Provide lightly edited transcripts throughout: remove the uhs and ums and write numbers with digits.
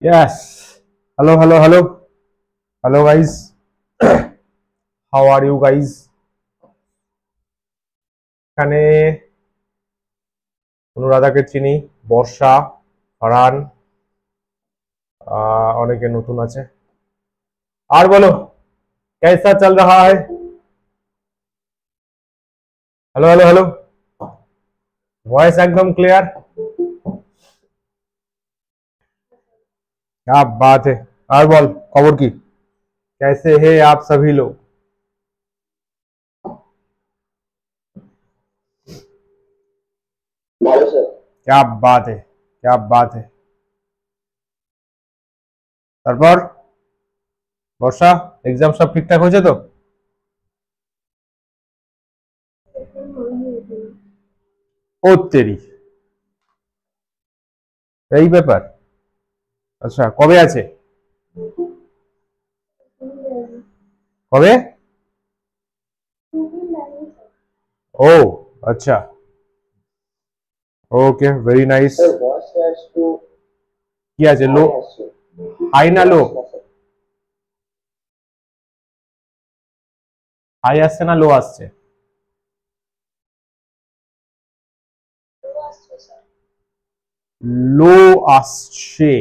Yes. Hello, hello, hello. Hello, guys. How are you guys? এখানে অনুরাধাকে চিনি, বর্ষা, ফারহান, অনেকে নতুন আছে। আর বলো, कैसा चल रहा है? हेलो हेलो हेलो, वॉइस एकदम क्लियर। क्या बात है। और बोल, खबर की कैसे है आप सभी लोग? ভালো স্যার। क्या बात है, क्या बात है। তারপর বর্ষা, এক্সাম সব ঠিকঠাক হয়েছে তো? ও তেরি, এই ব্যাপার। আচ্ছা, কবে আছে? কবে? ও আচ্ছা, ওকে, ভেরি নাইস। স্যার ভয়েসটা একটু কি আছে, লো? হাই আসছে। হাই না লো? আসছে না স্যার। হাই আসছে না লো আসছে? লো আসছে।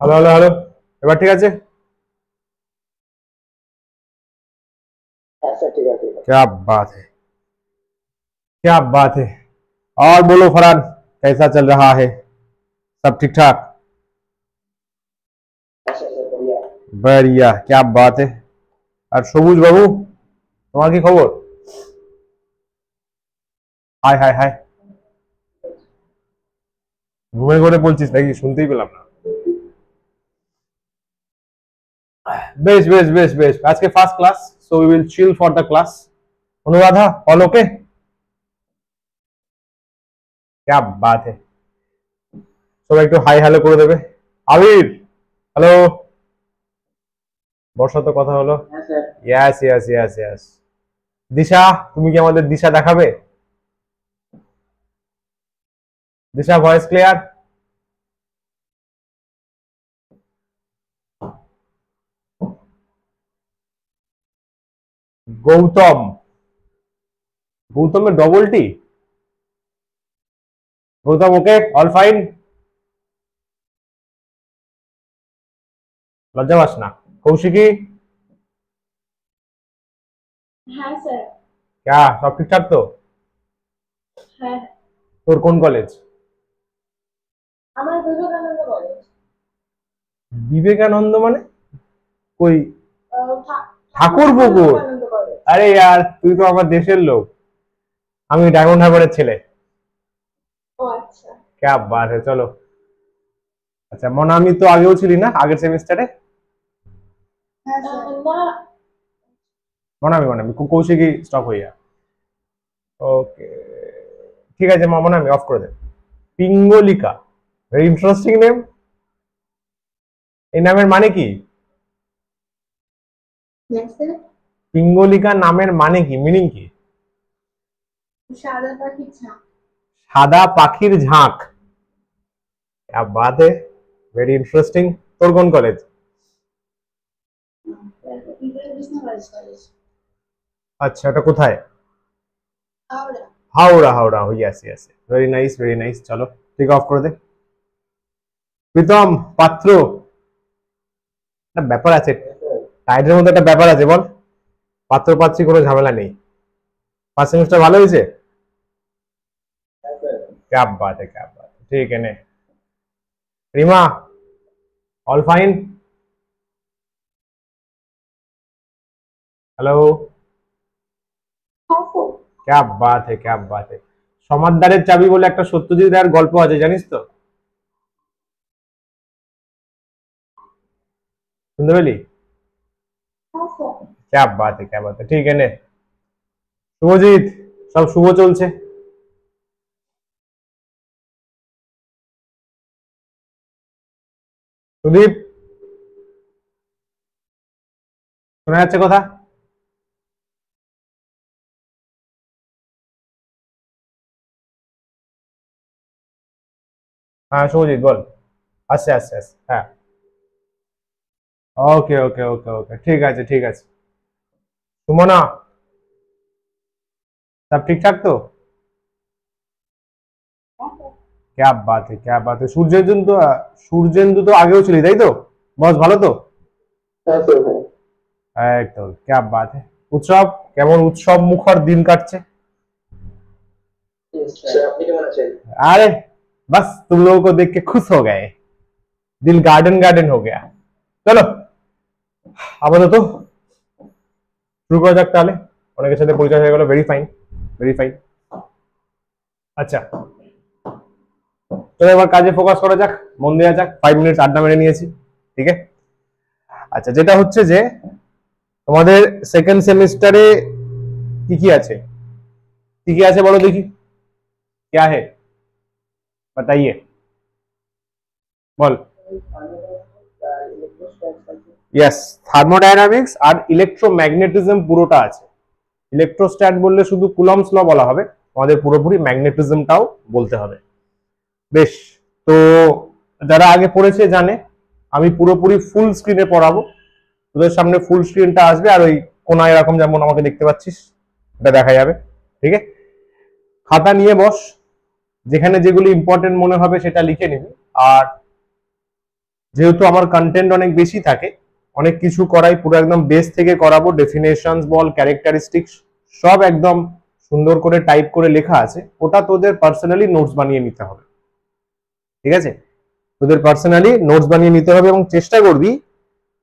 হ্যালো হ্যালো হ্যালো, এবার ঠিক আছে? হ্যাঁ স্যার, ঠিক আছে। क्या बात है, क्या बात है। और बोलो फरहान, कैसा चल रहा है? सब ठीक ठाक? হ্যাঁ স্যার, স্যার বলিয়া। बढ़िया, क्या बात है। আর সবুজ বাবু, তোমার কি খবর? High high high. ঘুমের ঘরে বলছিস নাকি? শুনতেই পেলাম না। বেশ বেশ বেশ বেশ, আজকে first class, so we will chill for the class. Anuradha, all okay? क्या बात है। সবাই একটু হাই হ্যালো করে দেবে। আবির, হ্যালো। বর্ষা তো কথা হলো। হ্যাঁ স্যার। ইয়াস ইয়াস ইয়াস ইয়াস। দিশা, তুমি কি আমাদের দিশা দেখাবে? Disha, voice clear? গৌতম, গৌতমের double T? Goutam okay, all fine? লজ্জা পাস না? কৌশিকী, হ্যাঁ স্যার। ক্যা সব ঠিকঠাক তো? হ্যাঁ, তোর কোন কলেজ? আমার বিবেকানন্দ কলেজ। বিবেকানন্দ মানে? কই? ঠাকুর ঠাকুর পুকুর? বিবেকানন্দ কলেজ। আরে यार, তুই তো আমার দেশের লোক। আমি ডায়মন্ড হারবারের ছেলে। ও আচ্ছা। क्या बात है, চলো। আচ্ছা, মনামি তো আগেও ছিলি না, আগের সেমিস্টারে? হ্যাঁ স্যার। না, মনামি মনামি কৌশিকী স্টপ হয়ে যা। ওকে, ঠিক আছে মনামি, অফ করে দে। পিঙ্গলিকা, ভেরি ইন্টারেস্টিং নেম। এই নামের মানে কি? হ্যাঁ স্যার। পিঙ্গলিকা নামের মানে কি, মিনিং কি? সাদা পাখির ঝাঁক। সাদা পাখির ঝাঁক। क्या बात है, ভেরি ইন্টারেস্টিং। তোর কোন কলেজ? কৃষ্ণ কলেজ। আচ্ছা, এটা কোথায়? Howrah. Howrah, Howrah, yes yes, very nice very nice. চলো, ঠিক অফ করে দে। প্রীতম পাত্র, একটা ব্যাপার আছে, টাইটের মধ্যে একটা ব্যাপার আছে, বল। পাত্র পাত্রী কোনো ঝামেলা নেই। ফার্স্ট সেমিস্টার ভালো হয়েছে? হ্যাঁ স্যার। क्या बात है, क्या बात है, ठीक है ने। Reema, all fine? हेलो, क्या बात है, क्या बात है। সমাদদারের চাবি বলে একটা সত্যজিৎ রায়ের গল্প আছে, জানিস তো? শুনতে পেলি? क्या बात है, क्या बात है, ठीक है ने। শুভজিৎ, সব শুভ চলছে। সুদীপ, শোনা যাচ্ছে কথা? হ্যাঁ শুভজিৎ বল। আস্তে আস্তে আস্তে, হ্যাঁ। ওকে ওকে ওকে ওকে, ঠিক আছে ঠিক আছে। সুমনা, সব ঠিকঠাক তো? क्या बात है, क्या बात है। সূর্যেন্দু তো আগেও ছিলি তাই তো? বস ভালো তো? হ্যাঁ স্যার হ্যাঁ। একদম, क्या बात है। উৎসব কেমন? উৎসব মুখর দিন কাটছে? স্যার আপনি কেমন আছেন? अरे बस तुम लोगों को देख के खुश हो गए, दिल गार्डन गार्डन हो गया। চলো আপাতত শুরু করা যাক তাহলে। অনেকের সাথে পরিচয় হয়ে গেল, ভেরি ফাইন ভেরি ফাইন। আচ্ছা চলো এবার কাজে ফোকাস করা যাক, মন দেওয়া যাক। 5 মিনিট আড্ডা মেরে নিয়েছি, ঠিক আছে। আচ্ছা যেটা হচ্ছে যে তোমাদের সেকেন্ড সেমিস্টারে কি কি আছে, কি কি আছে বলো দেখি, क्या है बताइए, বল। ইয়েস, থার্মোডাইনামিক্স আর ইলেকট্রোম্যাগনেটিজম পুরোটা আছে। ইলেকট্রোস্ট্যাট বললে শুধু কুলম্বস ল বলা হবে, আমাদের পুরোপুরি ম্যাগনেটিজমটাও বলতে হবে। বেশ, তো যারা আগে পড়েছে জানে আমি পুরোপুরি ফুল স্ক্রিনে পড়াবো। তোদের সামনে ফুল স্ক্রিনটা আসবে আর ওই কোনায় এরকম যেমন আমাকে দেখতে পাচ্ছিস এটা দেখা যাবে, ঠিক আছে। খাতা নিয়ে বস, যেখানে যেগুলো ইম্পর্টেন্ট মনে হবে সেটা লিখে নিবি। আর যেহেতু আমার কন্টেন্ট অনেক বেশি থাকে, অনেক কিছু করাই, পুরো একদম বেস থেকে করাবো, ডেফিনেশনস বল, ক্যারেক্টারিস্টিক্স সব একদম সুন্দর করে টাইপ করে লেখা আছে। ওটা তোদের পার্সোনালি নোটস বানিয়ে নিতে হবে, ঠিক আছে। তোদের পার্সোনালি নোটস বানিয়ে নিতে হবে এবং চেষ্টা করবি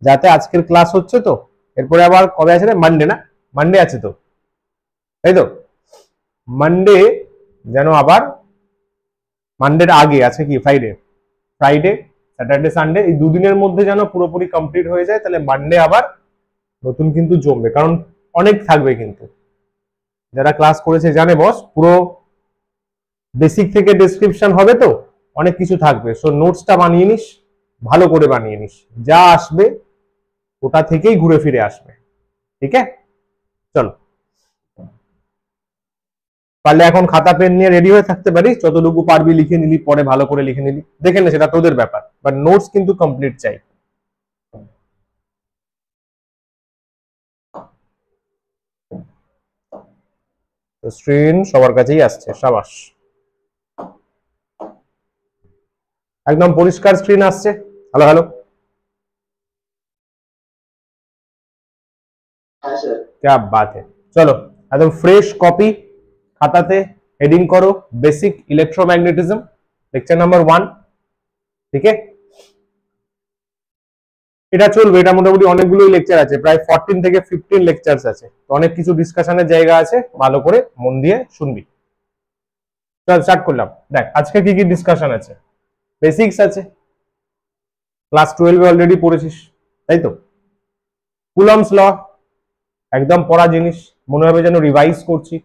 যাতে আজকের ক্লাস হচ্ছে তো, এরপরে আবার কবে আছে রে? মানডে না? মানডে আছে তো, তাই তো? মানডে যেন আবার, মানডের আগে আছে কি ফ্রাইডে, ফ্রাইডে স্যাটারডে সানডে এই দুদিনের মধ্যে যেন পুরোপুরি কমপ্লিট হয়ে যায়, তাহলে মানডে আবার নতুন কিন্তু জমবে, কারণ অনেক থাকবে কিন্তু। যারা ক্লাস করেছে জানে বস, পুরো বেসিক থেকে ডেসক্রিপশন হবে তো, অনেক কিছু থাকবে। সো নোটসটা বানিয়ে নিস, ভালো করে বানিয়ে নিস, যা আসবে ওটা থেকেই ঘুরে ফিরে আসবে, ঠিক আছে। চলো পারলে এখন খাতা পেন নিয়ে রেডি হয়ে থাকতে পারিস, যতটুকু পারবি লিখে নিলি, পরে ভালো করে লিখে নিলি, দেখে নে, সেটা তোদের ব্যাপার, বাট নোটস কিন্তু কমপ্লিট চাই। তো স্ক্রিন সবার কাছেই আসছে, সাবাস, একদম পরিষ্কার স্ক্রিন আসছে। হ্যালো হ্যালো, হ্যাঁ স্যার। क्या बात है। চলো একদম ফ্রেশ কপি খাতাতে হেডিং করো, বেসিক ইলেকট্রোম্যাগনেটিজম লেকচার নাম্বার 1, ঠিক আছে। এটা চলবে, এটা মোটামুটি অনেকগুলোই লেকচার আছে, প্রায় 14 থেকে 15 লেকচারস আছে, তো অনেক কিছু ডিসকাশনের জায়গা আছে, ভালো করে মন দিয়ে শুনবি। চল স্টার্ট করলাম। দেখ আজকে কি কি ডিসকাশন আছে। বেসিক্স আছে, ক্লাস 12 অলরেডি পড়েছিস তাই তো। কুলম্বস ল একদম পড়া জিনিস, মনে হবে যেন রিভাইজ করছি।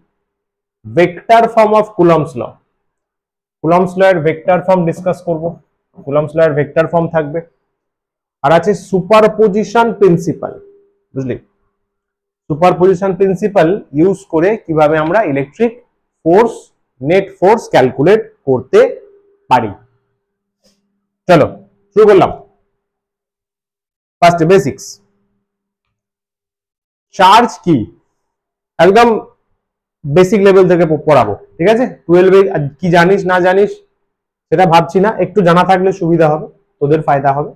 Vector form of Coulomb's law, Coulomb's law এর ভেক্টর ফর্ম ডিসকাস করব, কুলম্বস ল এর ভেক্টর ফর্ম থাকবে। আর আছে সুপারপজিশন প্রিন্সিপাল, বুঝলি? সুপারপজিশন প্রিন্সিপাল ইউজ করে কিভাবে আমরা electric force, net force calculate করতে পারি। চলো শুরু করলাম। ফার্স্ট বেসিক্স, চার্জ কি, একদম বেসিক লেভেল থেকে পড়াবো, ঠিক আছে। 12 কি জানিস না জানিস সেটা ভাবছি না, একটু জানা থাকলে সুবিধা হবে, তোদের ফায়দা হবে।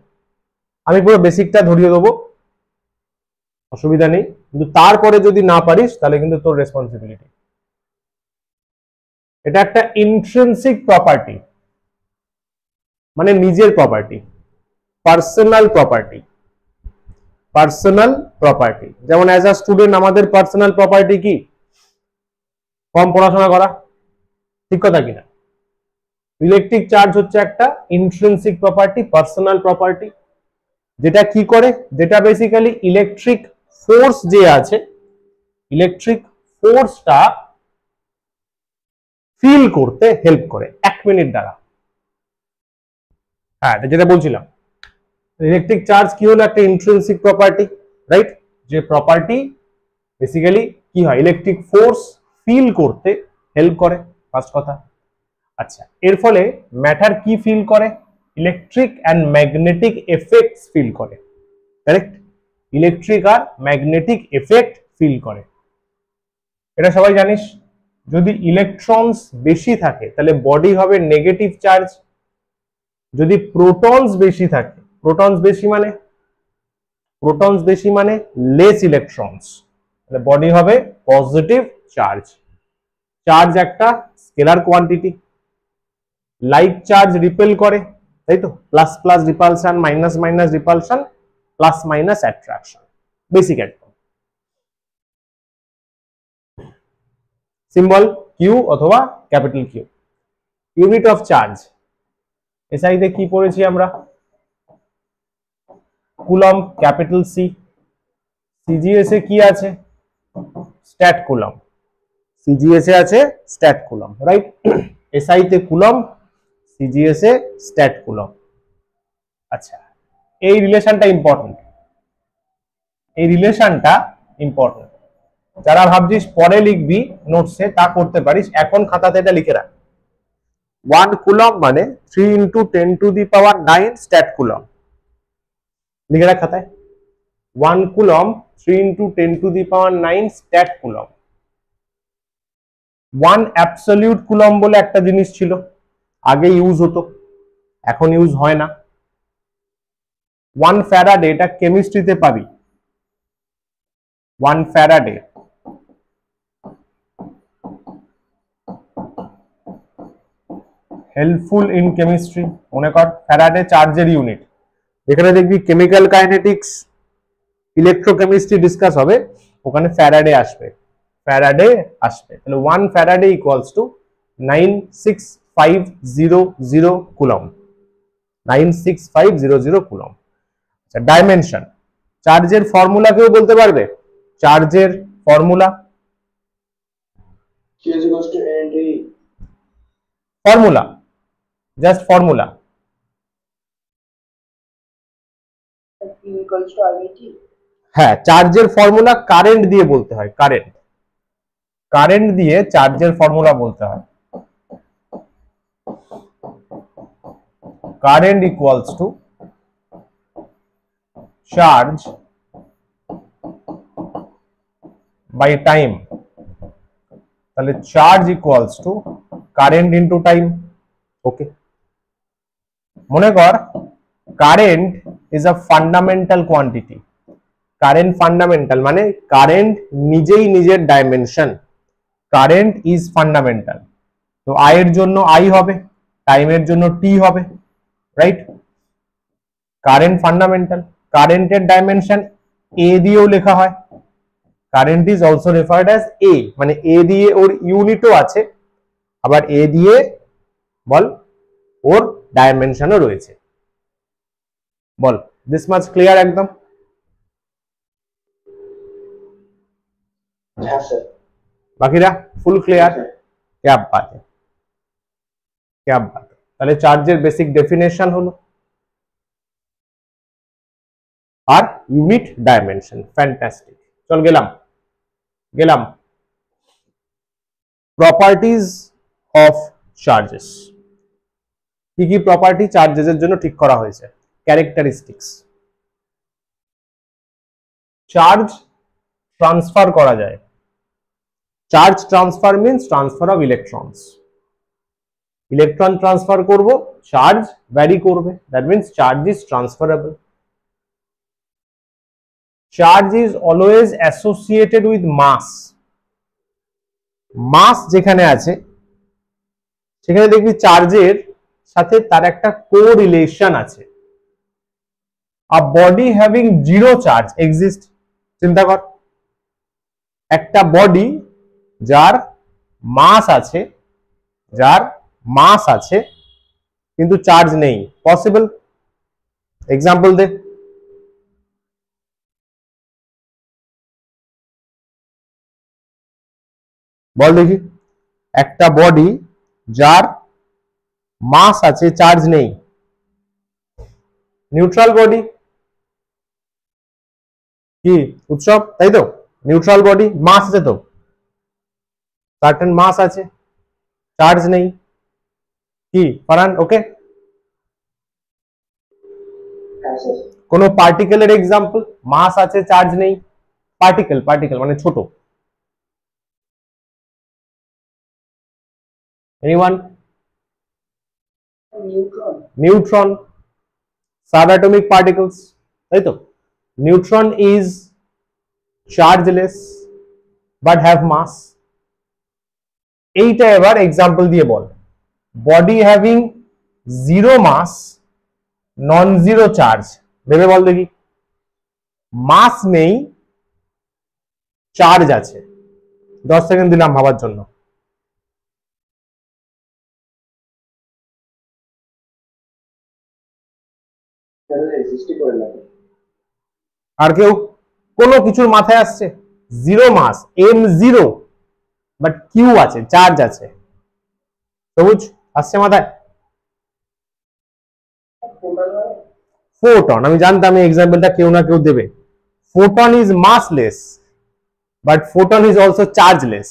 আমি পুরো বেসিকটা ধরিয়ে দেবো, অসুবিধা নেই, কিন্তু তারপরে যদি না পারিস তাহলে কিন্তু তোর রেসপন্সিবিলিটি। এটা একটা ইন্ট্রিনসিক প্রপার্টি, মানে নিজের property, personal property. Personal property যেমন অ্যাজ আ স্টুডেন্ট আমাদের পার্সোনাল প্রপার্টি কি? কম পড়াশোনা করা, ঠিক কথা কিনা? ইলেকট্রিক চার্জ হচ্ছে একটা ইন্ট্রিনসিক প্রপার্টি, পার্সোনাল প্রপার্টি, যেটা কি করে, যেটা বেসিক্যালি ইলেকট্রিক ফোর্স যে আছে, ইলেকট্রিক ফোর্সটা ফিল করতে হেল্প করে 1 মিনিট দ্বারা। হ্যাঁ যেটা বলছিলাম, ইলেকট্রিক চার্জ কি হলো? একটা ইন্ট্রিনসিক প্রপার্টি, রাইট। যে প্রপার্টি বেসিক্যালি কি হয়, ইলেকট্রিক ফোর্স ফিল করতে হেল্প করে, ফার্স্ট কথা। আচ্ছা, এর ফলে ম্যাটার কি ফিল করে, electric and magnetic effects feel করে, কারেক্ট? ইলেকট্রিক আর ম্যাগনেটিক এফেক্ট ফিল করে, এটা সবাই জানিস। যদি ইলেকট্রনস বেশি থাকে তাহলে বডি হবে নেগেটিভ চার্জ, যদি প্রোটনস বেশি থাকে, প্রোটনস বেশি মানে লেস ইলেকট্রনস, তাহলে বডি হবে পজিটিভ চার্জ। চার্জ একটা scalar quantity, like charge repel করে, তাই তো? Plus plus repulsion, minus minus repulsion, plus minus attraction, basic একদম। সিম্বল কিউ অথবা capital Q. Unit of charge, SI তে কি পড়েছি আমরা? Coulomb, capital C. সিজিএস এ কি আছে? Stat coulomb. সিজিএস এ আছে স্ট্যাট কুলম, রাইট? এসআই তে কুলম, সিজিএস এ স্ট্যাট কুলম। আচ্ছা, এই রিলেশনটা ইম্পর্টেন্ট, যারা ভাবছিস পরে লিখবি নোটসে, তা করতে পারিস, এখন খাতাতে এটা লিখে রাখ। 1 কুলম মানে 3 × 10⁹ স্ট্যাট কুলম, লিখে রাখ খাতায়। 1 coulomb 3 × 10⁹ stat coulomb. 1 absolute coulomb বলে একটা জিনিস ছিল, আগে ইউজ হতো, এখন ইউজ হয় না। 1 ফ্যারাডে, এটা কেমিস্ট্রিতে পাবি। 1 ফ্যারাডে হেল্পফুল ইন কেমিস্ট্রি, মনে কর ফ্যারাডে চার্জের ইউনিট। যেখানে দেখবি কেমিক্যাল কাইনেটিক্স, ইলেকট্রোকেমিস্ট্রি ডিসকাস হবে, ওখানে ফ্যারাডে আসবে, তাহলে 1 Faraday equals to 96500 coulomb, 96500 coulomb. আচ্ছা, ডাইমেনশন, চার্জের ফর্মুলা কেউ বলতে পারবে? চার্জের formula, Q is equals to NT. Formula, just formula. Q equals to IVT. হ্যাঁ, চার্জের ফর্মুলা কারেন্ট দিয়ে বলতে হয়, কারেন্ট দিয়ে চার্জের ফর্মুলা বলতে হয়। Current equals to charge by time, তাহলে charge equals to current into time. Okay, মনে কর current is a fundamental quantity. Current fundamental মানে কারেন্ট নিজেই নিজের ডাইমেনশন, কারেন্ট ইজ ফান্ডামেন্টাল। তো আই এর জন্য আই হবে, টাইমের জন্য টি হবে, রাইট? কারেন্ট ফান্ডামেন্টাল, কারেন্টের ডাইমেনশন এ দিয়েও লেখা হয়। Current is also referred as A, মানে এ দিয়ে ওর ইউনিটও আছে, আবার এ দিয়ে বল ওর ডাইমেনশনও রয়েছে। বল, দিস মাচ ক্লিয়ার একদম? हाँ सर। বাকিরা ফুল ক্লিয়ার? क्या बात है, তাহলে চার্জের বেসিক ডেফিনেশন হলো, আর ইউনিট ডাইমেনশন। ফ্যান্টাস্টিক, চল গেলাম প্রপার্টিজ অফ চার্জেস। কি কি প্রপার্টি চার্জেসের জন্য ঠিক করা হয়েছে? ক্যারেক্টারিস্টিক্স, চার্জ ট্রান্সফার করা যায়। Charge transfer means transfer of electrons. Electron transfer করব, চার্জ ভ্যারি করবে, that means charge is transferable. Charge is always associated with mass. Mass যেখানে আছে সেখানে দেখবি চার্জের সাথে তার একটা কোরিলেশন আছে। A body having zero charge exist. চিন্তা কর, একটা বডি যার মাস আছে কিন্তু চার্জ নেই, পসিবল? Example they. বল দেখি, একটা বডি যার মাস আছে, চার্জ নেই, নিউট্রাল বডি। কি উৎসব, তাই তো? নিউট্রাল বডি, মাস আছে তো, সার্টেন মাস আছে, চার্জ নেই। কি ফারহান, ওকে? হ্যাঁ স্যার। কোনো পার্টিকেলের এক্সাম্পল, মাস আছে চার্জ নেই, পার্টিকেল, পার্টিকেল মানে ছোট। Anyone? Neutron. Neutron, subatomic particles, তাই তো? Neutron is chargeless but have mass. এইটা এবার এক্সাম্পল দিয়ে বল। Body having zero mass, non zero charge, ভেবে বল দেখি। মাস নেই, চার্জ আছে। 10 সেকেন্ড দিলাম ভাবার জন্য। এক্সিস্টই করে না। আর কেউ কোনো কিছুর মাথায় আসছে? Zero mass, M zero, but Q আছে, চার্জ আছে। সবুজ আসছে মাথায়? ফোটন, আমি জানতাম এই এক্সাম্পলটা কেউ না কেউ দেবে। Photon is massless but photon is also chargeless.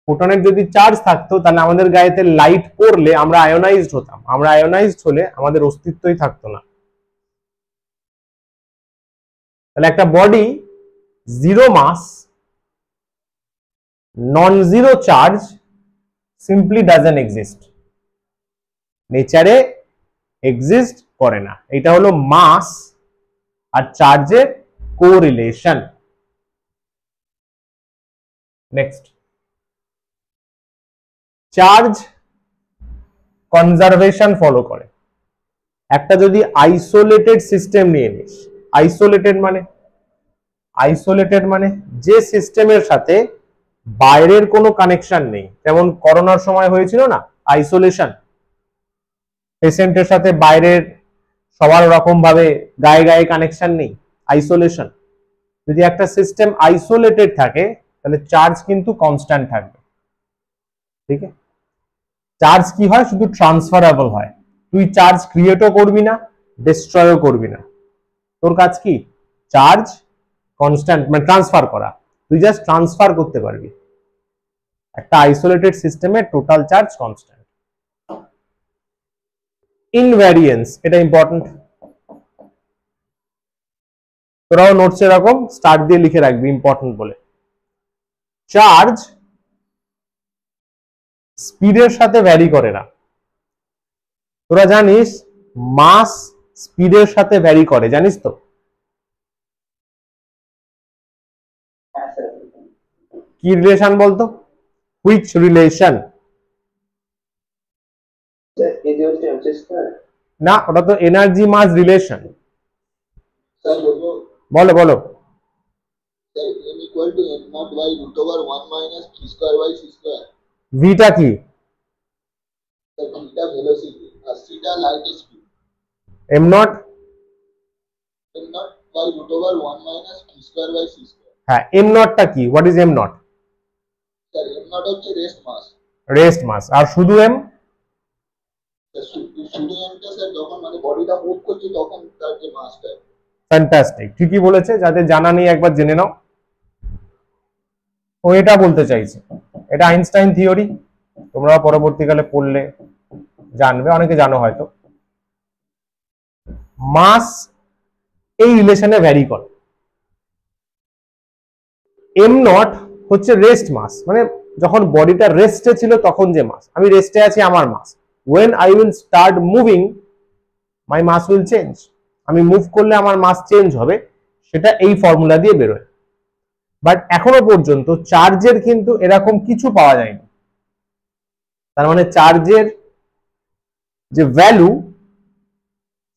ফোটনের যদি চার্জ থাকতো তাহলে আমাদের গায়েতে লাইট পড়লে আমরা আয়োনাইজড হতাম, আমরা আয়োনাইজড হলে আমাদের অস্তিত্বই থাকতো না। তাহলে একটা body zero mass, non zero charge, simply doesn't exist, নেচারে এক্সিস্ট করে না। এটা হলো মাস আর চার্জের correlation. Next, charge conservation follow করে। একটা যদি আইসোলেটেড সিস্টেম নিয়ে নিস, আইসোলেটেড মানে যে সিস্টেমের সাথে বাইরের কোনো কানেকশন নেই, যেমন করোনার সময় হয়েছিল না আইসোলেশন, পেশেন্টের সাথে বাইরের সবার রকম ভাবে গায়ে গায়ে কানেকশন নেই, আইসোলেশন। যদি একটা সিস্টেম আইসোলেটেড থাকে তাহলে চার্জ কিন্তু কনস্ট্যান্ট থাকবে। ঠিক আছে? চার্জ কি হয়, শুধু ট্রান্সফারেবল হয়। তুই চার্জ ক্রিয়েটও করবি না, ডিস্ট্রয়ও করবি না। তোর কাজ কি? চার্জ কনস্ট্যান্ট মানে ট্রান্সফার করা, তুই জাস্ট ট্রান্সফার করতে পারবি। একটা আইসোলেটেড সিস্টেমে টোটাল চার্জ কনস্ট্যান্ট। ইনভ্যারিয়েন্স, এটা ইম্পর্টেন্ট, তোরাও নোটস এরকম স্টার্ট দিয়ে লিখে রাখবি ইম্পর্টেন্ট বলে। চার্জ স্পিডের সাথে ভ্যারি করে না। তোরা জানিস মাস স্পিডের সাথে ভ্যারি করে, জানিস তো? হ্যাঁ স্যার। কি রিলেশন বলতো? Which relation? স্যার এই যে হচ্ছে এমসি স্কয়ার। না, ওটা তো এনার্জি মাস রিলেশন। স্যার বলবো বলো বলো। Sir m equal to m naught by root over 1 minus t square by c square। Beta কি? স্যার theta velocity আর theta light speed। M naught? m naught by root over 1 minus t square by c square। হ্যাঁ, M নটটা কি? What is am not? Sir m naught হচ্ছে rest মাস। Rest মাস। আর শুধু M? Sir শুধু m টা sir যখন মানে বডিটা মুভ করছে তখন তার যে মাসটা। ফ্যান্টাস্টিক, ঠিকই বলেছে। যাদের জানা নেই একবার জেনে নাও। ও এটা বলতে চাইছে, এটা আইনস্টাইন থিওরি, তোমরা পরবর্তীকালে পড়লে জানবে, অনেকে জানো হয়তো। মাস এই রিলেশনে ভ্যারি করে। এম নট হচ্ছে রেস্ট মাস, মানে যখন বডিটা রেস্টে ছিল তখন যে মাস, আমি রেস্টে আছি আমার মাস। when I will start moving my mass will change, আমি মুভ করলে আমার মাস চেঞ্জ হবে, সেটা এই ফর্মুলা দিয়ে বেরোয়। বাট এখনো পর্যন্ত চার্জের কিন্তু এরকম কিছু পাওয়া যায়নি। তার মানে চার্জের যে ভ্যালু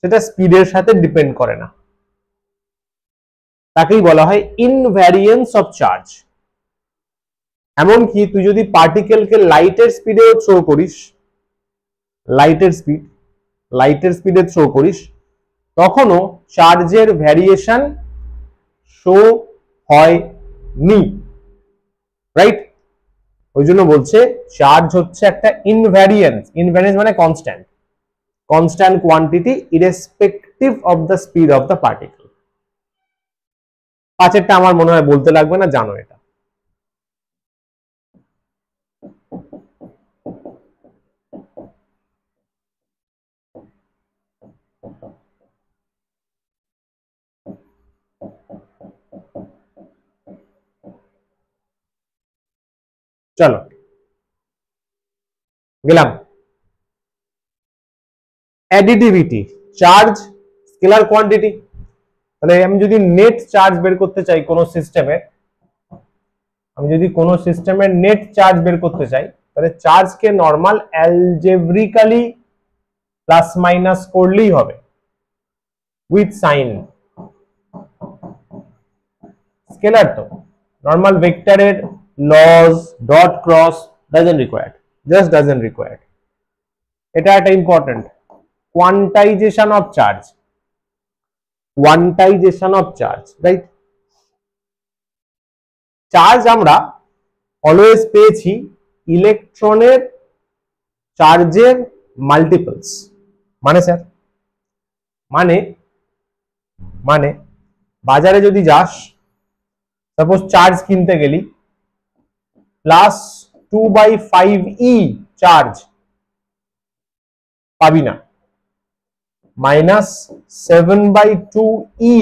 সেটা স্পিডের সাথে ডিপেন্ড করে না, তাকেই বলা হয় ইনভ্যারিয়েন্স অফ চার্জ। এমনকি তুই যদি পার্টিকেলকে লাইটের স্পিডেও থ্রো করিস, লাইটের স্পিডে থ্রো করিস, তখনও চার্জের ভ্যারিয়েশন শো হয়নি, রাইট? ওই জন্য বলছে চার্জ হচ্ছে একটা ইনভ্যারিয়েন্স। ইনভ্যারিয়েন্স মানে constant. constant quantity irrespective of the speed of the particle. পাঁচেরটা আমার মনে হয় বলতে লাগবে না, জানো এটা। চলো গেলাম। Additivity, charge, scalar quantity. তাহলে আমি যদি নেট চার্জ বের করতে চাই কোনো সিস্টেমের, নেট চার্জ বের করতে চাই, তাহলে চার্জকে নর্মাল অ্যালজেব্রিক্যালি প্লাস মাইনাস করলেই হবে উইথ সাইন। স্কেলার তো নর্মাল ভেক্টরের laws, dot cross doesn't required, just doesn't required. এটা একটা important, quantization of charge, quantization of charge, right? Charge আমরা অলওয়েজ পেয়েছি ইলেকট্রনের চার্জের মাল্টিপলস। মানে স্যার, মানে বাজারে যদি যাস, সাপোজ চার্জ কিনতে গেলি, প্লাস 2/5e চার্জ পাবি না, মাইনাস 7/2e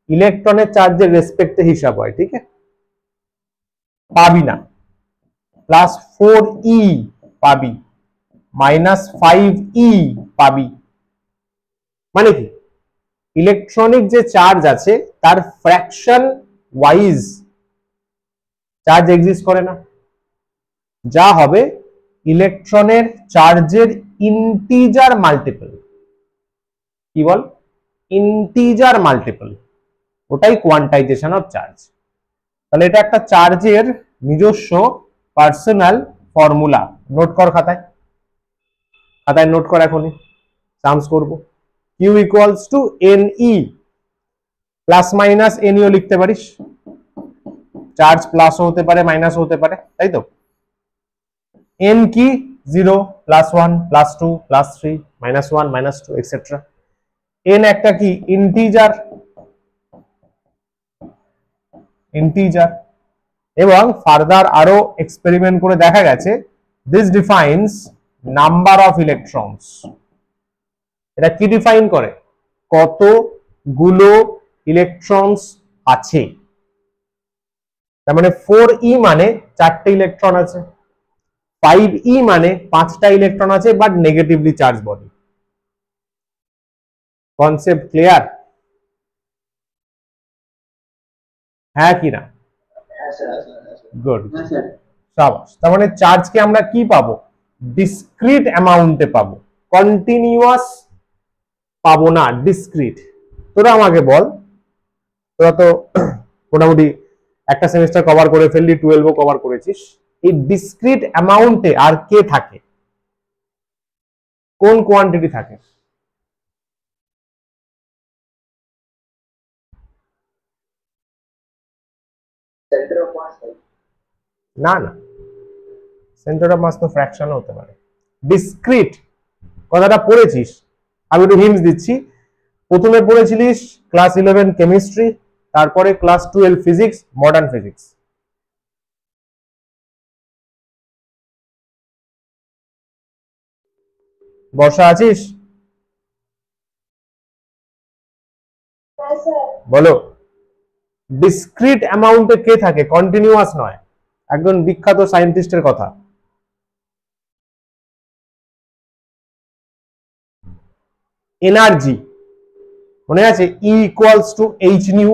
ইলেকট্রনের চার্জের রেসপেক্টে হিসাব হয়, ঠিক আছে? পাবি না, প্লাস 4e পাবি, মাইনাস 5e পাবি। মানে কি, ইলেকট্রনিক যে চার্জ আছে তার ফ্র্যাকশন ওয়াইজ চার্জ এক্সিস্ট করে না। যা হবে ইলেকট্রনের চার্জের ইন্টিজার মাল্টিপল। কি বল? ইন্টিজার মাল্টিপল, ওটাই কোয়ান্টাইজেশন অফ চার্জ। তাহলে এটা একটা চার্জের নিজস্ব পার্সোনাল ফর্মুলা। নোট কর খাতায়, খাতায় নোট কর, এখনই সামস করব। Q equals to NE, plus minus NEও লিখতে পারিস, চার্জ প্লাসও হতে পারে মাইনাসও হতে পারে, তাই তো? N কি? 0, plus 1, plus 2, plus 3, minus 1, minus 2, etcetera. N একটা কি? Integer, integer. এবং ফার্দার আরো এক্সপেরিমেন্ট করে দেখা গেছে this defines number of electrons. এটা কি ডিফাইন করে? কতগুলো ইলেকট্রনস আছে। তার মানে 4e মানে 4টে ইলেকট্রন আছে, 5e মানে 5টা ইলেকট্রন আছে but negatively charge body. Concept clear? হ্যাঁ কি না? হ্যাঁ স্যার। গুড, হ্যাঁ স্যার। সাবাস। তার মানে চার্জকে আমরা কি পাবো? ডিসক্রিট অ্যামাউন্টে পাবো, কন্টিনিউয়াস পাবো না, ডিসক্রিট। তোরা আমাকে বল, তোরা তো মোটামুটি একটা সেমিস্টার কভার করে ফেললি, 12ও কভার করেছিস, এই ডিসক্রিট অ্যামাউন্টে আর কে থাকে? কোন কোয়ান্টিটি থাকে? Centre of mass. না না, সেন্টার অফ মাস তো ফ্র্যাকশন হতে পারে। ডিসক্রিট কথাটা পড়েছিস, আমি একটু হিন্টস দিচ্ছি। প্রথমে পড়েছিলিস ক্লাস 11 কেমিস্ট্রি, তারপরে ক্লাস 12 ফিজিক্স, মডার্ন ফিজিক্স। বর্ষা আছিস? হ্যাঁ স্যার। বলো, ডিসক্রিট অ্যামাউন্টে কে থাকে, কন্টিনিউয়াস নয়? একজন বিখ্যাত সায়েন্টিস্টের কথা। এনার্জি মনে আছে? E equals to H nu,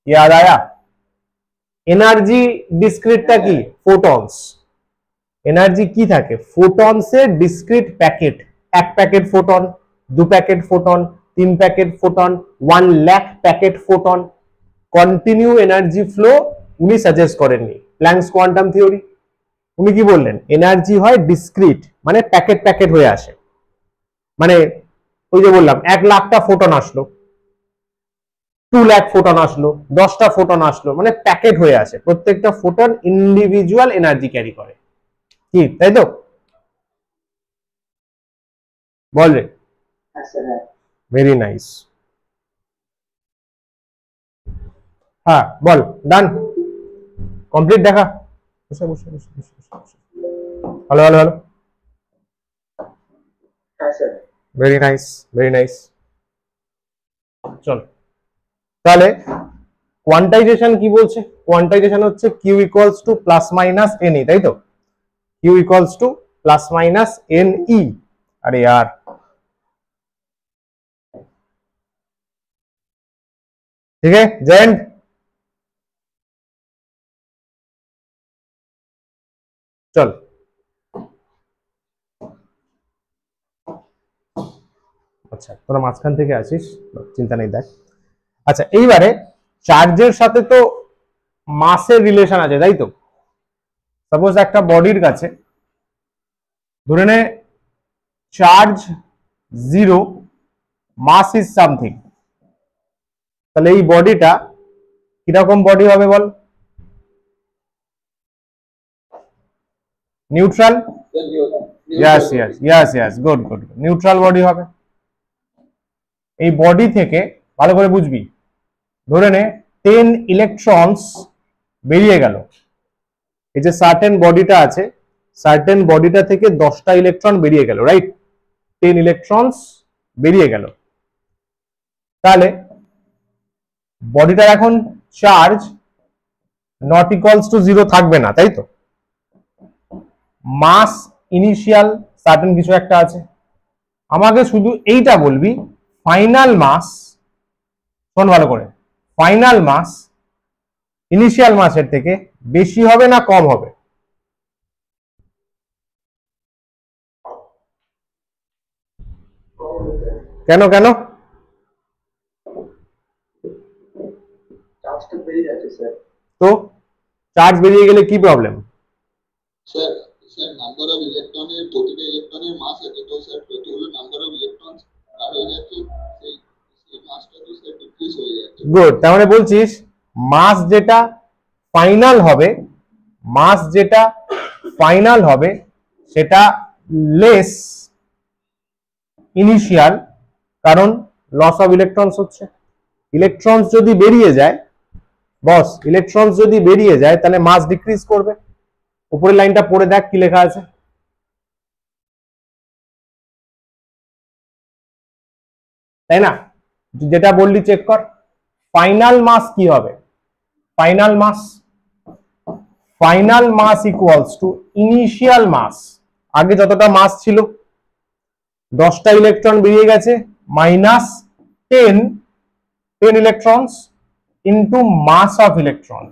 याद आया? এনার্জি ডিসক্রিটটা কি? ফোটনস। এনার্জি কি থাকে? ফোটনসের discrete packet. 1 packet photon, 2 packet photon, 3 packet photon, 1 lakh packet photon. Continue energy flow উনি সাজেস্ট করেননি, প্ল্যাঙ্কস কোয়ান্টাম থিওরি। উনি কি বললেন? এনার্জি হয় ডিসক্রিট, মানে প্যাকেট প্যাকেট হয়ে আসে। মানে ওই যে বললাম 1 লাখটা ফোটন আসলো, 2 লাখ ফোটন আসলো, 10টা ফোটন আসলো, মানে প্যাকেট হয়ে আসে। প্রত্যেকটা ফোটন ইন্ডিভিজুয়াল এনার্জি ক্যারি করে, কি তাই তো? বল রে। হ্যাঁ স্যার হ্যাঁ ভেরি নাইস। হ্যাঁ বল, ডান, কমপ্লিট দেখা। বসে বসে বসে বসে বসে। Hello hello hello. হ্যাঁ sir very nice, very nice. চল তাহলে কোয়ান্টাইজেশন কি বলছে? কোয়ান্টাইজেশন হচ্ছে Q equals to plus minus N E, তাই তো? Q equals to plus minus N E. अरे यार ठीक है जयंत। चल আচ্ছা তোরা মাঝখান থেকে আসিস, চিন্তা নেই, দেখ। আচ্ছা এইবারে চার্জের সাথে তো মাসের রিলেশন আছে, তাই তো? সাপোজ একটা বডির কাছে ধরে নে চার্জ 0, মাস ইজ সামথিং, তাহলে এই বডিটা কিরকম বডি হবে বল? Neutral. Yes yes yes yes, good good, neutral body হবে। এই বডি থেকে ভালো করে বুঝবি, ধরে নে 10 ইলেকট্রনস বেরিয়ে গেল। এই যে সার্টেন বডিটা আছে, সার্টেন বডিটা থেকে 10টা ইলেকট্রন বেরিয়ে গেল, রাইট? 10 ইলেকট্রনস বেরিয়ে গেল। তাহলে বডিটার এখন চার্জ নট ইকুয়ালস টু 0 থাকবে না, তাই তো? মাস ইনিশিয়াল সার্টেন কিছু একটা আছে। আমাকে শুধু এইটা বলবি, ফাইনাল মাস, শোন ভালো করে, ফাইনাল মাস ইনিশিয়াল মাসের থেকে বেশি হবে না কম হবে? কেন কেন? চার্জটা বেরিয়ে যাচ্ছে স্যার। তো চার্জ বেরিয়ে গেলে কি problem? Sir sir number of ইলেকট্রনের, প্রতিটা ইলেকট্রনের মাস আছে, তো স্যার যতগুলো নাম্বার অফ ইলেকট্রন আর হয়ে যাচ্ছে সেই সেই মাসটা তো স্যার ডিক্রিজ হয়ে যাচ্ছে। গুড, তার মানে বলছিস মাস যেটা ফাইনাল হবে, মাস যেটা ফাইনাল হবে সেটা লেস ইনিশিয়াল, কারণ লস অফ ইলেকট্রনস হচ্ছে। ইলেকট্রনস যদি বেরিয়ে যায় বস, ইলেকট্রনস যদি বেরিয়ে যায় তাহলে মাস ডিক্রিজ করবে। উপরের লাইনটা পড়ে দেখ কি লেখা আছে, তাই না? যেটা বললি চেক কর। ফাইনাল মাস কি হবে? Final mass, final mass equals to initial mass. আগে যতটা মাস ছিল, 10টা ইলেকট্রন বেরিয়ে গেছে, minus 10 electrons into mass of electron.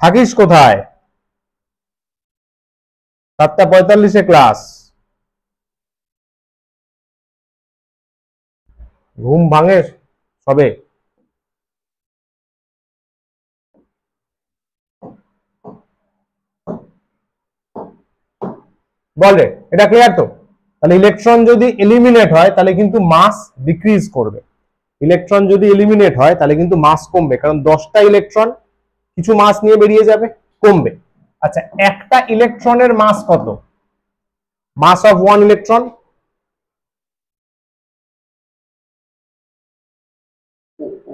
থাকিস কোথায়? 7:45 ক্লাস। ঘুম ভাঙে সবে? বল রে, এটা ক্লিয়ার তো? তাহলে ইলেকট্রন যদি এলিমিনেট হয় তাহলে কিন্তু মাস ডিক্রিজ করবে। ইলেকট্রন যদি এলিমিনেট হয় তাহলে কিন্তু মাস কমবে, কারণ 10টা ইলেকট্রন কিছু মাস নিয়ে বেরিয়ে যাবে, কমবে। আচ্ছা একটা ইলেকট্রনের মাস কত? Mass of one electron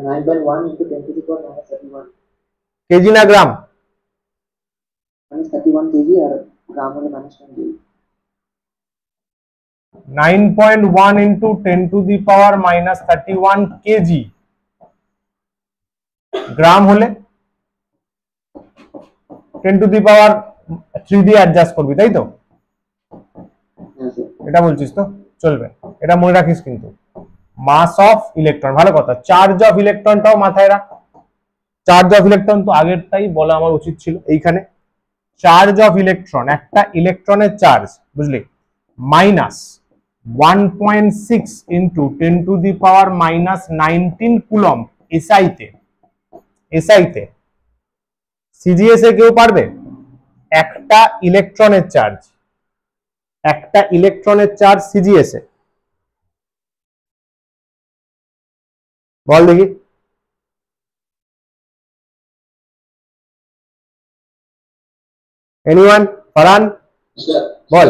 9/1 into 10 to the power minus 31 kg না গ্রাম? minus 31 kg আর গ্রাম হলে minus 1 kg। 9.1 into 10 to the power minus 31 kg. Gram হলে 10 to the power 3 দিয়ে অ্যাডজাস্ট করবি, তাই তো? হ্যাঁ স্যার এটা বলছিস তো, চলবে, এটা মনে রাখিস কিন্তু। মাস অফ ইলেকট্রন, ভালো কথা। চার্জ অফ ইলেকট্রনটাও মাথায় রাখ। চার্জ অফ ইলেকট্রন তো আগেরটাই বলা আমার উচিত ছিল। এইখানে চার্জ অফ ইলেকট্রন, একটা ইলেকট্রনের চার্জ, বুঝলি, minus 1.6 into 10 to the power minus 19 coulomb এসআইতে। এসআইতে সিজিএস এ কেউ পারবে? একটা ইলেকট্রনের চার্জ, একটা ইলেকট্রনের চার্জ সিজিএস এ, বল দেখি। Anyone? Farhan sir ball.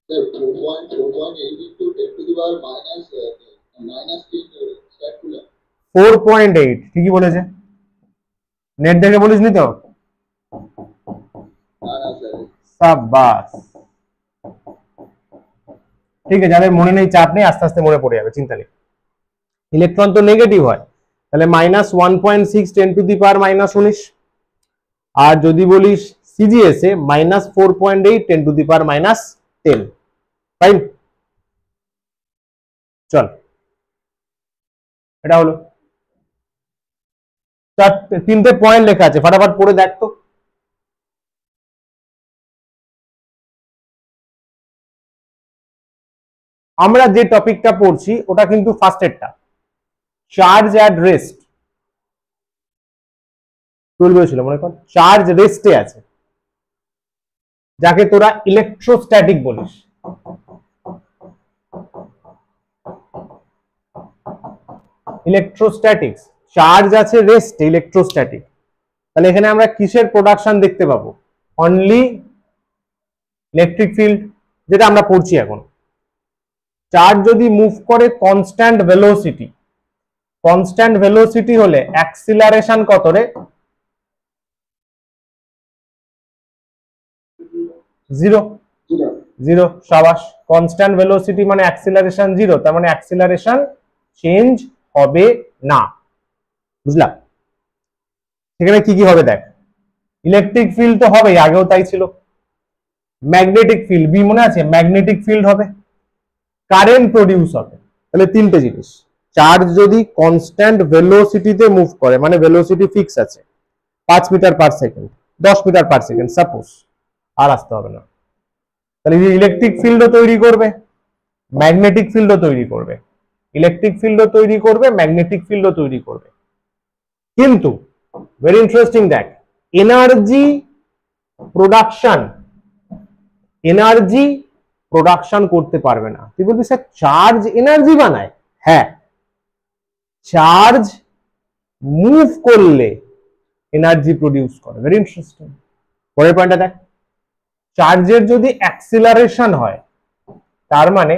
Sir 4.8 into 10 to the power minus 3 sir column. 4.8 ঠিকই বলেছে। নেট দেখে বলিসনি তো? না না স্যার, সাবাস, ঠিক আছে, যাদের মনে নেই চাপ নেই, আস্তে আস্তে মনে পড়ে যাবে, চিন্তা নেই। ইলেকট্রন তো নেগেটিভ হয়, তাহলে -1.6 10 to the power -19, আর যদি বলিস CGS A -4.8 10 to the power -10। Fine, চল এটা হলো। তিনটে পয়েন্ট লেখা আছে, ফটাফট পড়ে দেখ তো। আমরা যে টপিকটা পড়ছি ওটা কিন্তু ফার্স্ট এডটা, চার্জ অ্যাট রেস্ট। 12 ছিল মনে কর, চার্জ রেস্টে আছে, যাকে তোরা ইলেকট্রোস্ট্যাটিক বলিস। ইলেকট্রোস্ট্যাটিক্স, চার্জ আছে রেস্টে, ইলেকট্রোস্ট্যাটিক। তাহলে এখানে আমরা কিসের প্রোডাকশন দেখতে পাবো? অনলি ইলেকট্রিক ফিল্ড, যেটা আমরা পড়ছি এখন। চার্জ যদি মুভ করে কনস্ট্যান্ট ভেলোসিটি, কনস্ট্যান্ট ভেলোসিটি হলে অ্যাক্সিলারেশন কত রে? 0। 0, সাবাস। কনস্ট্যান্ট ভেলোসিটি মানে অ্যাক্সিলারেশন 0, তার মানে অ্যাক্সিলারেশন চেঞ্জ হবে না, বুঝলা? সেখানে কি কি হবে দেখ। ইলেকট্রিক ফিল্ড তো হবেই, আগেও তাই ছিল। ম্যাগনেটিক ফিল্ড, বি মনে আছে, ম্যাগনেটিক ফিল্ড হবে, কারেন্ট প্রডিউস হবে। তাহলে তিনটে জিনিস, চার্জ যদি কনস্ট্যান্ট ভেলোসিটিতে মুভ করে, মানে ভেলোসিটি ফিক্স আছে 5 metre per second, 10 metre per second suppose, আর আসতে হবে না, তাহলে ইলেকট্রিক ফিল্ডও তৈরি করবে, ম্যাগনেটিক ফিল্ডও তৈরি করবে, ইলেকট্রিক ফিল্ডও তৈরি করবে, ম্যাগনেটিক ফিল্ডও তৈরি করবে। কিন্তু ভেরি ইন্টারেস্টিং দেখ, এনার্জি প্রোডাকশন, এনার্জি প্রোডাকশন করতে পারবে না। তুই বলবি স্যার চার্জ এনার্জি বানায়? হ্যাঁ, চার্জ মুভ করলে এনার্জি প্রডিউস করে। Very interesting. পরের পয়েন্টটা দেখ, চার্জের যদি অ্যাক্সিলারেশন হয়, তার মানে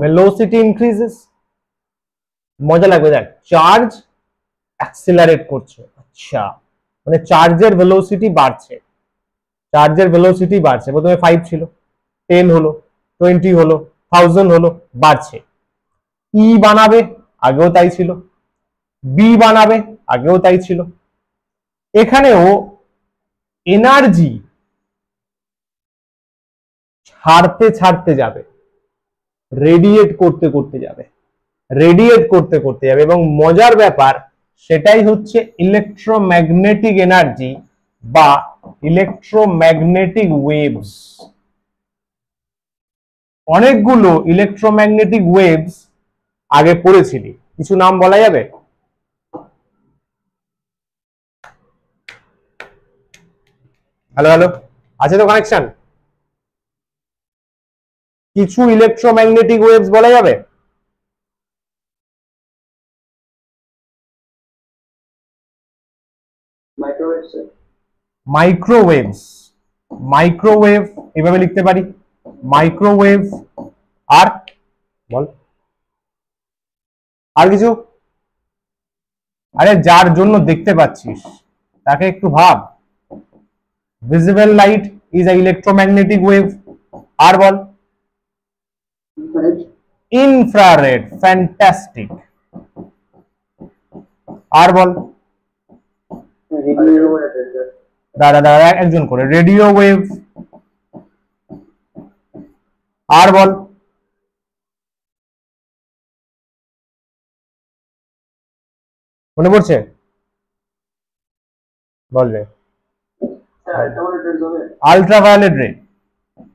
ভেলোসিটি ইনক্রিজেস। মজা লাগবে দেখ, চার্জ অ্যাক্সিলারেট করছে, আচ্ছা, মানে চার্জের ভেলোসিটি বাড়ছে, চার্জের ভেলোসিটি বাড়ছে। প্রথমে 5 ছিল, 10 হলো, 20 হলো, 1000 হলো, বাড়ছে। ই বানাবে, আগেও তাই ছিল। বি বানাবে, আগেও তাই ছিল। এখানেও এনার্জি ছাড়তে ছাড়তে যাবে, রেডিয়েট করতে করতে যাবে, রেডিয়েট করতে করতে যাবে। এবং মজার ব্যাপার সেটাই হচ্ছে ইলেকট্রোম্যাগনেটিক এনার্জি বা ইলেকট্রোম্যাগনেটিক ওয়েভস। অনেকগুলো ইলেকট্রোম্যাগনেটিক ওয়েভস আগে পড়েছিলি, কিছু নাম বলা যাবে? হ্যালো হ্যালো, আছে তো কানেকশন? কিছু ইলেকট্রোম্যাগনেটিক ওয়েভস বলা যাবে? Microwave sir. মাইক্রোওয়েভস, মাইক্রোওয়েভ এভাবে লিখতে পারি, মাইক্রোওয়েভ। আর বল, আর কিছু? আরে যার জন্য দেখতে পাচ্ছিস তাকে একটু ভাব। Visible light is a electromagnetic wave. আর বল, ইনফ্রারেড। Infrared, fantastic. আর বল, রেডিও। দাঁড়া দাঁড়া, একজন করে, রেডিও ওয়েভ। আর বল, মনে পড়ছে? বল রে। আল্ট্রাভায়োলেট রে।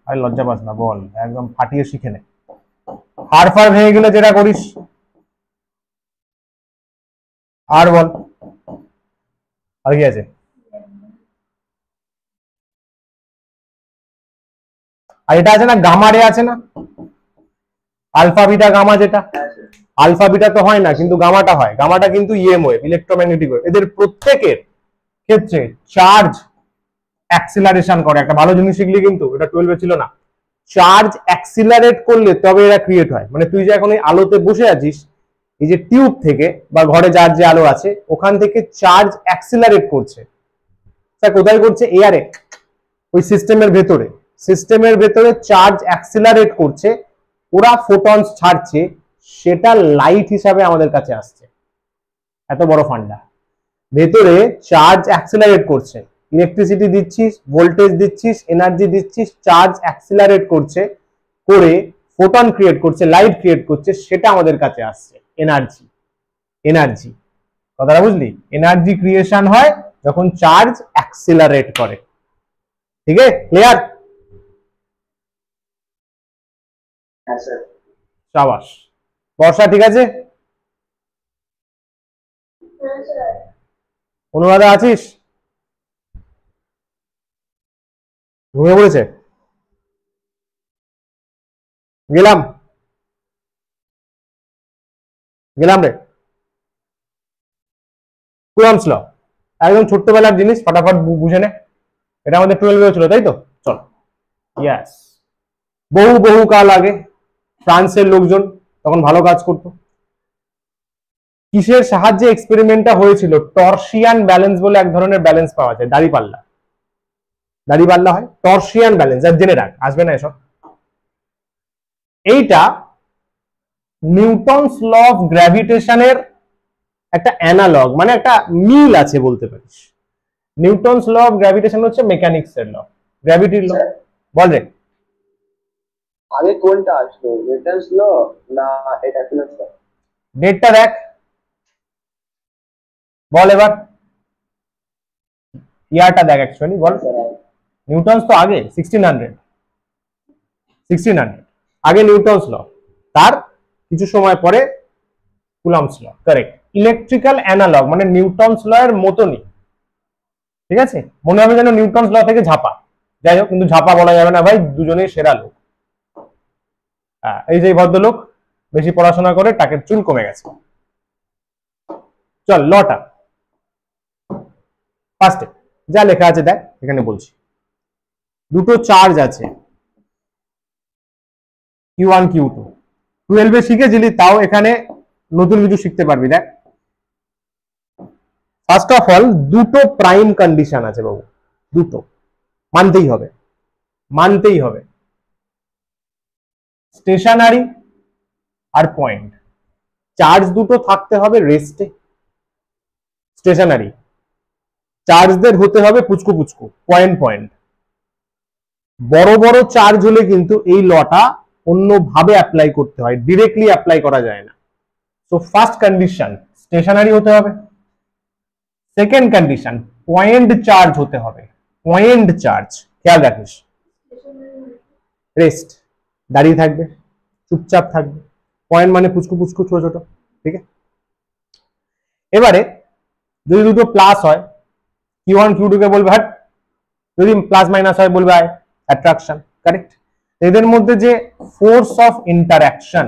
আরে লজ্জা পাস না, বল, একদম ফাটিয়ে শিখে নে। হারফার ভেঙে গেলে যেটা করিস। আর বল, আর কি আছে? আর এটা আছে না, গামা রে আছে না, আলফা বিটা গামা, যেটা আলফা বিটা তো হয় না কিন্তু গামাটা হয়। গামাটা কিন্তু ইএম ওয়েভ, ইলেকট্রোম্যাগনেটিক ওয়েভ। এদের প্রত্যেকের ক্ষেত্রে চার্জ অ্যাক্সিলারেশন করে। একটা ভালো জিনিস শিখলি কিন্তু, এটা 12 ছিল না। চার্জ অ্যাক্সিলারেট করলে তবে এরা ক্রিয়েট হয়। মানে তুই যে এখন এই আলোতে বসে আছিস, এই যে টিউব থেকে বা ঘরে যার যে আলো আছে ওখান থেকে চার্জ অ্যাক্সিলারেট করছে। স্যার কোথায় করছে? এয়ারে, ওই সিস্টেমের ভেতরে। সিস্টেমের ভেতরে চার্জ অ্যাক্সিলারেট করছে, ওরা ফোটনস ছাড়ছে, সেটা লাইট হিসাবে আমাদের কাছে আসছে। এত বড় ফান্ডা। ভেতরে চার্জ অ্যাক্সিলারেট করছে, ইলেকট্রিসিটি দিচ্ছিস, ভোল্টেজ দিচ্ছিস, এনার্জি দিচ্ছিস, চার্জ অ্যাক্সিলারেট করছে, করে ফোটন ক্রিয়েট করছে, লাইট ক্রিয়েট করছে, সেটা আমাদের কাছে আসছে এনার্জি। এনার্জি, কথাটা বুঝলি? এনার্জি ক্রিয়েশন হয় যখন চার্জ অ্যাক্সিলারেট করে। ঠিক আছে, ক্লিয়ার? হ্যাঁ স্যার। শাবাশ। বর্ষা ঠিক আছে? হ্যাঁ স্যার। অনুরাধা আছিস? ঘুমিয়ে পড়েছে? গেলাম গেলাম রে। কুলাম্বস ল একদম ছোট্টবেলার জিনিস, ফটাফট বুঝে নে। এটা আমাদের 12 ছিল, তাই তো? চল। ইয়েস, বহু বহু কাল আগে ফ্রান্সের লোকজন তখন ভালো কাজ করতো। কিসের সাহায্যে এক্সপেরিমেন্টটা হয়েছিল? টর্সিয়ান ব্যালেন্স বলে এক ধরনের ব্যালেন্স পাওয়া যায়, দাড়িপাল্লা। দাড়িপাল্লা হয় টর্সিয়ান ব্যালেন্স, আর জেনে রাখ, আসবে না এসব। এইটা নিউটনস ল অফ গ্র্যাভিটেশনের একটা অ্যানালগ, মানে একটা মিল আছে বলতে পারিস। নিউটনস ল অফ গ্র্যাভিটেশন হচ্ছে মেকানিক্স এর ল, গ্র্যাভিটির ল। বল রে, আগে কোনটা আসলো, নিউটনস ল না এটা কুলম্বস ল? ডেটটা দেখ, বল এবার ইয়ারটা দেখ। অ্যাকচুয়ালি বল, নিউটনস তো আগে 1600 আগে নিউটনস ল, তার কিছু সময় পরে Coulomb's law. Correct. Electrical analog মানে নিউটনস ল এর মতনই, ঠিক আছে? মনে হবে যেন নিউটনস ল থেকে ঝাপা। যাই হোক, কিন্তু ঝাপা বলা যাবে না ভাই, দুজনেই সেরা লোক। এই যে ভদ্রলোক বেশি পড়াশোনা করে টাকের চুল কমে গেছে। চল লটা ফার্স্টে যা লেখা আছে দেখ, এখানে বলছি দুটো চার্জ আছে Q1 Q2। 12 শিখেছিলি, তাও এখানে নতুন কিছু শিখতে পারবি। দেখ, ফার্স্ট অফ অল দুটো প্রাইম কন্ডিশন আছে বাবু, দুটো মানতেই হবে, মানতেই হবে। স্টেশনারি আর পয়েন্ট, চার্জ দুটো থাকতে হবে রেস্টে। স্টেশনারি চার্জদের হতে হবে পুচকু পুচকু, পয়েন্ট পয়েন্ট। বড় বড় চার্জ হলে কিন্তু এই লটা অন্যভাবে অ্যাপ্লাই করতে হয়, ডিরেক্টলি অ্যাপ্লাই করা যায় না। তো ফার্স্ট কন্ডিশন স্টেশনারি হতে হবে। সেকেন্ড কন্ডিশন পয়েন্ট চার্জ হতে হবে। পয়েন্ট চার্জ, খেয়াল রাখিস, রেস্ট, দাঁড়িয়ে থাকবে, চুপচাপ থাকবে। পয়েন্ট মানে পুচকু পুচকু ছোট ছোট, ঠিক আছে? এবারে যদি দুটো প্লাস হয়, Q1 Q2 কে বলবে হাট, যদি প্লাস মাইনাস হয় বলবে আয়, অ্যাট্রাকশন। কারেক্ট। এদের মধ্যে যে force of interaction,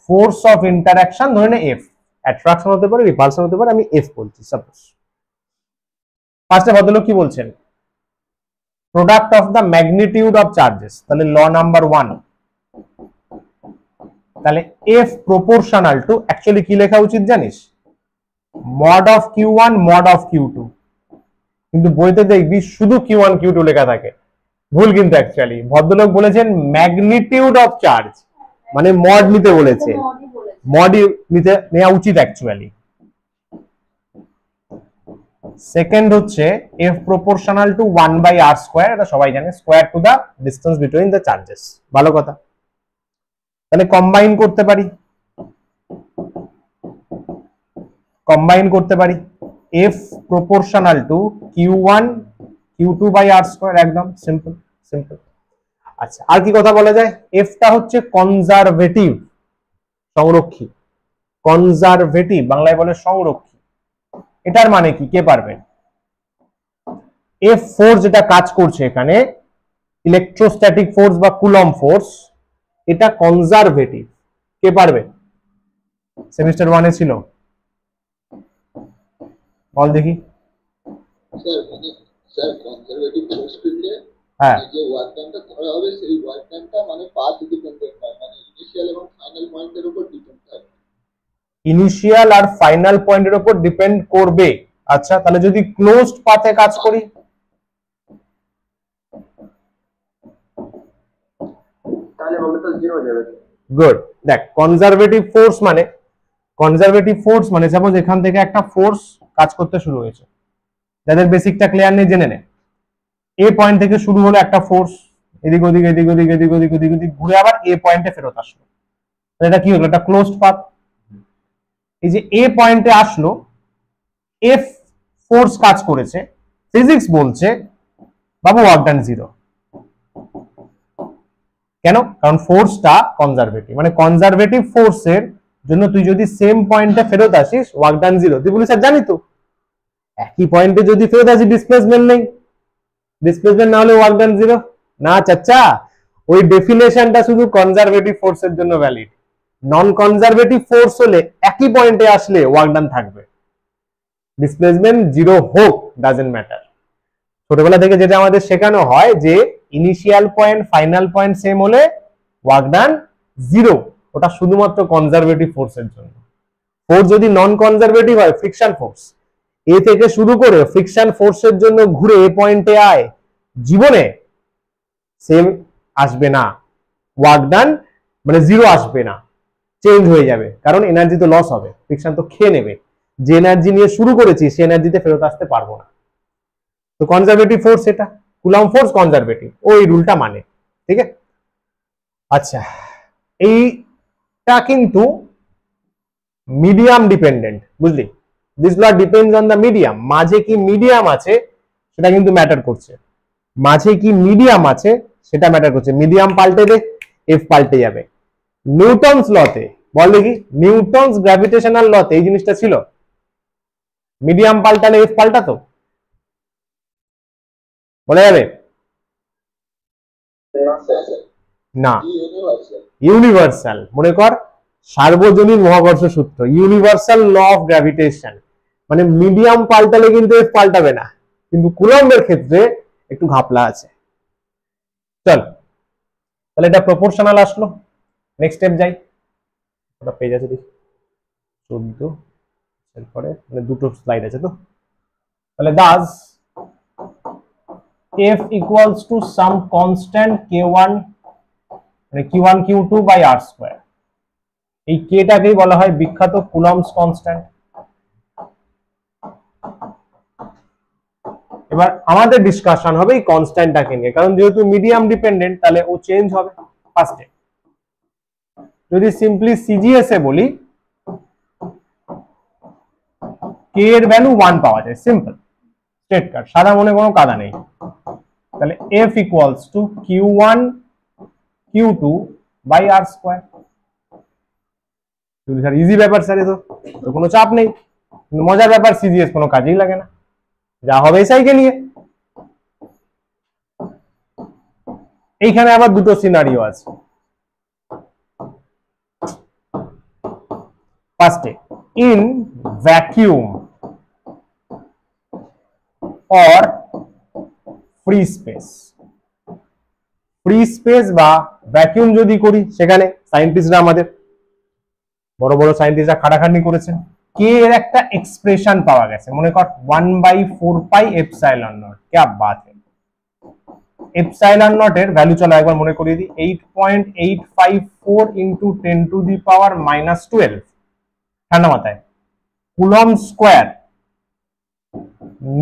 force of interaction ধরে নে এফ, অ্যাট্রাকশন হতে পারে, রিপালশন হতে পারে, আমি এফ বলছি সাপোজ। ফার্স্টে ভদ্রলোক কি বলছেন? Product of the magnitude of charges, তাহলে ল নাম্বার 1, তাহলে এফ প্রপোর্শনাল টু, অ্যাকচুয়ালি কি লেখা উচিত জানিস? Mod of Q1 mod of Q2, কিন্তু বইতে দেখবি শুধু Q1 Q2 লেখা থাকে, ভুল কিন্তু। অ্যাকচুয়ালি ভদ্রলোক বলেছেন ম্যাগনিটিউড অফ চার্জ, মানে মড নিতে বলেছে, মডই নিতে নেওয়া উচিত অ্যাকচুয়ালি। সেকেন্ড হচ্ছে এফ প্রপোর্শনাল টু 1/r², এটা সবাই জানে, square to the distance between the charges. ভালো কথা, তাহলে কম্বাইন করতে পারি, কম্বাইন করতে পারি F proportional two Q1 Q2/r², একদম সিম্পল সিম্পল। আচ্ছা, আর কি কথা বলা যায়? এফটা হচ্ছে কনজারভেটিভ, সংরক্ষী। কনজারভেটিভ বাংলায় বলে সংরক্ষী। এটার মানে কি, কে পারবে? এফ ফোর্স যেটা কাজ করছে এখানে, ইলেকট্রোস্ট্যাটিক ফোর্স বা কুলম্ব ফোর্স, এটা কনজারভেটিভ। কে পারবে? সেমিস্টার 1 এ ছিল। বল দেখি। স্যার মানে স্যার কনজারভেটিভ ফোর্স ফিল্ডে হ্যাঁ যে ওয়ার্ক ডানটা করা হবে সেই ওয়ার্ক ডানটা মানে পাথ ডিপেন্ডেন্ট হয়, মানে ইনিশিয়াল এবং ফাইনাল পয়েন্টের উপর ডিপেন্ড হয়। ইনিশিয়াল আর ফাইনাল পয়েন্টের উপর ডিপেন্ড করবে। আচ্ছা, তাহলে যদি ক্লোজড পাথে কাজ করি, তাহলে হবে তো 0 হয়ে যাবে। গুড। দেখ, কনজারভেটিভ ফোর্স মানে সাপোজ এখান থেকে একটা ফোর্স কাজ করতে শুরু হয়েছে, যাদের বেসিকটা ক্লিয়ার নেই জেনে নে। এ পয়েন্ট থেকে শুরু হলো একটা ফোর্স, এদিক ওদিক এদিক ওদিক এদিক ওদিক এদিক ওদিক ঘুরে আবার এ পয়েন্টে ফেরত আসলো, এটা কি হলো? একটা ক্লোজড পাথ। এই যে এ পয়েন্টে আসলো, এফ ফোর্স কাজ করেছে, ফিজিক্স বলছে বাবু ওয়ার্ক ডান 0। কেন? কারণ ফোর্সটা কনজারভেটিভ, মানে কনজারভেটিভ ফোর্সের জন্য তুই যদি সেম পয়েন্টে ফেরত আসিস ওয়ার্ক ডান 0। তুই বলিস স্যার জানি তো, একই পয়েন্টে যদি ফেরত আসি ডিসপ্লেসমেন্ট নেই, ডিসপ্লেসমেন্ট না হলে ওয়ার্ক ডান 0 না চাচা। ওই ডেফিনেশনটা শুধু কনজারভেটিভ ফোর্সের জন্য ভ্যালিড। নন কনজারভেটিভ ফোর্স হলে একই পয়েন্টে আসলে ওয়ার্ক ডান থাকবে, ডিসপ্লেসমেন্ট 0 হোক, ডাজেন্ট ম্যাটার। ছোটবেলা থেকে যেটা আমাদের শেখানো হয় যে initial point final point same হলে ওয়ার্ক ডান 0, ওটা শুধুমাত্র কনজারভেটিভ ফোর্সের জন্য। ফোর্স যদি নন কনজারভেটিভ হয়, ফ্রিকশন ফোর্স, এ থেকে শুরু করে ফ্রিকশন ফোর্সের জন্য ঘুরে এ পয়েন্টে আয়, জীবনে সেম আসবে না, ওয়ার্ক ডান মানে 0 আসবে না, চেঞ্জ হয়ে যাবে, কারণ এনার্জি তো লস হবে, ফ্রিকশন তো খেয়ে নেবে। যে এনার্জি নিয়ে শুরু করেছি সে এনার্জিতে ফেরত আসতে পারবো না। তো কনজারভেটিভ ফোর্স এটা, কুলম্ব ফোর্স কনজারভেটিভ, ওই রুলটা মানে, ঠিক আছে? আচ্ছা, এইটা কিন্তু মিডিয়াম ডিপেন্ডেন্ট, বুঝলি? This law depends on the medium. মাঝে কি মিডিয়াম আছে সেটা কিন্তু ম্যাটার করছে, মাঝে কি মিডিয়াম আছে সেটা ম্যাটার করছে। মিডিয়াম পাল্টে দে, এফ পাল্টে যাবে। নিউটনস লতে বল দেখি, নিউটনস গ্র্যাভিটেশনাল লতে এই জিনিসটা ছিল, মিডিয়াম পাল্টালে এফ পাল্টাতো? বলা যাবে না। ইউনিভার্সাল, মনে কর সার্বজনীন মহাকর্ষ সূত্র, ইউনিভার্সাল ল অফ গ্র্যাভিটেশন, মানে মিডিয়াম পাল্টালে কিন্তু এফ পাল্টাবে না, কিন্তু কুলম্বের ক্ষেত্রে একটু ঘাপলা আছে। চল, তাহলে এটা প্রপোর্শনাল আসলো। নেক্সট স্টেপ যাই, ওটা পেজ আছে দেখি 14, এরপরে মানে দুটো স্লাইড আছে তো। তাহলে Das F equals to some constant K1 মানে Q1 Q2 by R square, এই Kটাকেই বলা হয় বিখ্যাত কুলম্বস কনস্ট্যান্ট। এবার আমাদের ডিসকাশন হবে এই কনস্ট্যান্টটাকে নিয়ে, কারণ যেহেতু মিডিয়াম ডিপেন্ডেন্ট তাহলে ও চেঞ্জ হবে। ফার্স্টে যদি সিম্পলি সিজিএস এ বলি, কে এর ভ্যালু 1 পাওয়া যায়, সিম্পল স্ট্রেট কাট, সাদা মনে কোনো কাদা নেই। তাহলে F equals to Q1 Q2 by R square। Sir easy ব্যাপার স্যার, তো কোনো চাপ নেই, মজার ব্যাপার, সিজিএস কোনো কাজেই লাগে না, যা হবে এসআইকে নিয়ে। এইখানে আবার দুটো সিনারিও আছে। ফার্স্টে in vacuum or free space, free space বা ভ্যাকিউম যদি করি, সেখানে সায়েন্টিস্টরা, আমাদের বড় বড় সায়েন্টিস্টরা খাটাখাটনি করেছেন, কে এর একটা এক্সপ্রেশন পাওয়া গেছে, মনে কর 1/4 পাই এপসাইলন নট। क्या बात है! এপসাইলন নট এর ভ্যালু চলো একবার মনে করিয়ে দিই, 8.854 ইনটু 10 টু দি পাওয়ার -12, ঠান্ডা মাথায়, coulomb square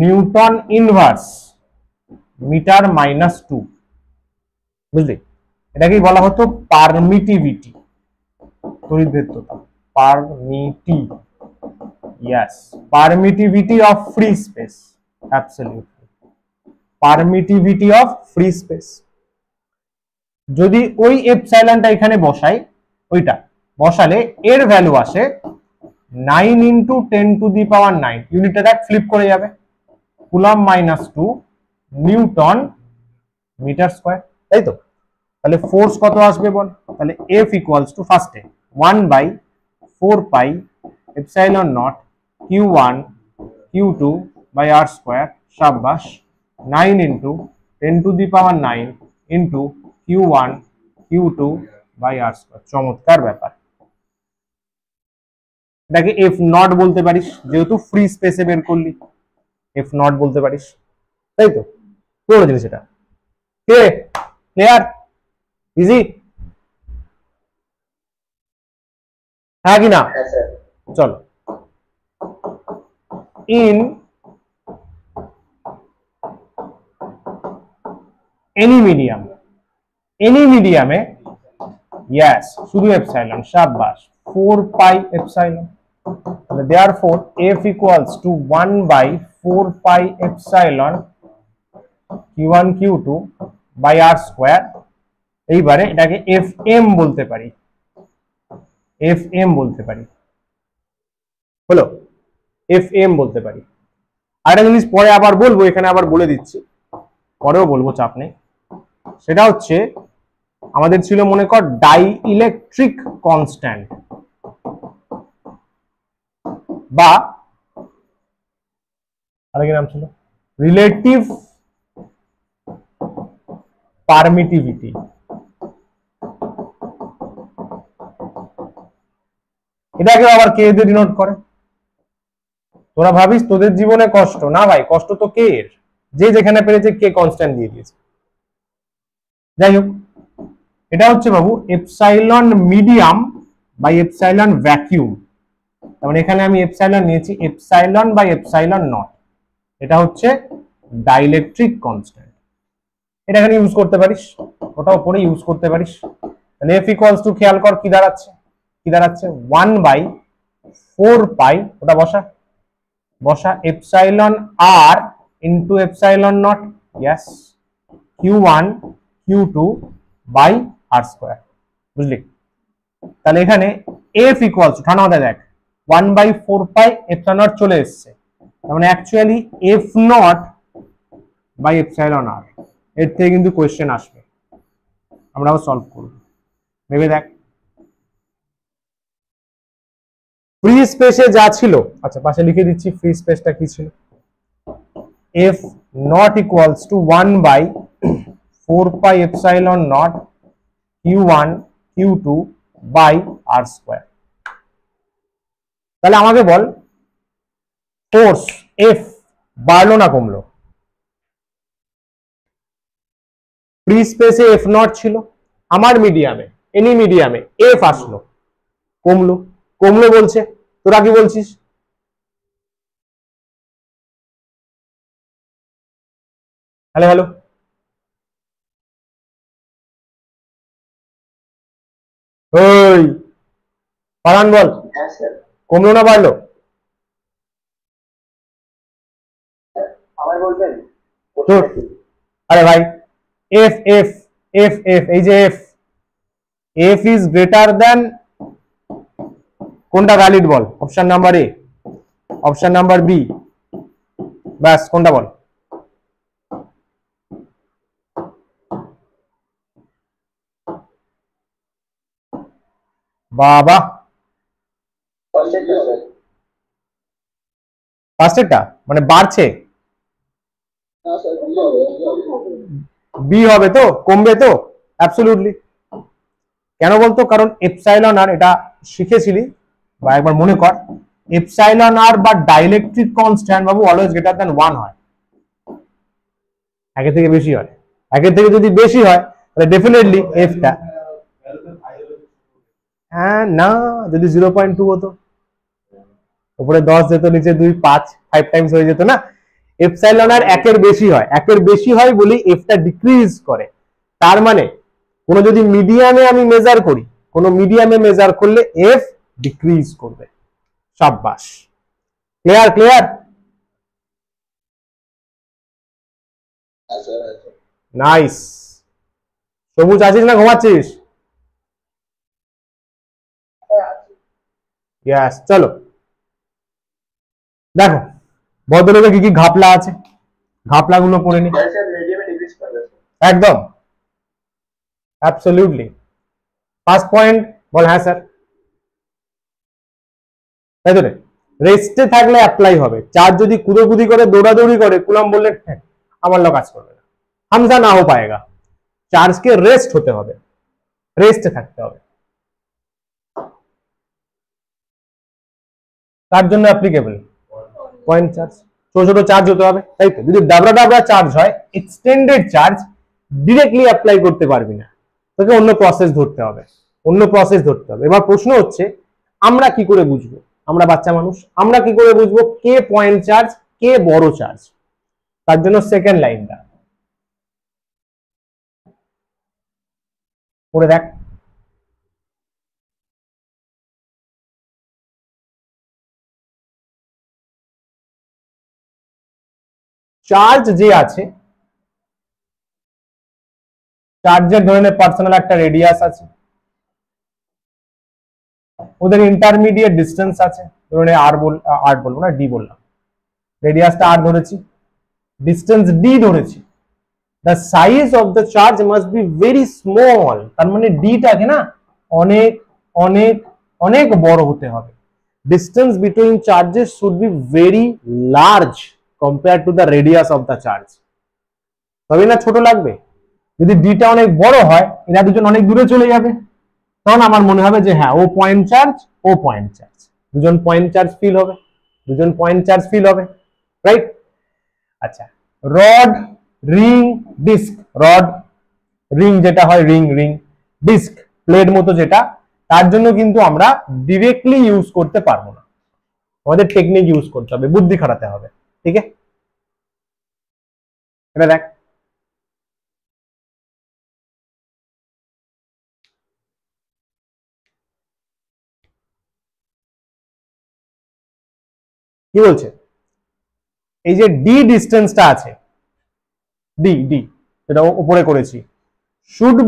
newton inverse metre -2, বুঝলি? এটাকেই বলা হতো পারমিটিভিটি, তড়িৎভেদ্যতা, permittivity of free space, absolutely permittivity of free space. যদি ওই এপসাইলনটা এখানে বসাই, ওইটা বসালে এর ভ্যালু আসে 9 ইনটু 10 টু দি পাওয়ার 9, ইউনিটটা দেখ ফ্লিপ করে যাবে, কুলম্ব -2 নিউটন মিটার স্কয়ার, তাই তো? তাহলে ফোর্স কত আসবে বল? তাহলে F ইকুয়ালস টু ফার্স্টে 1/4 পাই epsilon naught Q1 Q2 by R square, সাব্বাস, 9 into 10 to the power 9 into Q1 Q2 by R square। চমৎকার ব্যাপার। এটাকে এফ নট বলতে পারিস, যেহেতু ফ্রি স্পেসে বের করলি এফ নট বলতে পারিস, তাই তো? পুরো জিনিস এটা কে ক্লিয়ার, ইজি, হ্যাঁ কি না? হ্যাঁ স্যার। চলো, ইন এনি মিডিয়াম, এনি মিডিয়ামে, ইয়েস, শুধু এপসাইলন, সাব্বাস, 4 পাই এপসাইলন। তাহলে therefore f equals to 1 by 4 pi epsilon q1 q2 by r square। এইবারে এটাকে fm বলতে পারি, fm বলতে পারি, হলো, fm বলতে পারি। আরেকটা জিনিস পরে আবার বলবো, এখানে আবার বলে দিচ্ছি, পরেও বলবো, চাপ নেই। সেটা হচ্ছে আমাদের ছিল মনে কর ডাই ইলেকট্রিক কনস্ট্যান্ট, বা আরেক নাম ছিল রিলেটিভ পারমিটিভিটি। এটাকে আবার কে দিয়ে ডিনোট করে? তোরা ভাবিস তোদের জীবনে কষ্ট না ভাই, কষ্ট তো কে এর, যে যেখানে পেরেছে কে কনস্ট্যান্ট দিয়ে দিয়েছে। যাই হোক, এটা হচ্ছে বাবু epsilon medium by epsilon vacuum. তার মানে এখানে আমি এপসাইলন নিয়েছি, এপসাইলন বাই এপসাইলন নট, এটা হচ্ছে ডাইইলেকট্রিক কনস্ট্যান্ট। এটা এখানে ইউজ করতে পারিস, ওটা উপরে ইউজ করতে পারিস। তাহলে এফ ইকুয়ালস টু, খেয়াল কর কি দাঁড়াচ্ছে, কি দাঁড়াচ্ছে, 1 বাই 4 পাই, ওটা বসা, বসা, epsilon R into epsilon naught, yes, Q1 Q2 by R square, বুঝলি? তাহলে এখানে এফ ইকুয়ালস টু, ঠান্ডা মাথায় দেখ, 1 বাই 4 পাই এপসাইলন নট চলে এসছে, তার মানে actually F nought by epsilon R. এর থেকে কিন্তু কোয়েশ্চেন আসবে, আমরাও সলভ করব, ভেবে দেখ। ফ্রি স্পেসে যা ছিল, আচ্ছা পাশে লিখে দিচ্ছি ফ্রি স্পেসটা কি ছিল, F naught equals to 1 by 4 pi epsilon naught Q1 Q2 by R square. তাহলে আমাকে বল ফোর্স এফ বাড়লো না কমলো? ফ্রি স্পেসে এফ নট ছিল, আমার মিডিয়ামে, এনি মিডিয়ামে এফ আসলো, কমলো, কমলো বলছে, তোরা কি বলছিস? হ্যালো হ্যালো, ওই পারান বল, হ্যাঁ স্যার। কমলো না বাড়লো? আবার বলবেন? তোর, আরে ভাই, এফ এফ এফ এফ, এই যে F, F is greater than, কোনটা ভ্যালিড বল? Option number A, option number B, ব্যাস কোনটা বল? বাবা, ফার্স্টেরটা মানে বাড়ছে, না স্যার বি হবে, বি হবে। বি হবে তো, কমবে তো, অ্যাবসলিউটলি। কেন বলতো? কারণ এপসাইলন আর, এটা শিখেছিলি বা একবার মনে কর, এপসাইলন আর বা ডাইইলেকট্রিক কনস্ট্যান্ট বাবু অলওয়েজ গ্রেটার দ্যান 1 হয়, একের থেকে বেশি হয়, একের থেকে যদি বেশি হয় তাহলে ডেফিনেটলি এফটা, হ্যাঁ না, যদি 0.2 হতো, উপরে 10 যেত, নিচে 2, 5 টাইমস হয়ে যেত না। এপসাইলন আর একের বেশি হয়, একের বেশি হয় বলি এফটা ডিক্রিজ করে। তার মানে কোনো যদি মিডিয়ামে আমি মেজার করি, কোনো মিডিয়ামে মেজার করলে এফ ডিক্রিজ করবে। সাব্বাস, ক্লিয়ার ক্লিয়ার, হ্যাঁ স্যার, হ্যাঁ স্যার। নাইস। সবুজ আছিস না ঘুমাচ্ছিস? ইয়েস, চলো দেখো ভদ্রলোকে কি কি ঘাপলা আছে, ঘাপলা গুলো পড়ে নি। স্যার মিডিয়ামে ডিক্রিজ করবে একদম, অ্যাবসলিউটলি। ফার্স্ট পয়েন্ট বল, হ্যাঁ স্যার, তাই তো রে, রেস্টে থাকলে অ্যাপ্লাই হবে। চার্জ যদি কুদোকুদি করে দৌড়াদৌড়ি করে, কুলাম বললেন হ্যাঁ আমার লো কাজ করবে না, হামজা না হো পায়েগা। চার্জকে রেস্ট হতে হবে, রেস্টে থাকতে হবে, তার জন্য অ্যাপ্লিকেবল পয়েন্ট চার্জ। ছোট ছোট চার্জ হতে হবে, তাই তো? যদি ডাবরা ডাবরা চার্জ হয়, এক্সটেন্ডেড চার্জ, ডিরেক্টলি অ্যাপ্লাই করতে পারবি না, তোকে অন্য প্রসেস ধরতে হবে, অন্য প্রসেস ধরতে হবে। এবার প্রশ্ন হচ্ছে আমরা কি করে বুঝবো, আমরা বাচ্চা মানুষ, আমরা কি করে বুঝবো কে পয়েন্ট চার্জ কে বড় চার্জ? তার জন্য সেকেন্ড লাইনটা পড়ে দেখ। চার্জ যে আছে, চার্জের ধরনের পার্সোনাল একটা রেডিয়াস আছে, ওদের ইন্টারমিডিয়েট ডিস্টেন্স আছে, ধরনের আর বলবো না, ডি বললাম, রেডিয়াসটা আর ধরেছি, ডিস্টেন্স ডি ধরেছি। The size of the charge must be very small, তার মানে ডিটাকে না অনেক অনেক অনেক বড় হতে হবে। Distance between charges should be very large compare to the radius of the charge, তবে না ছোট লাগবে। যদি ডিটা অনেক বড় হয়, এরা দুজন অনেক দূরে চলে যাবে, তখন আমার মনে হবে যে হ্যাঁ ও পয়েন্ট চার্জ, ও পয়েন্ট চার্জ, দুজন পয়েন্ট চার্জ ফিল হবে, দুজন পয়েন্ট চার্জ ফিল হবে, রাইট? আচ্ছা, rod, ring, disc. Rod, ring যেটা হয় রিং রিং, ডিস্ক প্লেট মতো যেটা, তার জন্য কিন্তু আমরা ডিরেক্টলি ইউজ করতে পারবো না, আমাদের টেকনিক ইউজ করতে হবে, বুদ্ধি খাটাতে হবে, ঠিক আছে? এটা দেখ, কি বলছে? এই যে ডি ডিস্টেন্সটা আছে, ডি ডি যেটা উপরে করেছি, should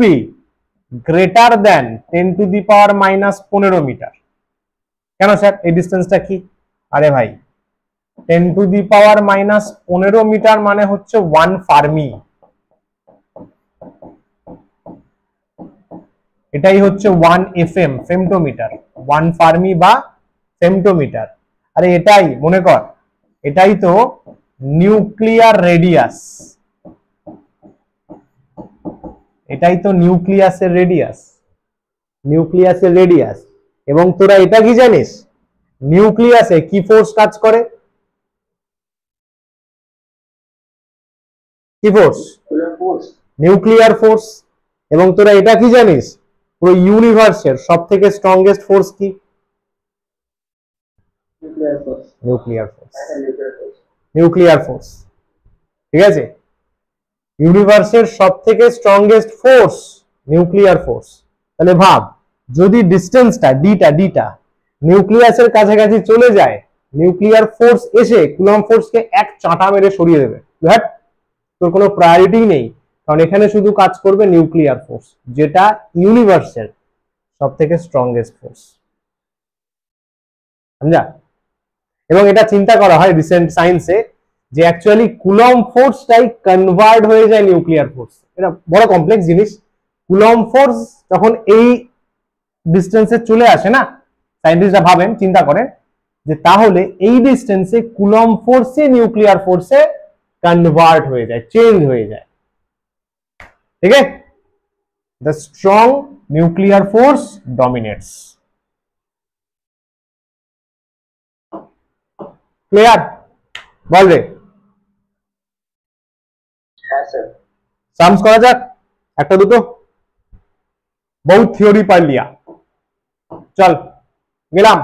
be greater than 10⁻⁻15 metre. কেন স্যার, এই ডিস্টেন্সটা কি? আরে ভাই 10⁻⁻15 মিটার মানে হচ্ছে 1 ফার্মি, এটাই হচ্ছে 1 FM, ফেমটোমিটার, 1 ফার্মি বা ফেমটোমিটার। আরে এটাই মনে কর, এটাই তো নিউক্লিয়ার রেডিয়াস, এটাই তো নিউক্লিয়াসের রেডিয়াস, নিউক্লিয়াসের রেডিয়াস। এবং তোরা এটা কি জানিস, নিউক্লিয়াসে কি ফোর্স কাজ করে? কি ফোর্স? Nuclear force. এবং তোরা এটা কি জানিস, পুরো ইউনিভার্সের সব থেকে স্ট্রংগেস্ট ফোর্স কি? নিউক্লিয়ার ফোর্স, নিউক্লিয়ার ফোর্স, ঠিক আছে? ইউনিভার্সের সব থেকে স্ট্রংগেস্ট ফোর্স নিউক্লিয়ার ফোর্স। তাহলে ভাব, যদি ডিস্টেন্সটা ডিটা নিউক্লিয়াসের কাছাকাছি চলে যায়, নিউক্লিয়ার ফোর্স এসে কুলম্ব ফোর্সকে এক চাঁটা মেরে সরিয়ে দেবে, হ্যাঁ তোর কোনো প্রায়োরিটি নেই, কারণ এখানে শুধু কাজ করবে নিউক্লিয়ার ফোর্স, যেটা ইউনিভার্সের সব থেকে স্ট্রংগেস্ট ফোর্স, সমঝা? এবং এটা চিন্তা করা হয় রিসেন্ট সায়েন্সে যে অ্যাকচুয়ালি কুলম্ব ফোর্সটাই কনভার্ট হয়ে যায় নিউক্লিয়ার ফোর্স। এটা বড় কমপ্লেক্স জিনিস। কুলম্ব ফোর্স যখন এই ডিস্টেন্সে চলে আসে না, সায়েন্টিস্টরা ভাবেন, চিন্তা করেন যে তাহলে এই ডিস্টেন্সে কুলম্ব ফোর্সে নিউক্লিয়ার ফোর্সে কনভার্ট হয়ে যায়, চেঞ্জ হয়ে যায়, ঠিক আছে? The strong nuclear force dominates. Clear? বল রে, হ্যাঁ স্যার। সামস করা যাক একটা দুটো, বহুত থিওরি পড় লিয়া, চল গেলাম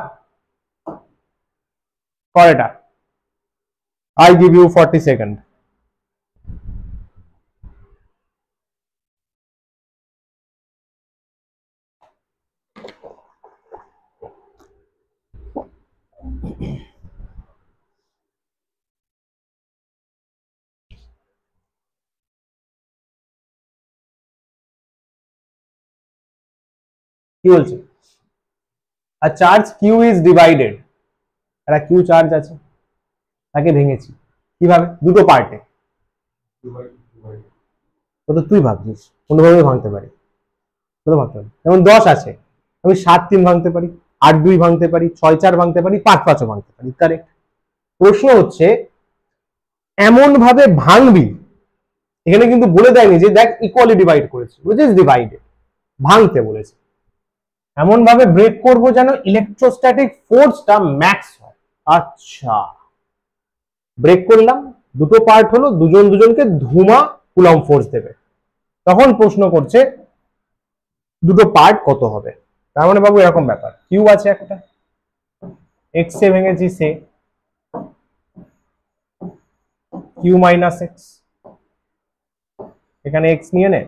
কর এটা। I give you 40 second. কি বলছে? A charge Q is divided, একটা Q চার্জ আছে, তাকে ভেঙেছি কিভাবে? দুটো পার্টে। তো তুই ভাবছিস কোনোভাবে ভাঙতে পারি, ভাঙতে পারি। যেমন 10 আছে, আমি 7 3 ভাঙতে পারি, 8-2 ভাঙতে পারি, 6-4 ভাঙতে পারি, 5-5ও ভাঙতে পারি। কারেক্ট। প্রশ্ন হচ্ছে এমন ভাবে ভাঙবি, এখানে কিন্তু বলে দেয়নি যে দেখ ইকুয়ালি ডিভাইড করেছে, উইচ ইজ ডিভাইডেড, ভাঙতে বলেছে। এমন ভাবে ব্রেক করব যেন ইলেকট্রোস্ট্যাটিক ফোর্সটা ম্যাক্স হয়। আচ্ছা, ব্রেক করলাম, দুটো পার্ট হলো, দুজন দুজনকে ধুমা কুলম্ব ফোর্স দেবে। তখন প্রশ্ন করছে দুটো পার্ট কত হবে। তার মানে বাবু এরকম ব্যাপার, কিউ আছে একটা, এক্স এ ভেঙেছি সে কিউ মাইনাস এক্স, এখানে এক্স নিয়ে নে,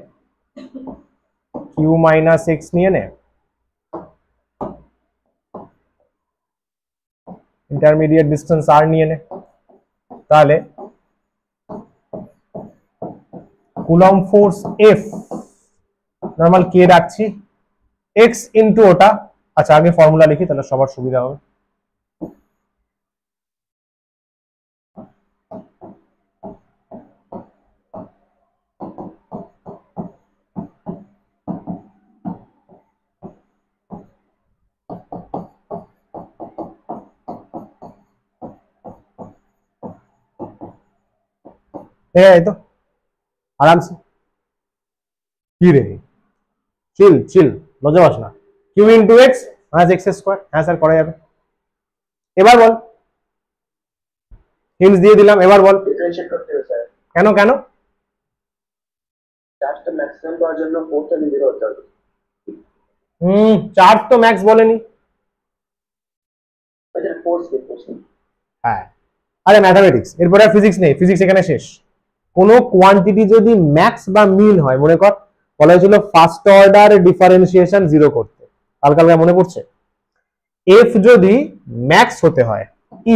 কিউ মাইনাস এক্স নিয়ে নে, ইন্টারমিডিয়েট ডিস্টেন্স আর নিয়ে নে, তাহলে কুলম্ব ফোর্স এফ নর্মাল কে রাখছি, এক্স ইন্টু ওটা। আচ্ছা আগে ফর্মুলা লিখি তাহলে সবার সুবিধা হবে। এই তো आराम से কি রে, চিল চিল, লজ্জা পাস না। Q into X minus X square, হ্যাঁ স্যার করা যাবে। এবার বল, হিন্টস দিয়ে দিলাম, এবার বল ডিফারেন্সিয়েট করতে হবে স্যার। কেন কেন? চার্জটা ম্যাক্সিমাম পাওয়ার জন্য ফোর্সটা জিরো হতে হবে। চার্জ তো ম্যাক্স বলেনি। আচ্ছা ফোর্স কে ফোর্স। হ্যাঁ, আরে ম্যাথামেটিক্স, এরপরে আর ফিজিক্স নেই, ফিজিক্স এখানে শেষ। কোনো কোয়ান্টিটি যদি ম্যাক্স বা মিন হয়, মনে কর বলা হয়েছিল ফার্স্ট অর্ডার ডিফারেন্সিয়েশন জিরো করতে, হালকা হালকা মনে পড়ছে। এফ যদি ম্যাক্স হতে হয়,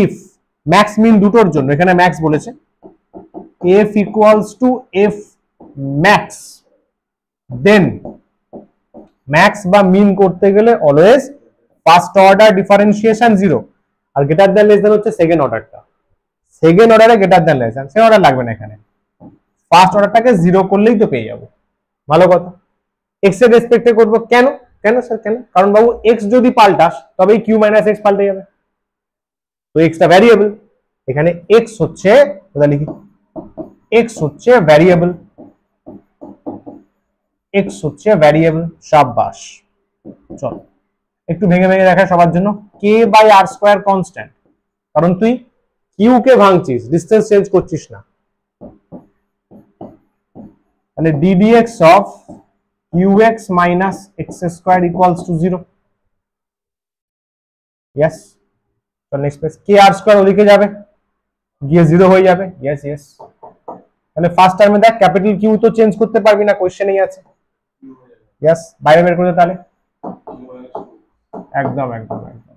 ইফ ম্যাক্স মিন দুটোর জন্য, এখানে ম্যাক্স বলেছে, F equals to F max, then max বা মিন করতে গেলে always first order differentiation zero, আর গ্রেটার দ্যান লেস দ্যান হচ্ছে সেকেন্ড অর্ডারটা। সেকেন্ড অর্ডারে greater than less than, second order লাগবে না এখানে, ফার্স্ট অর্ডারটাকে জিরো করলেই তো পেয়ে যাবো। ভালো কথা। এক্স এর রেসপেক্টে করবো, কেন কেন স্যার কেন? কারণ বাবু এক্স যদি পাল্টাস তবেই কিউ মাইনাস এক্স পাল্টে যাবে, তো এক্সটা ভ্যারিয়েবল, এখানে এক্স হচ্ছে, কোথায় লিখি, এক্স হচ্ছে ভ্যারিয়েবল, এক্স হচ্ছে ভ্যারিয়েবল। সাবাস, চলো একটু ভেঙে ভেঙে দেখা সবার জন্য। কে বাই আর স্কোয়ার কনস্ট্যান্ট, কারণ তুই কিউ কে ভাঙছিস, ডিস্টেন্স চেঞ্জ করছিস না, তাহলে ddx of qx minus X square equals to zero. Yes, চল নেক্সট পেজ। কে আর স্কোয়ার ওদিকে যাবে, গিয়ে জিরো হয়ে যাবে। ইয়েস ইয়েস, তাহলে ফার্স্ট টাইমে দেখ ক্যাপিটাল কিউ তো চেঞ্জ করতে পারবি না, কোশ্চেনেই আছে। ইয়েস, বাইরে বের করে তাহলে, একদম একদম একদম।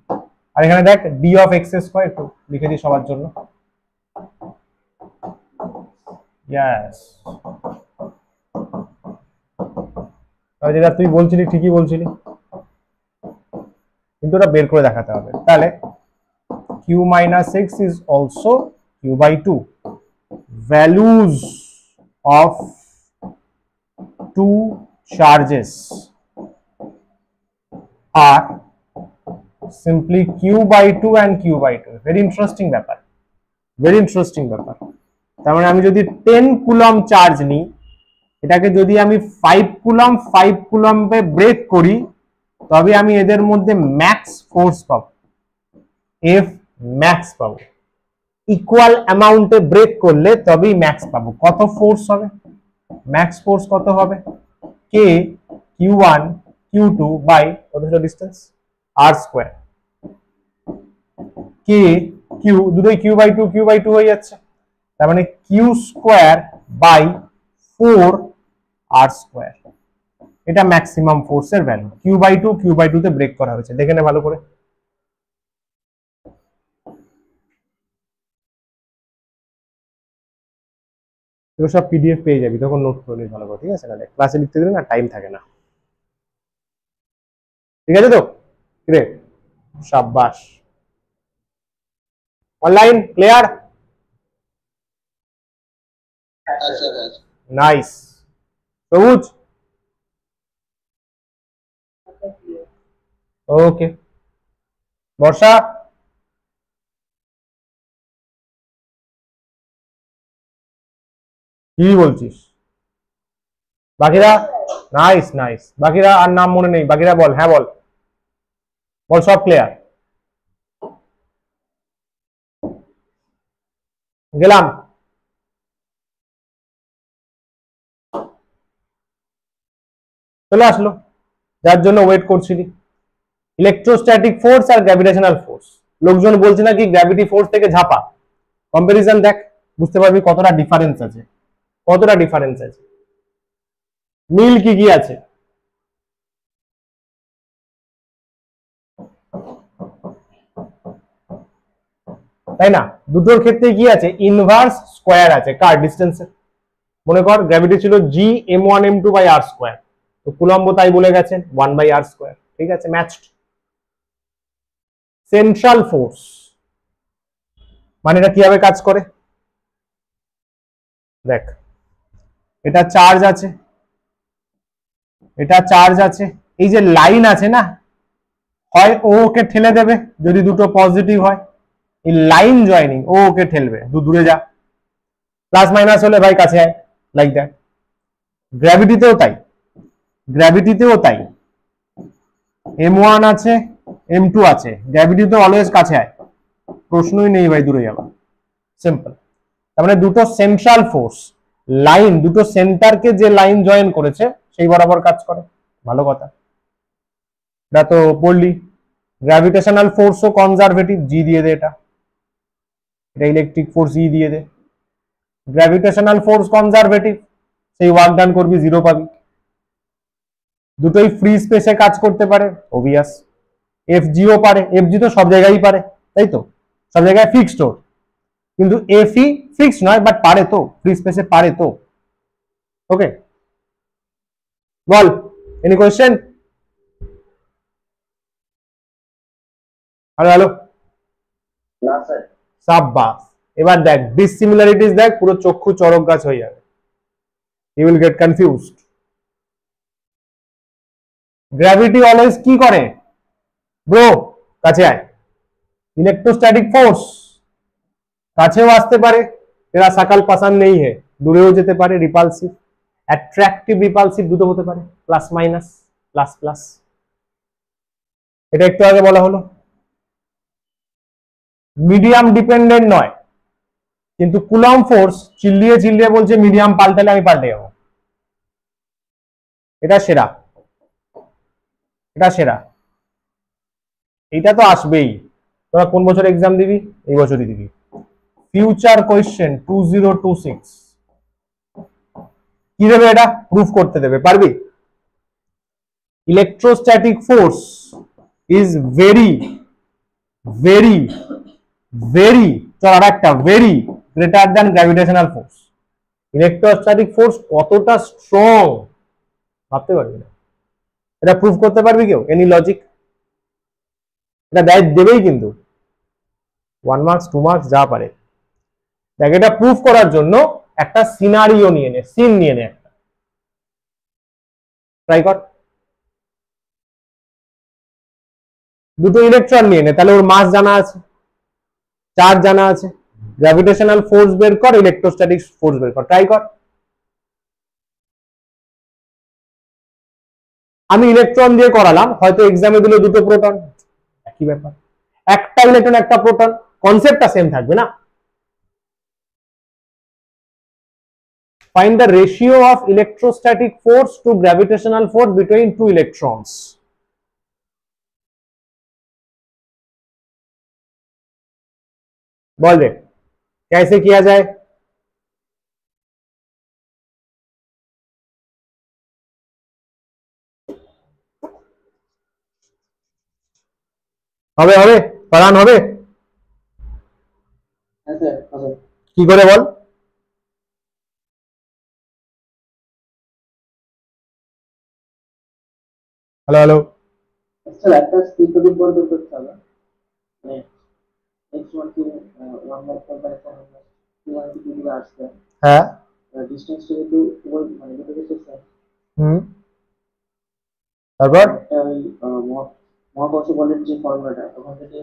আর এখানে দেখ ডি অফ এক্স স্কোয়ার, একটু লিখে দিই সবার জন্য। ইয়েস, তাহলে যেটা তুই বলছিলি ঠিকই বলছিলি, কিন্তু ওটা বের করে দেখাতে হবে। তাহলে Q minus X is also Q by two, values of two charges আর simply q by 2 and q by 2. very interesting ব্যাপার, very interesting ব্যাপার। তার মানে আমি যদি 10 কুলম্ব চার্জ নিই, এটাকে যদি আমি 5 কুলম্ব 5 কুলম্বে ব্রেক করি, তবে আমি এদের মধ্যে ম্যাক্স ফোর্স পাবো, এফ ম্যাক্স পাবো। ইকুয়াল অ্যামাউন্টে ব্রেক করলে তবেই ম্যাক্স পাবো। কত ফোর্স হবে, ম্যাক্স ফোর্স কত হবে, কে q1 q2 বাই কত ছিল ডিস্টেন্স, আর স্কোয়ার, কে কিউ, দুটোই কিউ বাই টু হয়ে যাচ্ছে, তার মানে Q square by 4 R square. এটা ম্যাক্সিমাম ফোর্সের ভ্যালু, কিউ বাই টু তে ব্রেক করা হয়েছে, দেখে নে ভালো করে। এগুলো সব পিডিএফ পেয়ে যাবি, তখন নোট করে নিস ভালো করে, ঠিক আছে? তাহলে ক্লাসে লিখতে দিলে না টাইম থাকে না, ঠিক আছে তো? গ্রেট, সাবাস। Online clear? আচ্ছা আচ্ছা নাইস। সবুজ, ওকে। বর্ষা কি বলছিস? বাকিরা নাইস নাইস, বাকিরা আর নাম মনে নেই, বাকিরা বল, হ্যাঁ বল বল, সব ক্লিয়ার। গেলাম। চলে আসলো যার জন্য ওয়েট করছিলি, ইলেকট্রোস্ট্যাটিক ফোর্স আর গ্র্যাভিটেশনাল ফোর্স। লোকজন বলছে না কি গ্র্যাভিটি ফোর্স থেকে ঝাপা, কম্পারিজন দেখ, বুঝতে পারবি কতটা ডিফারেন্স আছে, কতটা ডিফারেন্স আছে, মিল কি কি আছে। তাই না? দুটোর ক্ষেত্রে কি আছে, ইনভার্স স্কোয়ার আছে কার, ডিস্টেন্সের। মনে কর গ্র্যাভিটি ছিল জি m1m2/r², তো কুলম্ব তাই বলে গেছেন 1/r², ঠিক আছে, ম্যাচড। সেন্ট্রাল ফোর্স মানে এটা কিভাবে কাজ করে দেখ, এটা চার্জ আছে, এটা চার্জ আছে, এই যে লাইন আছে না, হয় ও ওকে ঠেলে দেবে যদি দুটো পজিটিভ হয়, এই লাইন জয়েনিং ও ওকে ঠেলবে, দূরে যা, প্লাস মাইনাস হলে ভাই কাছে আয়, লাইক দ্যাট। গ্র্যাভিটিতেও তাই, গ্র্যাভিটিতেও তাই, m1 আছে m2 আছে, গ্র্যাভিটিতে অলওয়েজ কাছে আয়, প্রশ্নই নেই ভাই দূরে যাওয়া, সিম্পল। তার মানে দুটো সেন্ট্রাল ফোর্স লাইন, দুটো সেন্টারকে যে লাইন জয়েন করেছে সেই বরাবর কাজ করে, ভালো কথা, এটা তো পড়লি। গ্র্যাভিটেশনাল ফোর্সও কনজারভেটিভ, জি দিয়ে দে, এটা ইলেকট্রিক ফোর্স ই দিয়ে দে। গ্র্যাভিটেশনাল ফোর্স কনজারভেটিভ, সেই ওয়ার্ক ডান করবি, জিরো পাবি। দুটোই ফ্রি স্পেসে কাজ করতে পারে, অবভিয়াস। এফজিও পারে, এফজি তো সব জায়গায় পারে, তাই তো, সব জায়গায় ফিক্সড ওর, কিন্তু এফই ফিক্সড নয়, বাট পারে তো, ফ্রি স্পেসে পারে তো। ওকে, বল, এনি কোয়েশ্চেন? হ্যালো হ্যালো, না স্যার। সাব্বাস। এবার দেখ ডিসিমিলারিটিস দেখ, পুরো চক্ষু চড়ক গাছ হয়ে যাবে, you will get confused. Gravity always কি করে ব্রো, কাছে আয়। ইলেকট্রোস্ট্যাটিক ফোর্স কাছেও আসতে পারে, এরা সাকাল পাসান নেই হে, দূরেও যেতে পারে, রিপালসিভ অ্যাট্রাকটিভ রিপালসিভ দুটো হতে পারে, প্লাস মাইনাস, প্লাস প্লাস, এটা একটু আগে বলা হলো। মিডিয়াম ডিপেন্ডেন্ট নয়, কিন্তু কুলম ফোর্স চিল্লিয়ে চিল্লিয়ে বলছে মিডিয়াম পাল্টালে আমি পাল্টে যাবো, এটা সেরা, এটা সেরা, এইটা তো আসবেই। তোরা কোন বছর এক্সাম দিবি? এই বছরই দিবি। ফিউচার কোয়েশ্চেন 2026 কি দেবে, এটা প্রুফ করতে দেবে, পারবি? Electrostatic force is very very very, চল আর একটা, very greater than gravitational force. Electrostatic force কতটা স্ট্রং ভাবতে পারবি না, এটা প্রুফ করতে পারবি কেউ? Any logic? এটা দেবেই কিন্তু, 1 মার্কস 2 মার্কস যা পারে। দেখ এটা প্রুফ করার জন্য একটা সিনারিও নিয়ে নে, সিন নিয়ে নে, একটা ট্রাই কর। দুটো ইলেকট্রন নিয়ে নে, তাহলে ওর মাস জানা আছে, চার্জ জানা আছে, গ্র্যাভিটেশনাল ফোর্স বের কর, ইলেকট্রোস্ট্যাটিক ফোর্স বের কর, ট্রাই কর। আমি ইলেকট্রন দিয়ে করালাম, হয়তো এক্সামে দিল দুটো প্রোটন, একই ব্যাপার, একটা ইলেকট্রন একটা প্রোটন, কনসেপ্টটা সেম থাকবে না। Find the ratio of electrostatic force to gravitational force between two electrons. बोल दे कैसे किया जाए? হবে হবে পড়ান হবে হ্যাঁ স্যার হবে। কি করে বল? হ্যালো হ্যালো, স্যার একটা স্পিড বলতে করতে হবে, মানে x1 কি 1 বাই 4 বাই 7 2 কি দিকে আসছে, হ্যাঁ ডিসটেন্স যেহেতু মানে দুটো কিছু স্যার, হুম, তারপর একটা ওই মোট মহাকর্ষ বলের যে ফর্মুলাটা ওখান থেকে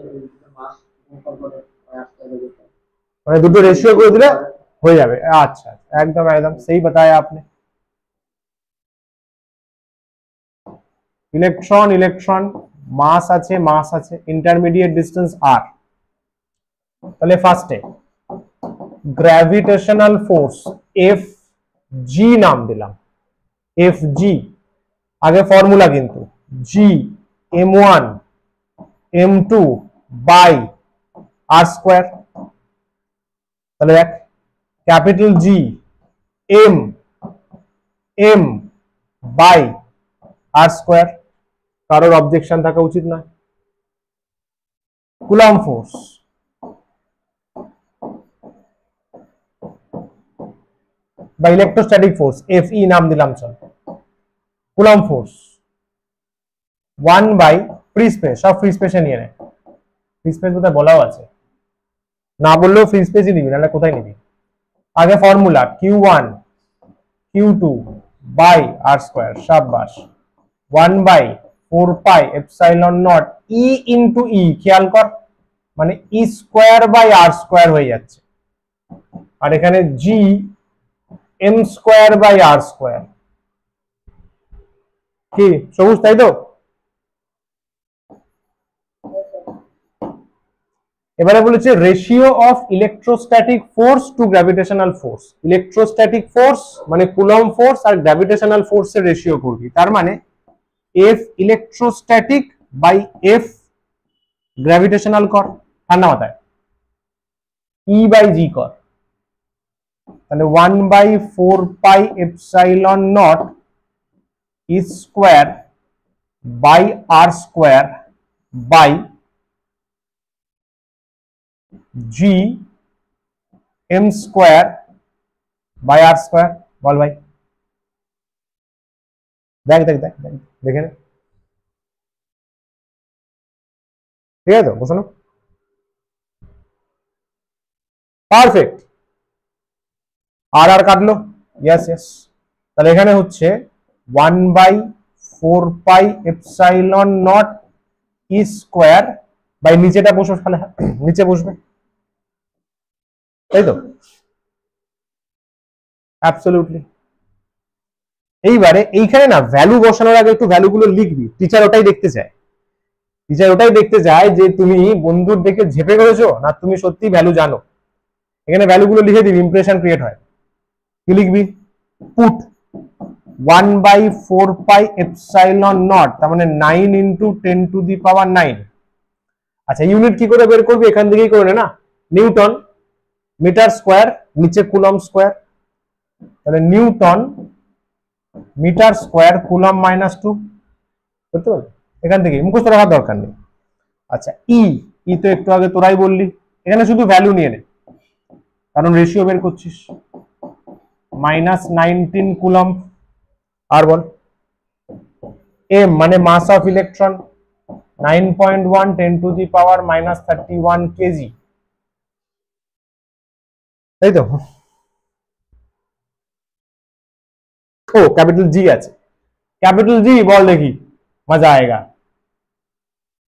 মাস গুণফল করে আসতে হবে যেটা। মানে দুটো রেশিও করে দিলে হয়ে যাবে। আচ্ছা, একদম একদম सही बताया आपने। ইলেকট্রন ইলেকট্রন মাস আছে ইন্টারমিডিয়েট ডিস্টেন্স r। তাহলে ফার্স্টে গ্র্যাভিটেশনাল ফোর্স এফ জি নাম দিলাম, এফ জি। আগে ফর্মুলা কিন্তু জি m1 m2 by R square. তাহলে দেখ capital G M M by R square, কারোর অবজেকশন থাকা উচিত নয়। কুলম্ব ফোর্স বা ইলেকট্রোস্ট্যাটিক ফোর্স এফ ই নাম দিলাম, চল। Coulomb force 1 by free space, সব ফ্রি স্পেসে নিয়ে নেয়। ফ্রি স্পেস কোথায় বলাও আছে, না বললেও ফ্রি স্পেসই নিবি, নাহলে কোথায় নিবি। আগে formula Q1 Q2 by R square, সাব্বাস। 1 by 4 pi epsilon nought E into E, খেয়াল কর মানে E square by R square হয়ে যাচ্ছে। আর এখানে G M square by R square. কি সবুজ, তাই তো? এবারে বলেছে ratio of electrostatic force to gravitational force. Electrostatic force মানে কুলম্ব ফোর্স আর গ্র্যাভিটেশনাল ফোর্সের রেশিও করবি। তার মানে F electrostatic by F gravitational কর, ঠান্ডা মাথায় ই বাই জি কর। তাহলে 1 by 4 pi epsilon nought E square by R square by G M square by R square. বল ভাই, দেখ দেখ দেখ দেখ দেখে নে, ঠিক আছে তো? বসানো পারফেক্ট। আর আর কাটলো, ইয়েস ইয়েস। তাহলে এখানে হচ্ছে 1 by 4 pi epsilon nought E square by নিচেটা বসো, তাহলে নিচে বসবে, তাই তো? অ্যাবসলিউটলি। এইবারে এইখানে না ভ্যালু বসানোর আগে একটু ভ্যালুগুলো লিখবি, টিচার ওটাই দেখতে চায়। টিচার ওটাই দেখতে চায় যে তুমি বন্ধুর দেখে ঝেপে করেছো না তুমি সত্যি ভ্যালু জানো। এখানে ভ্যালুগুলো লিখে দিবি, ইমপ্রেশন ক্রিয়েট হয়। কি লিখবি? Put 1 by 4 pi epsilon naught, তার মানে 9 ইন্টু 10 টু দি পাওয়ার 9। আচ্ছা ইউনিট কি করে বের করবি? এখান থেকেই করে না, নিউটন মিটার স্কোয়ার, নিচে কুলম্ব স্কোয়ার। তাহলে newton metre square coulomb minus 2, বুঝতে পারলি? এখান থেকে মুখস্থ রাখার দরকার নেই। আচ্ছা ই ই তো একটু আগে তোরাই বললি, এখানে শুধু ভ্যালু নিয়ে নে কারণ রেশিও বের করছিস। Minus 19 coulomb. আর বল এম মানে mass of electron 9.1 10 to the power minus 31 kg, তাই তো? ও ক্যাপিটাল জি আছে, ক্যাপিটাল জি বল দেখি, মজা আয়েগা,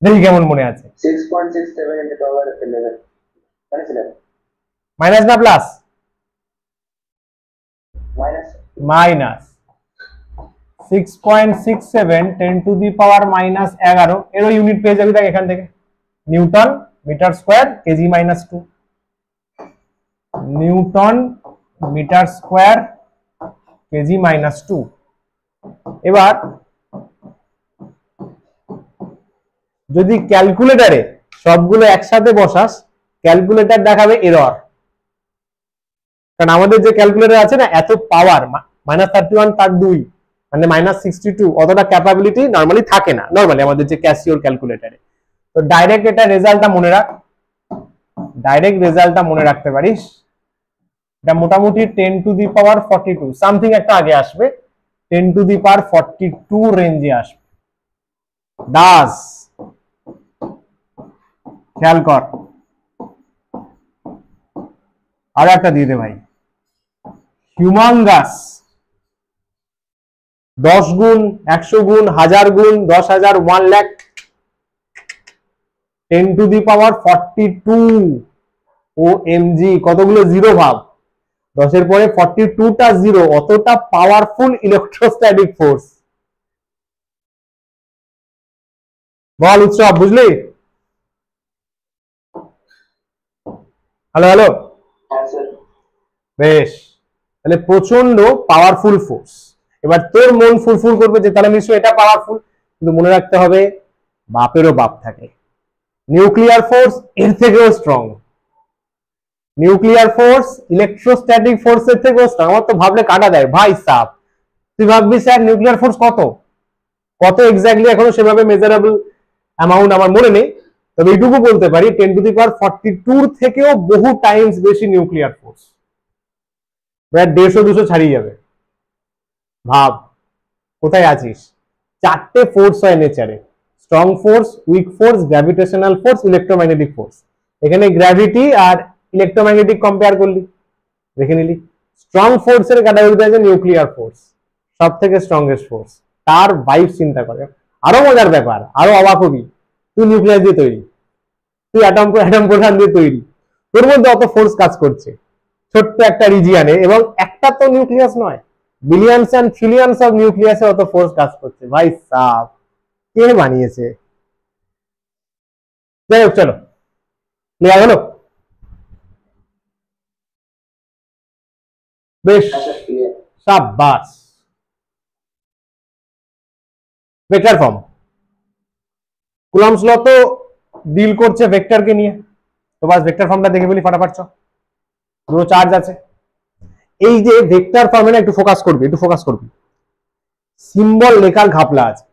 দেখি কেমন মনে আছে। 6.67 into power 11 জানিস? মাইনাস না plus? Minus minus 6.67 10 to the power minus 11, এরও ইউনিট পেয়ে যাবি দেখ এখান থেকে। Newton metre square kg minus 2, newton metre square kg minus 2। এবার যদি ক্যালকুলেটরে সবগুলো একসাথে বসাস, ক্যালকুলেটর দেখাবে এরর, কারণ আমাদের যে ক্যালকুলেটর আছে না এত পাওয়ার মাইনাস 31 তার 2 মানে মাইনাস 62, অতটা ক্যাপাবিলিটি নরমালি থাকে না নরমালি আমাদের যে ক্যাসিওর ক্যালকুলেটরে। তো ডাইরেক্ট এটা রেজাল্টটা মনে রাখ, ডাইরেক্ট রেজাল্টটা মনে রাখতে পারিস। এটা মোটামুটি 10 টু দি পাওয়ার 42 সামথিং একটা আগে আসবে, 10 টু দি পাওয়ার 42 রেঞ্জে আসবে। দাস খেয়াল কর, আর একটা দিয়ে দে ভাই, হিউমাঙ্গাস 10 গুণ 100 গুণ 1000 গুণ 10,000 1 লাখ 10⁻42 OMG, কতগুলো জিরো ভাব, 10 এর পরে 42টা জিরো, অতটা পাওয়ারফুল ইলেকট্রোস্ট্যাটিক ফোর্স। বল উৎসব, বুঝলি? হ্যালো হ্যালো, হ্যাঁ স্যার। বেশ, তাহলে প্রচন্ড পাওয়ারফুল ফোর্স। এবার তোর মন ফুলফুল করবে যে তাহলে নিশ্চয়ই এটা পাওয়ারফুল, কিন্তু মনে রাখতে হবে বাপেরও বাপ থাকে। নিউক্লিয়ার ফোর্স এর থেকেও স্ট্রং, নিউক্লিয়ার ফোর্স ইলেকট্রোস্ট্যাটিক ফোর্সের থেকেও স্ট্রং। আমার তো ভাবলে কাটা দেয় ভাই সাপ। তুই ভাববি স্যার নিউক্লিয়ার ফোর্স কত কত এক্স্যাক্টলি এখনো সেভাবে মেজারেবল অ্যামাউন্ট আমার মনে নেই, তবে এইটুকু বলতে পারি 10⁻42 থেকেও বহু টাইমস বেশি নিউক্লিয়ার ফোর্স, প্রায় 150-200 ছাড়িয়ে যাবে। ভাব কোথায় আছিস। 4টে ফোর্স হয় নেচারে, strong force, weak force, gravitational force, electromagnetic force. এখানে গ্র্যাভিটি আর ইলেকট্রোম্যাগনেটিক কম্পেয়ার করলি, দেখে নিলি। স্ট্রং ফোর্সের ক্যাটাগরিতে আছে নিউক্লিয়ার ফোর্স, সব থেকে স্ট্রংগেস্ট ফোর্স। তার ভাইব চিন্তা করে, আরো মজার ব্যাপার, আরো অবাক হবি। তুই নিউক্লিয়াস দিয়ে তৈরি, তুই অ্যাটম প্রোটন দিয়ে তৈরি, তোর মধ্যে অত ফোর্স কাজ করছে ছোট্ট একটা রিজিয়ানে, এবং একটা তো নিউক্লিয়াস নয়, বিলিয়নস এন্ড ট্রিলিয়নস অফ নিউক্লিয়াসে অত ফোর্স কাজ করছে। ভাই সাব, কে বানিয়েছে? যাই হোক, চলো ক্লিয়ার হলো? বেশ, সাব্বাস। ভেক্টর ফর্ম, কুলম্বস ল তো ডিল করছে ভেক্টরকে নিয়ে, তো বাস ভেক্টর ফর্মটা দেখে বলি ফাটাফাট। দুটো চার্জ আছে, এই যে ভেক্টর ফর্মে না একটু ফোকাস করবি, সিম্বল লেখার ঘাপলা আছে।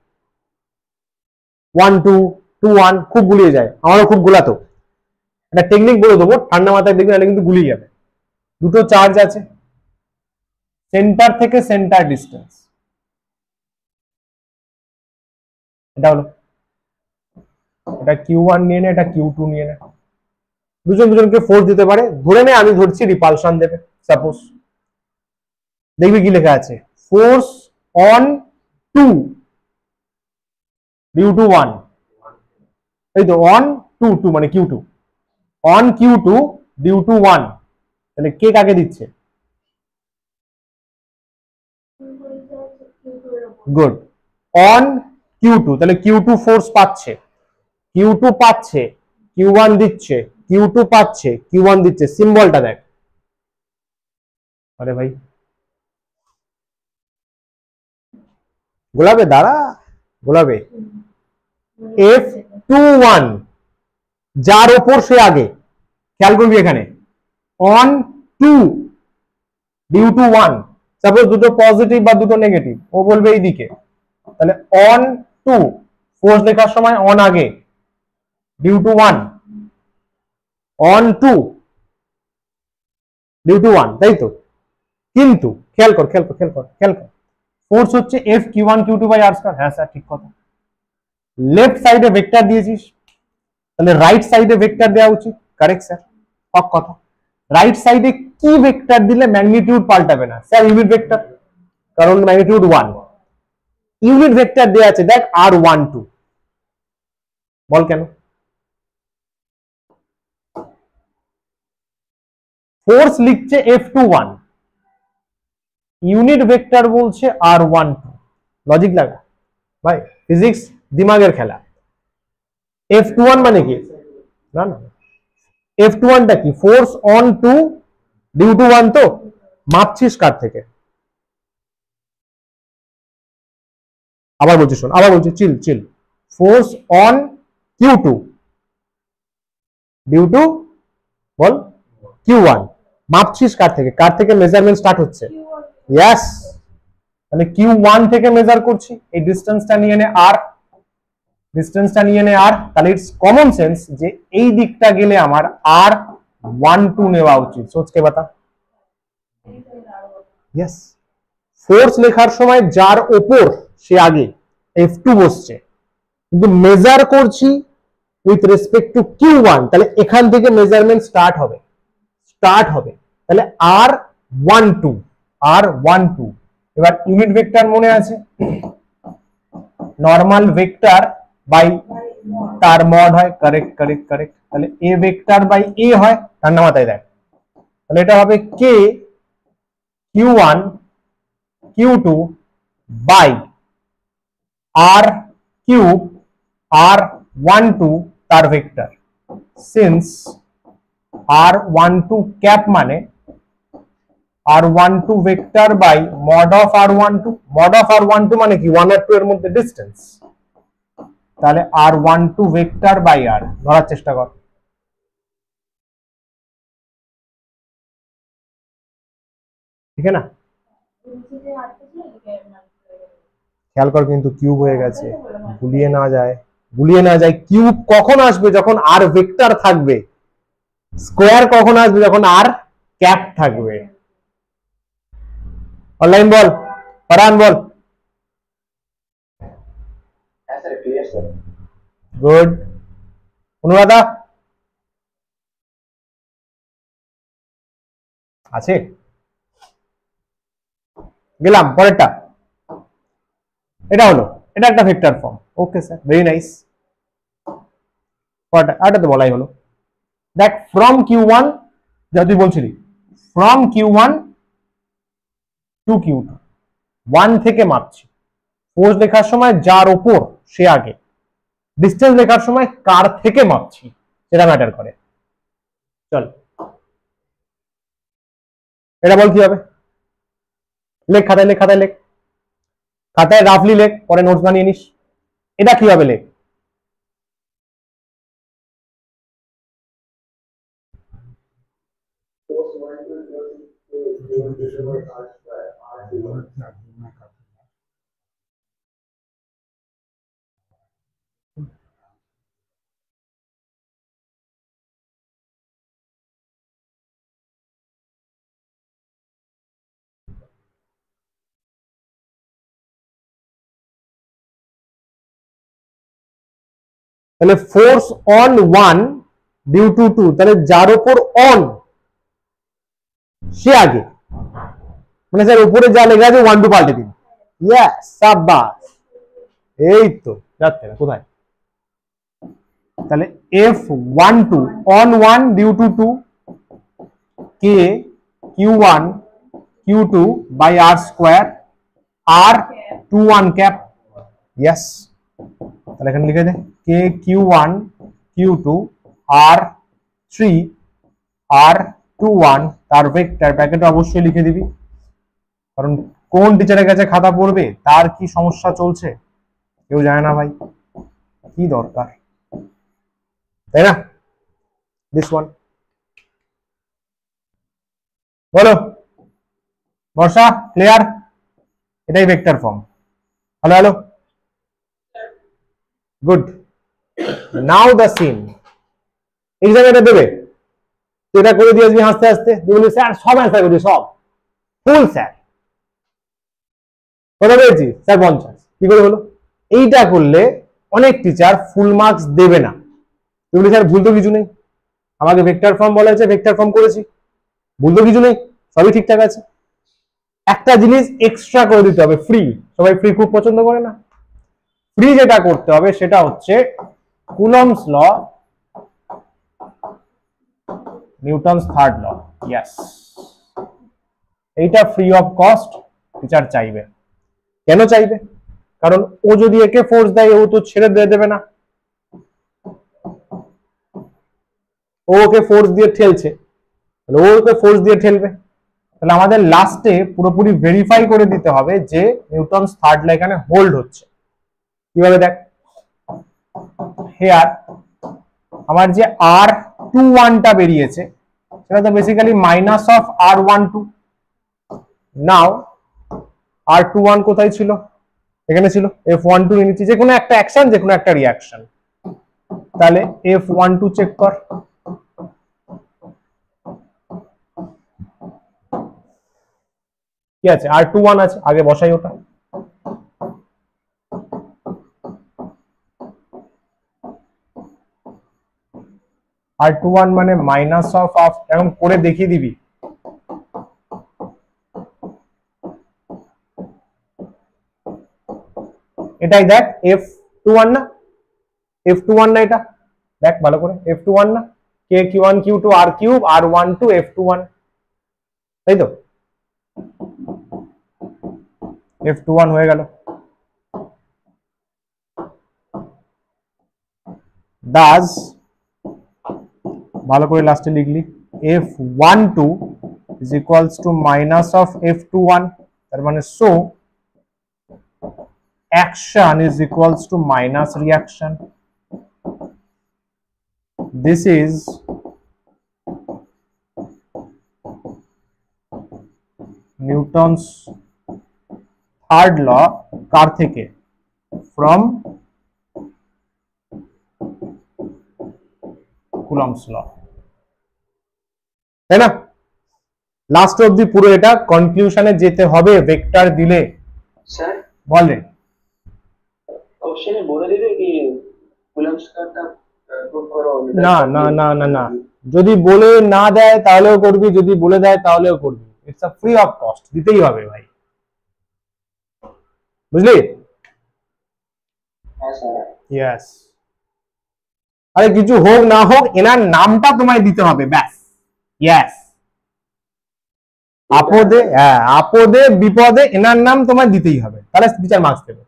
1 2 2 1 খুব গুলিয়ে যায়, আমারও খুব গোলাতো। একটা টেকনিক বলে দেবো, ঠান্ডা মাথায় দেখবি, নাহলে কিন্তু গুলিয়ে যাবে। দুটো চার্জ আছে, সেন্টার থেকে সেন্টার ডিস্টেন্স, এটা হলো, এটা Q1 নিয়ে নে, এটা Q2 নিয়ে নে। দুজন দুজনকে ফোর্স দিতে পারে, ধরে নে আমি ধরছি রিপালশন দেবে সাপোজ। দেখবি কি লেখা আছে, ফোর্স অন 2 ডিউ টু 1, এই তো অন 2 2 মানে Q2, on Q2 due to 1, তাহলে কে কাকে দিচ্ছে? গুড, অন Q2, তাহলে Q2 ফোর্স পাচ্ছে, Q2 পাচ্ছে, Q1 দিচ্ছে, Q2 পাচ্ছে, Q1 দিচ্ছে। সিম্বলটা দেখ, আরে ভাই গোলাবে, দাঁড়া গোলাবে। F21 যার ওপর সে আগে, খেয়াল করবি এখানে, অন 2 ডিউ টু 1, সাপোজ দুটো পজিটিভ বা দুটো নেগেটিভ, ও বলবে এই দিকে, তাহলে অন 2 ফোর্স লেখার সময় অন আগে, due to 1, on 2 due to 1, তাই তো? কিন্তু খেয়াল কর ফোর্স হচ্ছে F Q1 Q2/r²। হ্যাঁ স্যার ঠিক কথা। লেফট সাইডে ভেক্টর দিয়েছিস, তাহলে রাইট সাইডে ভেক্টর দেওয়া উচিত। কারেক্ট স্যার, সব কথা। রাইট সাইডে কি ভেক্টর দিলে ম্যাগনিটিউড পাল্টাবে না? স্যার ইউনিট ভেক্টর, কারণ ম্যাগনিটিউড 1। ইউনিট ভেক্টর দেওয়া আছে দেখ R12, বল কেন? ফোর্স লিখছে F21, ইউনিট ভেক্টর বলছে R12। লজিক লাগা ভাই, ফিজিক্স দিমাগের খেলা। F21 মানে কি? না না, F21টা কি? ফোর্স অন 2 ডিউ টু 1, তো মাপছিস কার থেকে? আবার বলছি শোন, আবার বলছি, chill. Force on Q2 due to বল Q1, মাপছিস কার থেকে? কার থেকে মেজারমেন্ট স্টার্ট হচ্ছে? ইয়েস, তাহলে Q1 থেকে মেজার করছি, এই ডিস্টেন্সটা নিয়ে নে R, তাহলে ইটস কমন সেন্স যে এই দিকটা গেলে আমার R12 নেওয়া উচিত। সোচকে বাতা। ইয়েস, ফোর্স লেখার সময় যার ওপর সে আগে, F2 বসছে, কিন্তু মেজার করছি উইথ রেসপেক্ট টু Q1, তাহলে এখান থেকে মেজারমেন্ট স্টার্ট হবে, তাহলে R12। এবার ইউনিট ভেক্টর মনে আছে, নর্মাল ভেক্টর বাই তার মড হয়। Correct correct correct. তাহলে এ ভেক্টর বাই এ হয়, ঠান্ডা মাথায় দেখ। তাহলে এটা হবে কে Q1 Q2 by R cube R12 তার ভেক্টর, সিন্স R12 ক্যাপ মানে R12 vector by mod of R12। Mod of R12 মানে কি 1 আর 2 এর মধ্যে ডিস্টেন্স, তাহলে R12 ভেক্টর বাই আর। ধরার চেষ্টা কর। ঠিক আছে না? খেয়াল কর কিন্তু কিউব হয়ে গেছে, গুলিয়ে না যায়, গুলিয়ে না যায়। কিউব কখন আসবে? যখন আর ভেক্টর থাকবে। স্কোয়ার কখন আসবে? যখন আর ক্যাপ থাকবে। অনলাইন বল, ফারহান বল। হ্যাঁ sir, clear sir. Good. Anuradha আছে? গেলাম পরেরটা। এটা হলো, এটা একটা vector form. Okay sir, very nice. এটা তো বলাই হলো। দেখ ফ্রম Q1, যা তুই বলছিলি, ফ্রম Q1 টু Q2, 1 থেকে মাপছি। ফোর্স লেখার সময় যার ওপর সে আগে, ডিস্টেন্স লেখার সময় কার থেকে মাপছি সেটা ম্যাটার করে। চল এটা বল কি হবে? লেখ খাতায়, লেখ খাতায়, লেখ খাতায়, রাফলি লেখ, পরে নোটস বানিয়ে নিস। এটা কি হবে লেখ। তাহলে ফোর্স অন 1 ডিউ টু 2, তাহলে যার উপর অন সে আগে, মানে স্যার উপরে যা লেখা আছে 1 2 পাল্টে দিন। ইয়েস, সাবাস। এই তো যাচ্ছে না কোথায়। তাহলে F12 অন 1 ডিউ টু 2 কে Q1 Q2 by R square R21 cap. Yes, তাহলে এখানে লিখে দে কে Q1 Q2 R3 R21 তার ভেক্টর। প্যাকেটে অবশ্যই লিখে দিবি, কারণ কোন টিচারের কাছে খাতা পড়বে, তার কি সমস্যা চলছে কেউ জানে না ভাই, কি দরকার, তাই না? দিস ওয়ান বলো বর্ষা, ক্লিয়ার? এটাই vector form. Hello hello, good. Now the scene. Exam এটা দেবে, তুই এটা করে দিয়ে আসবি হাসতে হাসতে, তুই বলবি স্যার সব অ্যান্সার করি, সব ফুল স্যার। কথা পেয়েছি স্যার 50। কি করে হলো? এইটা করলে অনেক টিচার ফুল মার্কস দেবে না। তুই বলি স্যার ভুল তো কিছু নেই, আমাকে ভেক্টর ফর্ম বলা হয়েছে, ভেক্টর ফর্ম করেছি, ভুল তো কিছু নেই, সবই ঠিকঠাক আছে। একটা জিনিস এক্সট্রা করে দিতে হবে, ফ্রি। সবাই ফ্রি খুব পছন্দ করে না? ফ্রি যেটা করতে হবে সেটা হচ্ছে Coulomb's law, Newton's third law. Yes, এইটা ফ্রি অফ কস্ট টিচার চাইবে। কেন চাইবে? কারণ ও যদি একে ফোর্স দেয়, ও তো ছেড়ে দিয়ে দেবে না, ও ওকে ফোর্স দিয়ে ঠেলছে, তাহলে ও ওকে ফোর্স দিয়ে ঠেলবে। তাহলে আমাদের লাস্টে পুরোপুরি ভেরিফাই করে দিতে হবে যে নিউটনস থার্ড ল এখানে হোল্ড হচ্ছে। কিভাবে? দেখ হেয়ার আমার যে R21টা বেরিয়েছে, সেটা তো basically minus of R12। Now R21 কোথায় ছিল? এখানে ছিল। F12 নিচে, যে কোনো একটা অ্যাকশন, যে কোনো একটা রিঅ্যাকশন। তাহলে F12 চেক কর। কি আছে? R21 আছে, আগে বসাই ওটা। R21 মানে মাইনাস অফ এখন করে দেখিয়ে দিবি। এটাই দেখ F21 না, F21 না এটা, দেখ ভালো করে, F21 না, K1 Q2 R cube R12 F21, তাই তো? F21 হয়ে গেল। দাস ভালো করে লাস্টে লিখলি F12 is equals to minus of F21, তার মানে so action is equals to minus reaction. This is Newton's third law, কার থেকে? From Coulomb's law, তাই না? লাস্ট অবধি পুরো এটা কনক্লুশনে যেতে হবে ভেক্টর দিলে। স্যার বলেন কোশ্চেনে বলে দিবে কি কুলম্বস কারটা প্রুভ করো? না না না না না, যদি বলে না দেয় তাহলেও করবি, যদি বলে দেয় তাহলেও করবি, it's a free of cost, দিতেই হবে ভাই, বুঝলি? হ্যাঁ স্যার। ইয়েস, আরে কিছু হোক না হোক এনার নামটা তোমায় দিতে হবে, ব্যাস। ইয়েস, আপদে, হ্যাঁ আপদে বিপদে এনার নাম তোমায় দিতেই হবে, তাহলে টিচার মার্কস দেবে।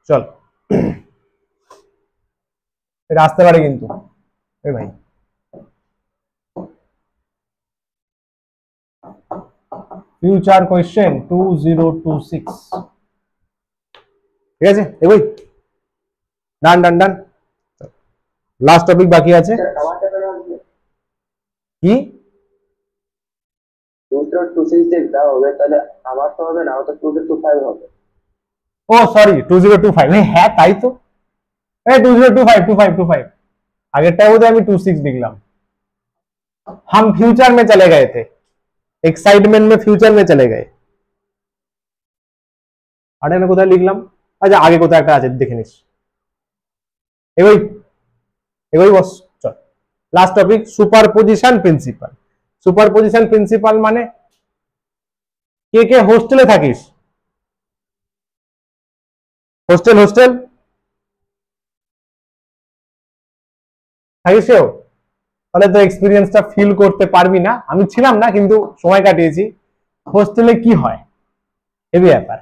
চল এটা আসতে পারে কিন্তু, এ ভাই ফিউচার কোয়েশ্চেন 2026, ঠিক আছে এগোই, ডান ডান ডান। লাস্ট টপিক বাকি আছে স্যার আমারটা কেন আসবে? কি? 2026 দাও হবে, তাহলে আমার তো হবে না, আমার তো 2025 হবে। ও সরি 2025, হ্যাঁ তাই তো, 2025 আগেরটা বোধহয় আমি 26 लिखलाम। हम फ्यूचर में चले गए थे, एक्साइटमेंट में फ्यूचर में चले गए। আরে আমি কোথায় লিখলাম? আচ্ছা আগে কোথায় একটা আছে দেখে নিস, এগোই এগোই বস। চল last topic superposition principal. Superposition principal মানে কে কে হোস্টেলে থাকিস? হোস্টেল হোস্টেল থাকিস কেউ? তাহলে তো এক্সপিরিয়েন্সটা ফিল করতে পারবি না, আমি ছিলাম না কিন্তু সময় কাটিয়েছি। হোস্টেলে কি হয় হেভি ব্যাপার।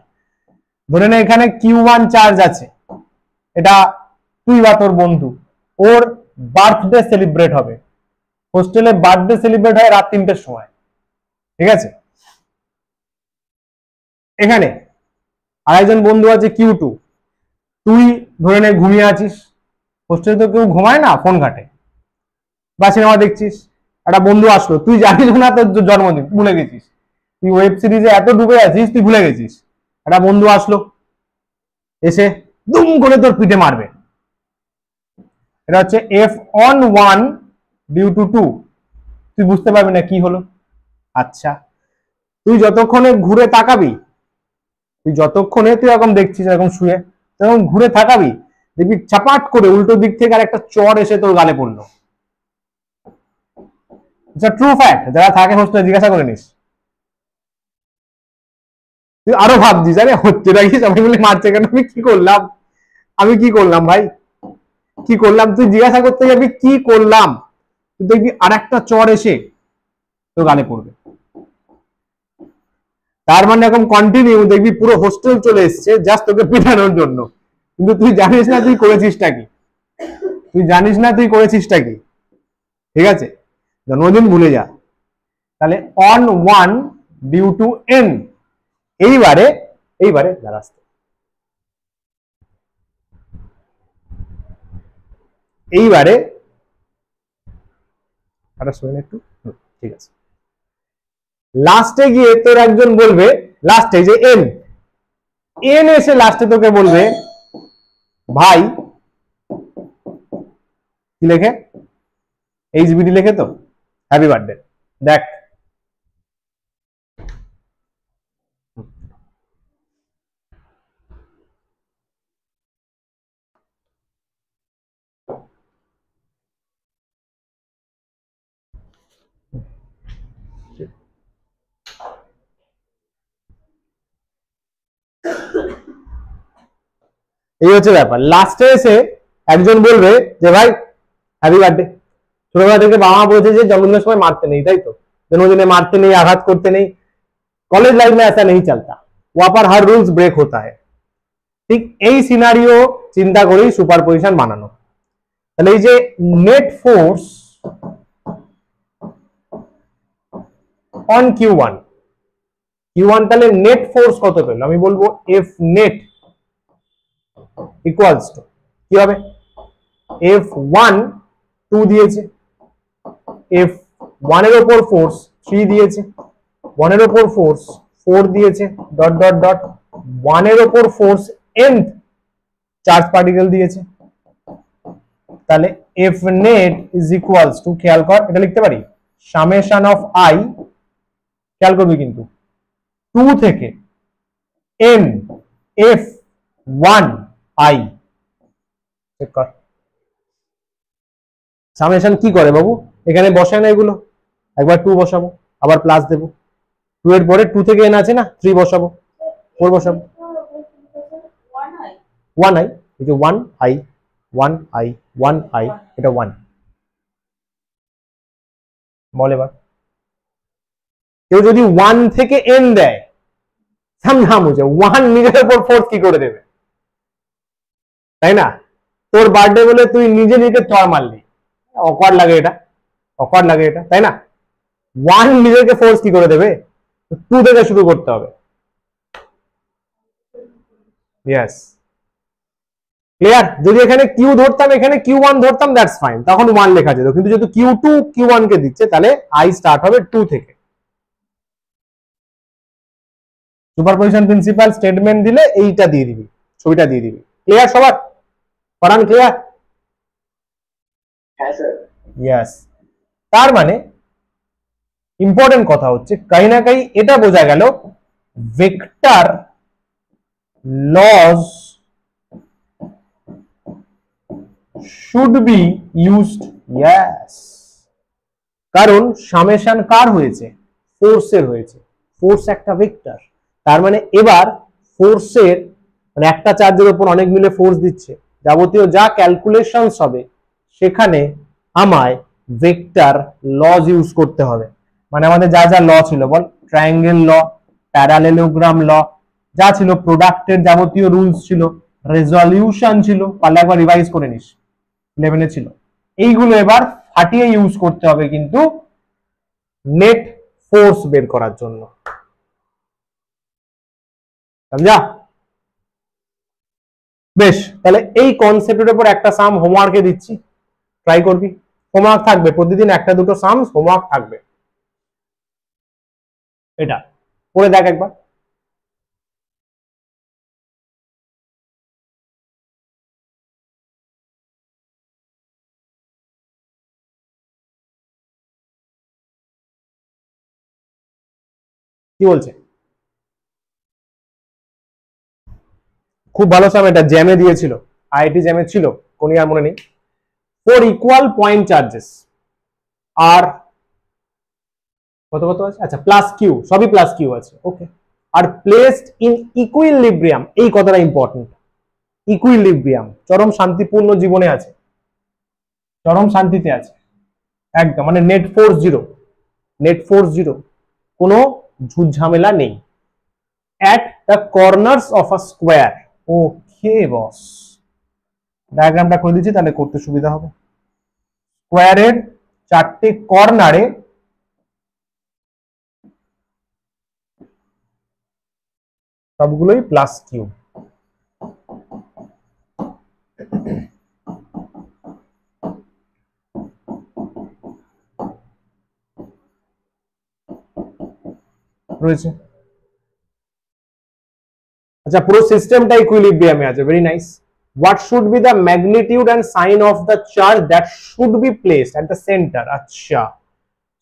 ধরে নে এখানে Q1 চার্জ আছে, এটা তুই বা তোর বন্ধু, ওর বার্থডে সেলিব্রেট হবে। হোস্টেলে বার্থডে সেলিব্রেট হয় রাত 3টের সময়, ঠিক আছে? এখানে আরেকজন বন্ধু আছে Q2, তুই ধরে নে ঘুমিয়ে আছিস, হোস্টেলে তো কেউ ঘুমায় না, ফোন ঘাটে বা সিনেমা দেখছিস, একটা বন্ধু আসলো, তুই জানিস না তোর জন্মদিন, ভুলে গেছিস, তুই ওয়েব সিরিজে এত ডুবে আছিস তুই ভুলে গেছিস, একটা বন্ধু আসলো এসে দুম করে তোর পিঠে মারবে, এটা হচ্ছে F(on)(1) ডিউ টু 2, তুই বুঝতে পারবি না কি হলো। আচ্ছা তুই যতক্ষণে ঘুরে তাকাবি, তুই যতক্ষণে তুই এরকম দেখছিস এরকম শুয়ে, তখন ঘুরে তাকাবি, দেখবি চাপাট করে উল্টো দিক থেকে আর একটা চর এসে তোর গালে পড়লো। ট্রু ফ্যাক্ট, যারা থাকে হোস্টেলে জিজ্ঞাসা করে নিস। তুই আরো ভাবছিস আরে হচ্ছে নাকি, সবাই মিলে মারছে কেন, আমি কি করলাম, আমি কি করলাম ভাই, কি করলাম? তুই জিজ্ঞাসা করতে যাবি কি করলাম, তুই দেখবি আর একটা চর এসে তোর গালে পড়বে। তার মানে এরকম কন্টিনিউ দেখবি পুরো হোস্টেল চলে এসছে জাস্ট তোকে পিটানোর জন্য, কিন্তু তুই জানিস না তুই করেছিসটা কি, তুই জানিস না তুই করেছিসটা কি, ঠিক আছে? জন্মদিন ভুলে যা। তাহলে on(1) ডিউ টু n, এইবারে দাঁড়াস্তে, এইবারে একটু, ঠিক আছে, লাস্টে গিয়ে তোর একজন বলবে, লাস্টে যে এন এন এসে লাস্টে তোকে বলবে ভাই, কি লেখে, HBD লেখে তো, হ্যাপি বার্থডে, দেখ এই হচ্ছে ব্যাপার। লাস্টে এসে একজন বলবে যে ভাই হ্যাপি বার্থডে, ছোটবেলা থেকে বাবা মা বলেছে যে জন্মদিনের সময় মারতে নেই, তাই তো, जन्मदिने मारते नहीं, आघात करते नहीं। कॉलेज लाइफ में ऐसा नहीं चलता, वहां पर हर रूल्स ब्रेक होता है। ঠিক এই সিনারিও চিন্তা করেই সুপারপজিশন বানানো। তাহলে এই যে net force on Q1, Q1 তাহলে নেট ফোর্স কত পেল? আমি বলবো এফ নেট ইকুয়ালস টু কি হবে? F1 2 দিয়েছে, F1 এর উপর ফোর্স 3 দিয়েছে, 1 এর উপর ফোর্স 4 দিয়েছে, ডট ডট ডট 1 এর উপর ফোর্স nth চার্জ পার্টিকেল দিয়েছে। তাহলে F net is equals to, খেয়াল কর এটা লিখতে পারি সামেশন অফ I, খেয়াল করবি কিন্তু 2 থেকে n F1 I, চেক কর সামেশন কি করে বাবু, এখানে বসায় না এগুলো, একবার 2 বসাবো আবার প্লাস দেব, 2 এর পরে 2 থেকে n আছে না, 3 বসাবো 4 বসাবো 1 i, এই যে 1 i 1 i 1 i, এটা 1 বল। এবার কেউ যদি 1 থেকে n দেয়, समझा मुझे 1 নিজের উপর ফোর্স কি করে দেবে, তাই না? তোর বার্থডে বলে তুই নিজে নিজে চড় মারলি, অকওয়ার্ড লাগে এটা, অকওয়ার্ড লাগে এটা, তাই না? 1 নিজেকে ফোর্স কি করে দেবে? 2 থেকে শুরু করতে হবে। Yes, clear? যদি এখানে Q ধরতাম, এখানে Q1 ধরতাম, দ্যাটস ফাইন, তখন 1 লেখা যেত, কিন্তু যেহেতু Q2 Q1 কে দিচ্ছে, তাহলে I স্টার্ট হবে 2 থেকে। সুপারপজিশন প্রিন্সিপাল স্টেটমেন্ট দিলে এইটা দিয়ে দিবি, ছবিটা দিয়ে দিবি। ক্লিয়ার সবার? পড়ান ক্লিয়ার? হ্যাঁ স্যার। ইয়েস, তার মানে ইম্পর্টেন্ট কথা হচ্ছে কাহি না কাহি এটা বোঝা গেল vector laws should be used. Yes, কারণ সামেশন কার হয়েছে? ফোর্সের হয়েছে, ফোর্স একটা ভেক্টর, তার মানে এবার ফোর্সের মানে একটা চার্জের উপর অনেক মিলে ফোর্স দিচ্ছে, যাবতীয় যা ক্যালকুলেশনস হবে সেখানে আমায় ভেক্টর লজ ইউজ করতে হবে। মানে আমাদের যা যা ল ছিল বল, ট্রায়াঙ্গেল ল, প্যারালেলোগ্রাম ল, যা ছিল প্রোডাক্টের যাবতীয় রুলস ছিল, রেজলিউশন ছিল, পারলে একবার রিভাইজ করে নিস, 11 এ ছিল, এইগুলো এবার ফাটিয়ে ইউজ করতে হবে কিন্তু নেট ফোর্স বের করার জন্য। समझा? বেশ, তাহলে এই কনসেপ্টের উপর একটা সাম হোমওয়ার্কে দিচ্ছি, ট্রাই করবি। হোমওয়ার্ক থাকবে প্রতিদিন একটা দুটো সামস হোমওয়ার্ক থাকবে, এটা পড়ে দেখ একবার। কি বলছে? খুব ভালো সাম, এটা জ্যামে দিয়েছিল, আইআইটি জ্যামে ছিল, কোন আর মনে নেই। 4 ইকুয়াল পয়েন্ট চার্জেস আর কত কত আছে, আচ্ছা প্লাস কিউ, সবই প্লাস কিউ আছে, ওকে। আর প্লেসড ইন ইকুইলিব্রিয়াম, এই কথাটা ইম্পর্টেন্ট, ইকুইলিব্রিয়াম চরম শান্তিপূর্ণ জীবনে আছে, চরম শান্তিতে আছে একদম, মানে net force zero, net force zero, কোনো ঝুট ঝামেলা নেই। at the corners of a square, okay boss, ডায়াগ্রামটা করে দিচ্ছি তাহলে করতে সুবিধা হবে। স্কোয়ারের 4টে কর্নারে সবগুলোই প্লাস কিউ, রয়েছে। আচ্ছা, পুরো সিস্টেমটা ইকুইলিব্রিয়ামে আছে, very nice. What should be the magnitude and sign of the charge that should be placed at the centre. আচ্ছা,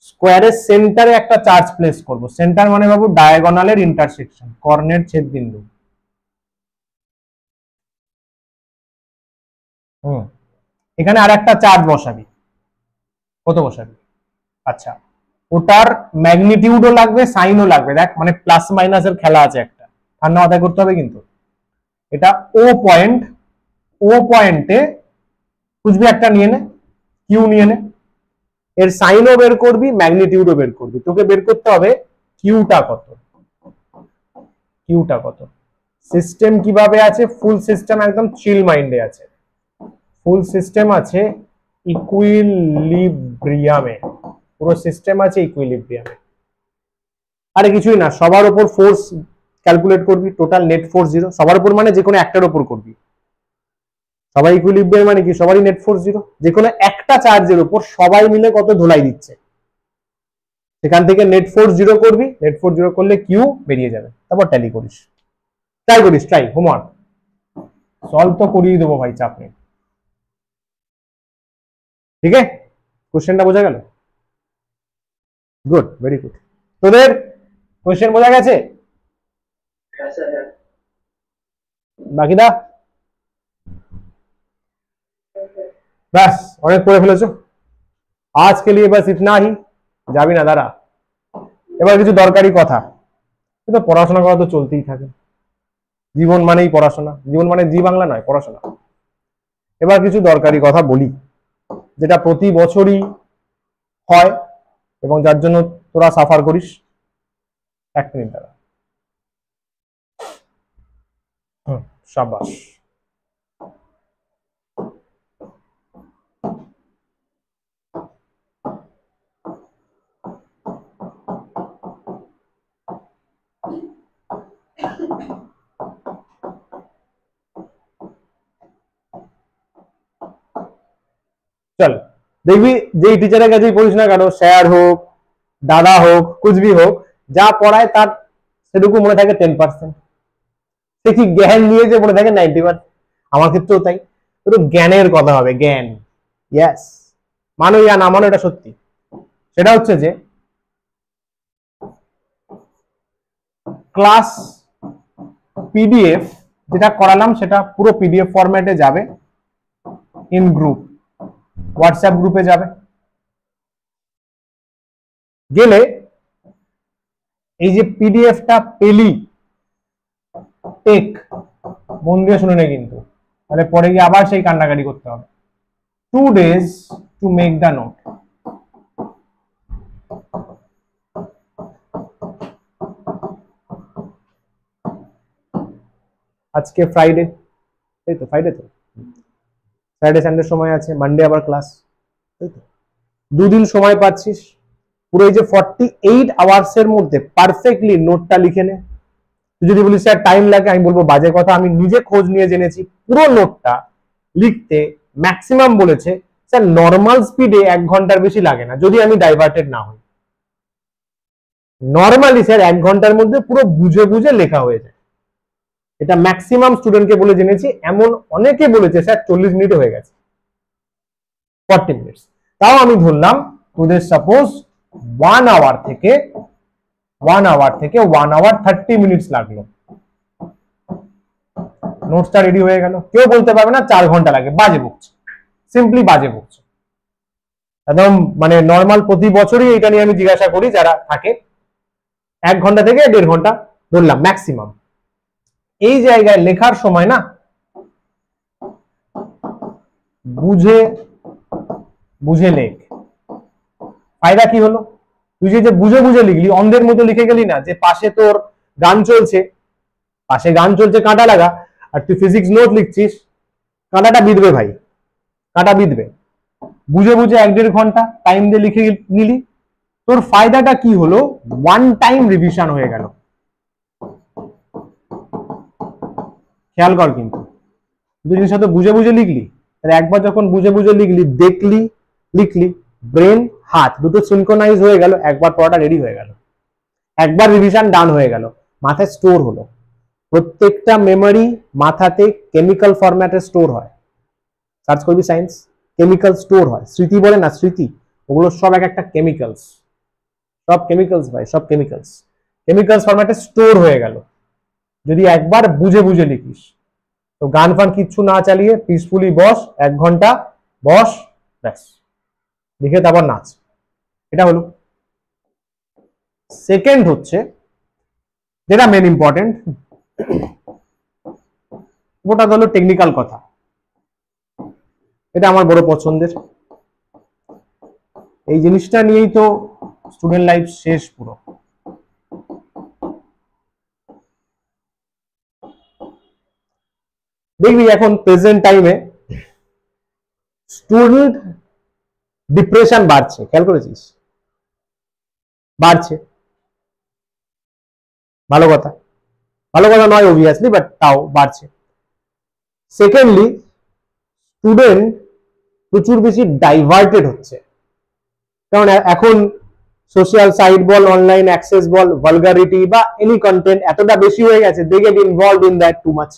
স্কোয়ারের সেন্টারে একটা চার্জ প্লেস করব, সেন্টার মানে বাবু ডায়াগোনালের ইন্টারসেকশন, কর্ণের ছেদ বিন্দু। এখানে আর একটা চার্জ বসাবি, কত বসাবি? আচ্ছা, ওটার ম্যাগনিটিউডও লাগবে, সাইনও লাগবে, দেখ মানে প্লাস মাইনাসের খেলা আছে একটা, ঠান্ডা মাথায় করতে হবে কিন্তু। এটা ও পয়েন্ট, ও পয়েন্টে कुछ भी একটা নিয়ে নে, কিউ নিয়ে নে, এর সাইনও বের করবি, ম্যাগনিটিউডও বের করবি। তোকে বের করতে হবে কিউটা কত, কিউটা কত। সিস্টেম কিভাবে আছে? ফুল সিস্টেম একদম চিল মাইন্ডে আছে, ফুল সিস্টেম আছে ইকুইলিব্রিয়ামে, পুরো সিস্টেম আছে ইকুইলিব্রিয়ামে। আরে কিছুই না, সবার উপর ফোর্স ক্যালকুলেট করবি, টোটাল নেট ফোর্স 0, সবার উপর মানে যে কোনো একটার উপর করবি। সবাই ইকুইলিব্রিয়াম মানে কি? সবারই নেট ফোর্স 0, যে কোনো একটা চার্জের উপর সবাই মিলে কত ধোলাই দিচ্ছে, সেখান থেকে নেট ফোর্স 0 করবি, নেট ফোর্স 0 করলে কিউ বেরিয়ে যাবে, তারপর ট্যালি করিস, ট্রাই করিস, ট্রাই, হোমওয়ার্ক সলভ তো করিয়ে দেবো ভাই, চাপ নেই। ঠিক আছে, কোশ্চেনটা বোঝা গেল? Good, very good. তোদের কোশ্চেন বোঝা গেছে? হ্যাঁ স্যার, হ্যাঁ। বাকিদা ব্যাস অনেক করে ফেলেছো, আজকে লিয়ে বাস ইতনা হি। যাবি না দাঁড়া, এবার কিছু দরকারি কথা। তো পড়াশোনা করা তো চলতেই থাকে, জীবন মানেই পড়াশোনা, জীবন মানে জি বাংলা নয়, পড়াশোনা। এবার কিছু দরকারি কথা বলি, যেটা প্রতি বছরই হয় এবং যার জন্য তোরা সাফার করিস। এক মিনিট দাঁড়া, শাবাশ। চল দেখবি, যেই টিচারের কাছেই পড়িস না কেন, স্যার হোক, দাদা হোক, কুছ ভি হোক, যা পড়ায় তার সেটুকু মনে থাকে 10%, সে কি জ্ঞান নিয়ে যে মনে থাকে 90%। আমার ক্ষেত্রেও তাই, একটু জ্ঞানের কথা হবে, জ্ঞান। ইয়েস, মানো ইয়া না মানো, এটা সত্যি। সেটা হচ্ছে যে ক্লাস পিডিএফ যেটা করালাম সেটা পুরো পিডিএফ ফরম্যাটে যাবে, ইন গ্রুপ, হোয়াটসঅ্যাপ গ্রুপে যাবে। গেলে এই যে পিডিএফটা পেলি, টেক মন দিয়ে শুনে নে কিন্তু, তাহলে পরে গিয়ে আবার সেই কান্নাকাটি করতে হবে। 2 days to make the note। আজকে ফ্রাইডে, এই তো ফ্রাইডে, তো ফ্রাইডে সানডে সময় আছে, মানডে আবার ক্লাস, তাই তো 2 দিন সময় পাচ্ছিস। পুরো এই যে 48 আওয়ার্সের মধ্যে পারফেক্টলি নোটটা লিখে নে। তুই যদি বলিস স্যার টাইম লাগে, আমি বলবো বাজে কথা, আমি নিজে খোঁজ নিয়ে জেনেছি পুরো নোটটা লিখতে ম্যাক্সিমাম বলেছে স্যার নর্মাল স্পিডে 1 ঘন্টার বেশি লাগে না, যদি আমি ডাইভার্টেড না হই। নর্মালি স্যার 1 ঘন্টার মধ্যে পুরো বুঝে বুঝে লেখা হয়ে যায়, এটা ম্যাক্সিমাম স্টুডেন্টকে বলে জেনেছি। এমন অনেকে বলেছে স্যার 40 মিনিটে হয়ে গেছে, 40 মিনিটস। তাও আমি ধরলাম তোদের সাপোজ 1 আওয়ার থেকে 1 আওয়ার 30 মিনিটস লাগলো, নোটসটা রেডি হয়ে গেল। কেউ বলতে পারবে না 4 ঘন্টা লাগে, বাজে বকছে, সিম্পলি বাজে বকছে। একদম মানে নর্মাল প্রতি বছরই এটা নিয়ে আমি জিজ্ঞাসা করি যারা থাকে, 1 ঘন্টা থেকে 1.5 ঘন্টা ধরলাম ম্যাক্সিমাম। এই জায়গায় লেখার সময় না বুঝে বুঝে লেখ। ফায়দা কি হলো? তুই যে বুঝে বুঝে লিখলি, অন্ধের মতো লিখে গেলি না, যে পাশে তোর গান চলছে, পাশে গান চলছে কাঁটা লাগা, আর তুই ফিজিক্স নোট লিখছিস, কাঁটাটা বিঁধবে ভাই, কাঁটা বিঁধবে। বুঝে বুঝে 1.5 ঘন্টা টাইম দিয়ে লিখে নিলি, তোর ফায়দাটা কি হলো? 1 টাইম রিভিশন হয়ে গেল। খেয়াল কর কিন্তু, তুই জিনিসটা তো বুঝে বুঝে লিখলি, তাহলে একবার যখন বুঝে বুঝে লিখলি, দেখলি, লিখলি, ব্রেন হাত দুটো সিনক্রোনাইজ হয়ে গেল, একবার পড়াটা রেডি হয়ে গেল, একবার রিভিশন ডান হয়ে গেল, মাথায় স্টোর হলো। প্রত্যেকটা মেমোরি মাথাতে কেমিক্যাল ফরম্যাটে স্টোর হয়, সার্চ করবি সায়েন্স, কেমিক্যাল স্টোর হয়, স্মৃতি বলে না, স্মৃতি, ওগুলো সব এক একটা কেমিক্যালস, সব কেমিক্যালস ভাই, সব কেমিক্যালস, কেমিক্যালস ফরম্যাটে স্টোর হয়ে গেল যদি একবার বুঝে বুঝে লিখিস। তো গান ফান কিচ্ছু না চালিয়ে পিসফুলি বস, 1 ঘন্টা বস, ব্যাস লিখে তারপর নাচ। এটা হলো। সেকেন্ড হচ্ছে যেটা মেন ইম্পর্টেন্ট, ওটা হলো টেকনিক্যাল কথা। এটা আমার বড় পছন্দের। এই জিনিসটা নিয়েই তো স্টুডেন্ট লাইফ শেষ পুরো। দেখবি এখন প্রেজেন্ট টাইমে স্টুডেন্ট ডিপ্রেশন বাড়ছে, খেয়াল করেছিস? বাড়ছে, ভালো কথা, ভালো কথা নয় অবভিয়াসলি, বাট তাও বাড়ছে। সেকেন্ডলি, স্টুডেন্ট প্রচুর বেশি ডাইভার্টেড হচ্ছে, কারণ এখন সোশ্যাল সাইট বল, অনলাইন অ্যাক্সেস বল, ভালগারিটি বা এনি কন্টেন্ট এতটা বেশি হয়ে গেছে, they get involve in that too much.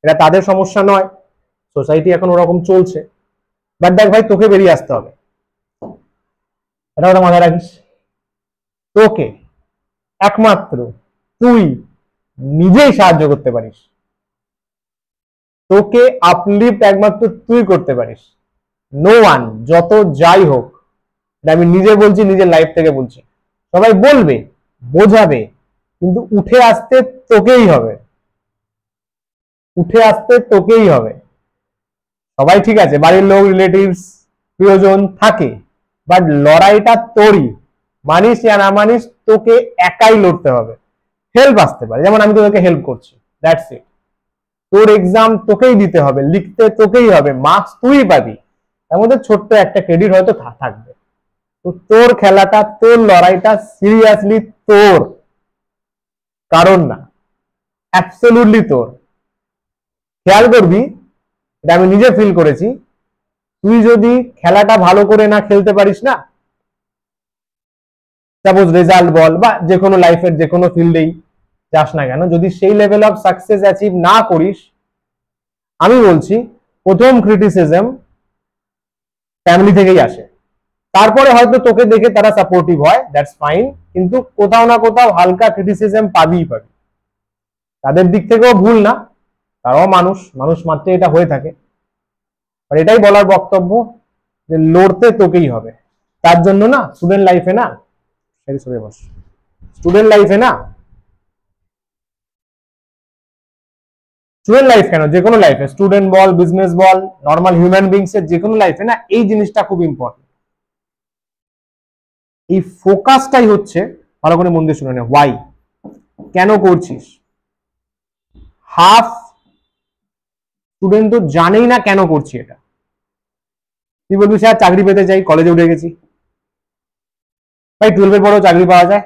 এটা তাদের সমস্যা নয়, সোসাইটি এখন ওরকম চলছে। বাট দেখ ভাই, তোকে বেরিয়ে আসতে হবে, এটা ওটা মাথায় রাখিস। তোকে একমাত্র তুই নিজেই সাহায্য করতে পারিস, তোকে আপলিফট একমাত্র তুই করতে পারিস। নো ওয়ান, যত যাই হোক, আমি নিজে বলছি, নিজের লাইফ থেকে বলছি। সবাই বলবে, বোঝাবে, কিন্তু উঠে আসতে তোকেই হবে, উঠে আসতে তোকেই হবে। সবাই ঠিক আছে, বাড়ির লোক, রিলেটিভস, প্রিয়জন থাকে, বাট লড়াইটা তোরই। মানিস या না মানিস, তোকে একাই লড়তে হবে। হেল্প আসতে পারে, যেমন আমি তোকে হেল্প করছি, দ্যাটস ইট। তোর এক্সাম তোকেই দিতে হবে, লিখতে তোকেই হবে, মার্কস তুই পাবি, তার মধ্যে ছোট্ট একটা ক্রেডিট হয়তো থাকবে। তো তোর খেলাটা, তোর লড়াইটা সিরিয়াসলি তোর, কারণ না, অ্যাবসলিউটলি তোর। খেয়াল করবি, এটা আমি নিজে ফিল করেছি, তুই যদি খেলাটা ভালো করে না খেলতে পারিস না, সাপোজ রেজাল্ট বল বা যে কোনো লাইফের যে কোনো ফিল্ডেই যাস না কেন, যদি সেই লেভেল অফ সাকসেস অ্যাচিভ না করিস, আমি বলছি প্রথম ক্রিটিসিজম ফ্যামিলি থেকেই আসে। তারপরে হয়তো তোকে দেখে তারা সাপোর্টিভ হয়, দ্যাটস ফাইন, কিন্তু কোথাও না কোথাও হালকা ক্রিটিসিজম পাবিই পাবি। তাদের দিক থেকেও ভুল না, তারাও মানুষ, মানুষ মাত্রে এটা হয়ে থাকে। আর এটাই বলার বক্তব্য যে লড়তে তোকেই হবে। তার জন্য না স্টুডেন্ট লাইফে না, স্টুডেন্ট লাইফে না, স্টুডেন্ট লাইফ কেন, যে কোনো লাইফে, স্টুডেন্ট বল, বিজনেস বল, নর্মাল হিউম্যান বিংস এর যে কোনো লাইফে না, এই জিনিসটা খুব ইম্পর্টেন্ট। এই ফোকাসটাই হচ্ছে, ভালো করে মন দিয়ে শুনে নে, ওয়াই, কেন করছিস। হাফ স্টুডেন্ট তো জানেই না কেন করছি এটা। তুই বলবি স্যার চাকরি পেতে চাই, কলেজে উঠে গেছি। ভাই 12-এর পরেও চাকরি পাওয়া যায়,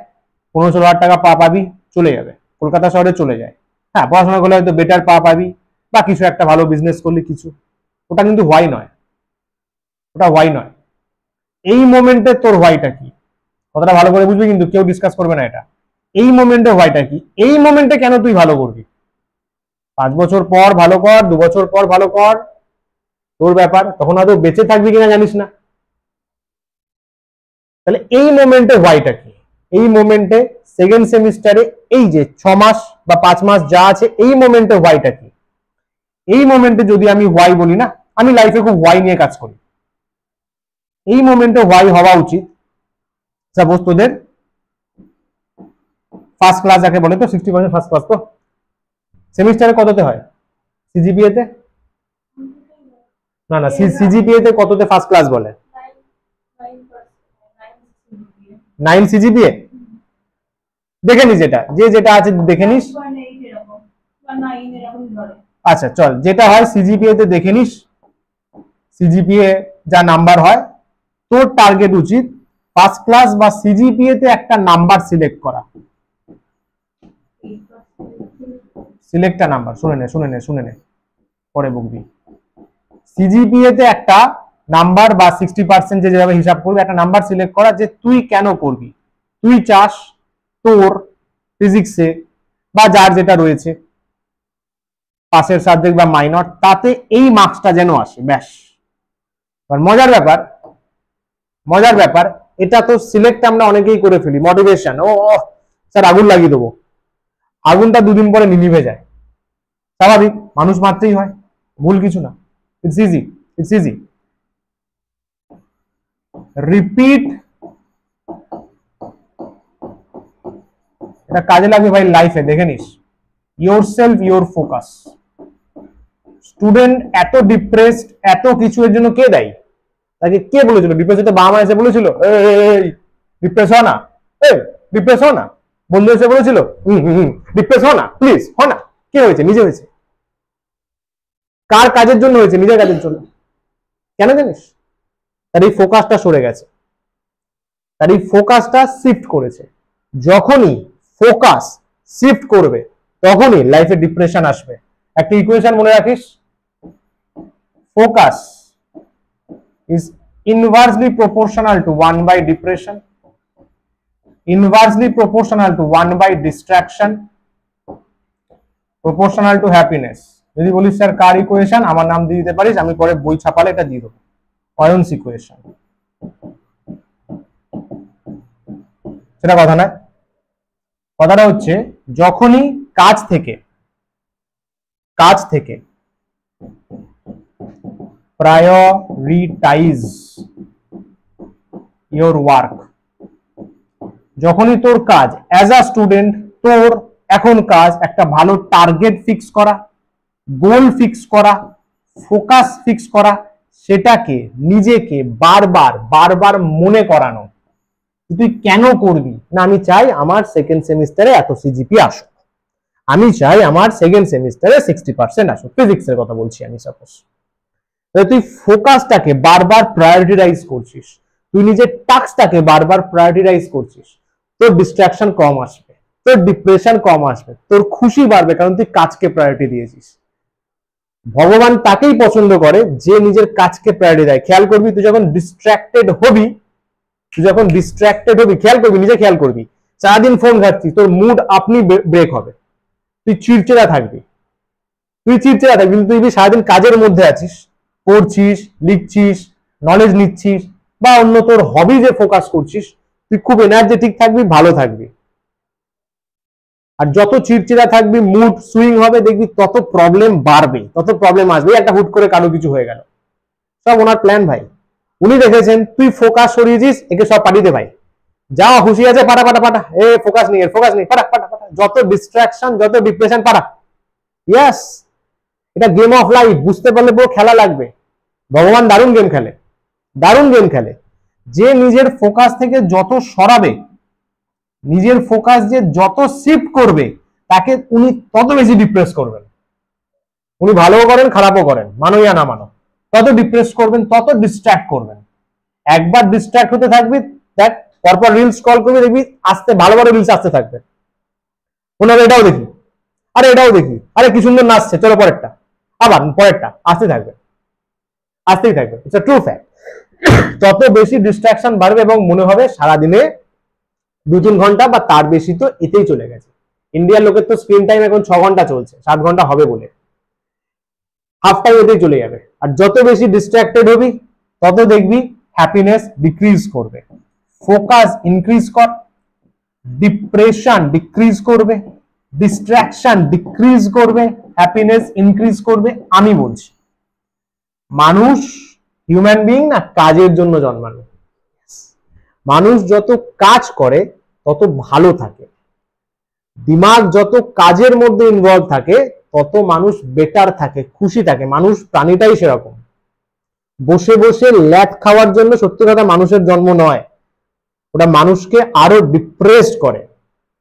15-16 হাজার টাকা পাবি, চলে যাবে, কলকাতা শহরে চলে যায়। হ্যাঁ, পড়াশোনা করলে হয়তো বেটার পাবি, বা কিছু একটা ভালো বিজনেস করলে কিছু, ওটা কিন্তু হোয়াই নয়, ওটা হোয়াই নয়। এই মোমেন্টে তোর হোয়াইটা কি, কথাটা ভালো করে বুঝবি, কিন্তু কেউ ডিসকাস করবে না এটা। এই মোমেন্টে হোয়াইটা কি, এই মোমেন্টে কেন তুই ভালো করবি। 5 বছর পর ভালো কর, 2 বছর পর ভালো কর, তোর ব্যাপার, তখন হয়তো বেঁচে থাকবি কিনা জানিস না। তাহলে এই মোমেন্টে হোয়াইটা কি, এই মোমেন্টে সেকেন্ড সেমিস্টারে এই যে 6 মাস বা 5 মাস যা আছে, এই মোমেন্টে হোয়াইটা কি। এই মোমেন্টে যদি আমি হোয়াই বলি না, আমি লাইফে খুব হোয়াই নিয়ে কাজ করি। এই মোমেন্টে হোয়াই হওয়া উচিত, সাপোজ তোদের ফার্স্ট ক্লাস যাকে বলে, তো 60% ফার্স্ট ক্লাস, তো সেমিস্টারে কততে হয়, সিজিপিএ তে, না না, সিজিপিএ তে কততে ফার্স্ট ক্লাস বলে, 9 সিজিপিএ। দেখে নিস, যেটা যেটা আছে দেখে নিস। আচ্ছা চল, যেটা হয় সিজিপিএ তে দেখে নিস, সিজিপিএ যা নাম্বার হয়, তোর টার্গেট উচিত ফার্স্ট ক্লাস বা সিজিপিএ তে একটা নাম্বার সিলেক্ট করা। সিলেক্ট নাম্বার, শুনে নে পরে বকবি। সিজিপিএ তে একটা নাম্বার বা 60% যেভাবে হিসাব করবে, একটা নাম্বার সিলেক্ট করা, যে তুই কেন করবি। তুই চাস তোর ফিজিক্সে বা যার যেটা রয়েছে পাশের সাবজেক্ট বা মাইনর, তাতে এই মার্কসটা যেন আসে, ব্যাস। মজার ব্যাপার, এটা তো সিলেক্ট আমরা অনেকেই করে ফেলি, মোটিভেশন, ও স্যার আগুন লাগিয়ে দেবো, আগুনটা 2 দিন পরে নিভিয়ে যায়, স্বাভাবিক, মানুষ মাত্রেই হয়, ভুল কিছু না। It's easy. রিপিট, এটা কাজে লাগবে ভাই লাইফে, দেখে নিস। Your self, your focus. Student এত ডিপ্রেসড, এত কিছু এর জন্য কে দায়ী? তাকে কে বলেছিল ডিপ্রেস হতে? বাবা মা এসে বলেছিল ডিপ্রেস হ না, ডিপ্রেস হ না? বন্ধু এসে বলেছিল ডিপ্রেস হ না, প্লিজ হ না? কে হয়েছে? নিজে হয়েছে। কার কাজের জন্য হয়েছে? নিজের কাজের জন্য। কেন জানিস? তার এই ফোকাসটা সরে গেছে, তার এই ফোকাসটা শিফট করেছে। যখনই ফোকাস শিফট করবে তখনই লাইফে ডিপ্রেশন আসবে। একটা ইকুয়েশন মনে রাখিস, focus is inversely proportional to 1 by depression, inversely proportional to 1 by distraction, proportional to happiness। যদি বলিস স্যার কার ইকুয়েশন, আমার নাম দিয়ে দিতে পারিস, আমি পরে বই ছাপালে এটা দিয়ে দেবো। অয়ন্স ইকুয়েশন, সেটা কথা নয়। কথাটা হচ্ছে যখনই কাজ থেকে prioritize your work, যখনই তোর কাজ অ্যাজ আ স্টুডেন্ট, তোর এখন কাজ একটা ভালো টার্গেট ফিক্স করা, গোল ফিক্স করা, ফোকাস ফিক্স করা, সেটাকে নিজেকে বারবার মনে করানো তুই কেন করবি না। আমি চাই আমার সেকেন্ড সেমিস্টারে এত সিজিপি আসুক, আমি চাই আমার সেকেন্ড সেমিস্টারে 60% আসুক, ফিজিক্সের কথা বলছি আমি। সাপোজ তুই ফোকাসটাকে বারবার প্রায়োরিটাইজ করছিস, তুই নিজের টাস্কটাকে বারবার প্রায়োরিটাইজ করছিস, তোর ডিস্ট্রাকশন কম আসবে, তোর ডিপ্রেশন কম আসবে, তোর খুশি বাড়বে, কারণ তুই কাজকে প্রায়োরিটি দিয়েছিস। ভগবান তাকেই পছন্দ করে যে নিজের কাজকে প্রায়োরিটি দেয়। খেয়াল করবি, তুই যখন ডিস্ট্রাক্টেড হবি, খেয়াল করবি, নিজে খেয়াল করবি, সারাদিন ফোন ঘাটছিস, তোর মুড আপনি ব্রেক হবে, তুই চিড়চিড়া থাকবি, কিন্তু তুই সারাদিন কাজের মধ্যে আছিস, পড়ছিস, লিখছিস, নলেজ নিচ্ছিস, বা অন্য তোর হবিজে ফোকাস করছিস, তুই খুব এনার্জেটিক থাকবি, ভালো থাকবি। আর যত চিড়চিড়া থাকবি, মুড সুইং হবে, দেখবি তত প্রবলেম বাড়বে, তত প্রবলেম আসবে। একটা হুট করে কারো কিছু হয়ে গেল, সব ওনার প্ল্যান ভাই, উনি দেখেছেন। তুই ফোকাস সরিয়েছিস, একে সব পাঠিয়ে দে ভাই, যা খুশি আছে পাঠা, ফোকাস নেই, পাঠা। যত ডিস্ট্রাকশন, যত ডিপ্রেশন, পাঠা। ইয়েস, এটা গেম অফ লাইফ, বুঝতে পারলে পুরো খেলা লাগবে। ভগবান দারুণ গেম খেলে। যে নিজের ফোকাস থেকে যত সরাবে, নিজের ফোকাস যে যত শিফট করবে, তাকে উনি তত বেশি ডিপ্রেস করবেন। উনি ভালোও করেন, খারাপও করেন, মানো ইয়া না মানো, তত ডিপ্রেস করবেন, তত ডিস্ট্রাক্ট করবেন। একবার ডিস্ট্রাক্ট হতে থাকবি, দেখ পরপর রিলস স্ক্রল করবি, দেখবি আসতে ভালো রিলস আসতে থাকবে। মনে হবে এটাও দেখি, আরে কি সুন্দর নাচছে, চলো পরেরটা, আবার পরেরটা, আসতেই থাকবে। It's a true fact. তত বেশি ডিস্ট্রাকশন বাড়বে এবং মনে হবে সারাদিনে 2-3 ঘন্টা বা তার বেশি তো এতেই চলে গেছে। ইন্ডিয়ার লোকের তো স্ক্রিন টাইম এখন 6 ঘন্টা চলছে, 7 ঘন্টা হবে বলে, হাফ টাইম এতেই চলে যাবে। আর যত বেশি ডিস্ট্রাক্টেড হবি, তত দেখবি হ্যাপিনেস ডিক্রিজ করবে, ফোকাস ইনক্রিজ কর, ডিপ্রেশন ডিক্রিজ করবে, ডিস্ট্রাকশন ডিক্রিজ করবে, হ্যাপিনেস ইনক্রিজ করবে। আমি বলছি, মানুষ হিউম্যান বিইং না কাজের জন্য জন্মানো। মানুষ যত কাজ করে তত ভালো থাকে, দিমাগ যত কাজের মধ্যে ইনভলভ থাকে তত মানুষ বেটার থাকে, খুশি থাকে। মানুষ প্রাণীটাই সেরকম। বসে বসে ল্যাট খাওয়ার জন্য সত্যি কথা মানুষের জন্ম নয়, ওটা মানুষকে আরো ডিপ্রেসড করে,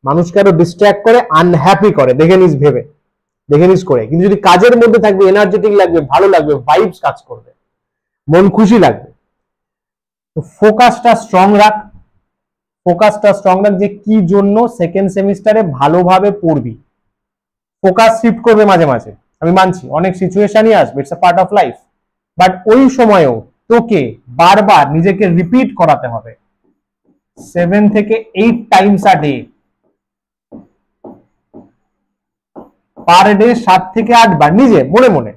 মানুষকে আরো ডিস্ট্র্যাক্ট করে, আনহ্যাপি করে। দেখে নিস করে। কিন্তু যদি কাজের মধ্যে থাকবে, এনার্জেটিক লাগবে, ভালো লাগবে, ভাইবস কাজ করবে, মন খুশি লাগবে। তো ফোকাসটা স্ট্রং রাখ, যে কি জন্য সেকেন্ড সেমিস্টারে ভালোভাবে পড়বি। ফোকাস শিফট করবে মাঝে মাঝে, আমি মানছি, অনেক সিচুয়েশনই আসবে, it's a part of life. But ওই সময়ও তোকে বারবার নিজেকে রিপিট করাতে হবে 7 থেকে 8 Times a day, per day 7 থেকে 8 বার নিজে মনে মনে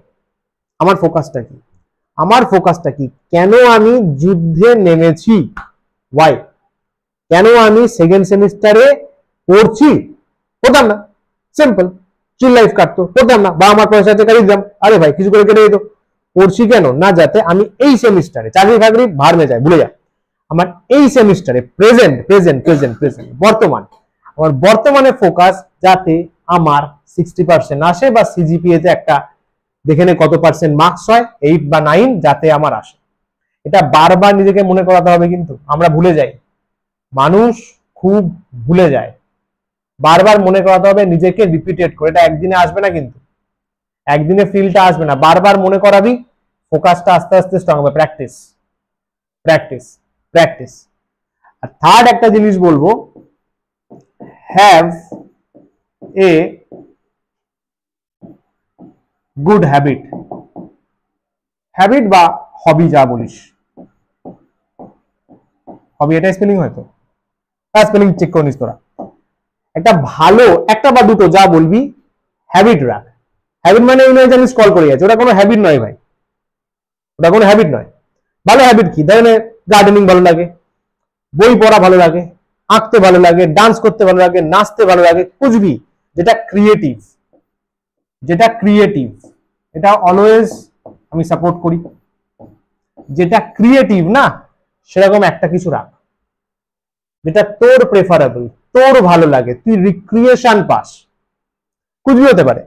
আমার ফোকাসটা কি, কেন আমি যুদ্ধে নেমেছি, ওয়াই, কেন আমি সেকেন্ড সেমিস্টারে পড়ছি, পড়তাম না, সিম্পল, চিল লাইফ কাটতো, পড়তাম না, বা আমার পয়সা আছে কাটিয়ে দিলাম, আরে ভাই কিছু করে কেটে দিত। পড়ছি কেন না, যাতে আমি এই সেমিস্টারে, চাকরি ফাকরি ভার মে যায়, ভুলে যা, আমার এই সেমিস্টারে প্রেজেন্ট বর্তমানে ফোকাস, যাতে আমার 60% আসে বা সিজিপিএ তে একটা দেখে নে কত পার্সেন্ট মার্কস হয়, 8 বা 9, যাতে আমার আসে। এটা বারবার নিজেকে মনে করাতে হবে, কিন্তু আমরা ভুলে যাই, মানুষ খুব ভুলে যায়। বারবার মনে করাতে হবে নিজেকে, রিপিটেড করে। এটা একদিনে আসবে না, কিন্তু একদিনে ফিলটা আসবে না, বারবার মনে করাবি, ফোকাসটা আস্তে আস্তে স্ট্রং হবে। Practice practice practice. আর থার্ড একটা জিনিস বলবো, have a good habit. Habit বা হবি যা বলিস, হবি এটা স্পেলিং হয়তো, স্পেলিং চেক করে নিস তোরা। একটা ভালো, একটা বা দুটো যা বলবি হ্যাবিট রাখ। হ্যাবিট মানে এই নয় যে আমি স্ক্রল করে যাচ্ছি, ওটা কোনো হ্যাবিট নয় ভাই, ওটা কোনো হ্যাবিট নয়। ভালো হ্যাবিট কি? ধরেন গার্ডেনিং ভালো লাগে, বই পড়া ভালো লাগে, আঁকতে ভালো লাগে, ডান্স করতে ভালো লাগে, নাচতে ভালো লাগে, বুঝবি যেটা ক্রিয়েটিভ, যেটা ক্রিয়েটিভ, এটা অলওয়েজ আমি সাপোর্ট করি। যেটা ক্রিয়েটিভ না, সেরকম একটা কিছু রাখ, যেটা তোর প্রেফারেবল, তোর ভালো লাগে, তুই রিক্রিয়েশন পাস, কুছবি হতে পারে,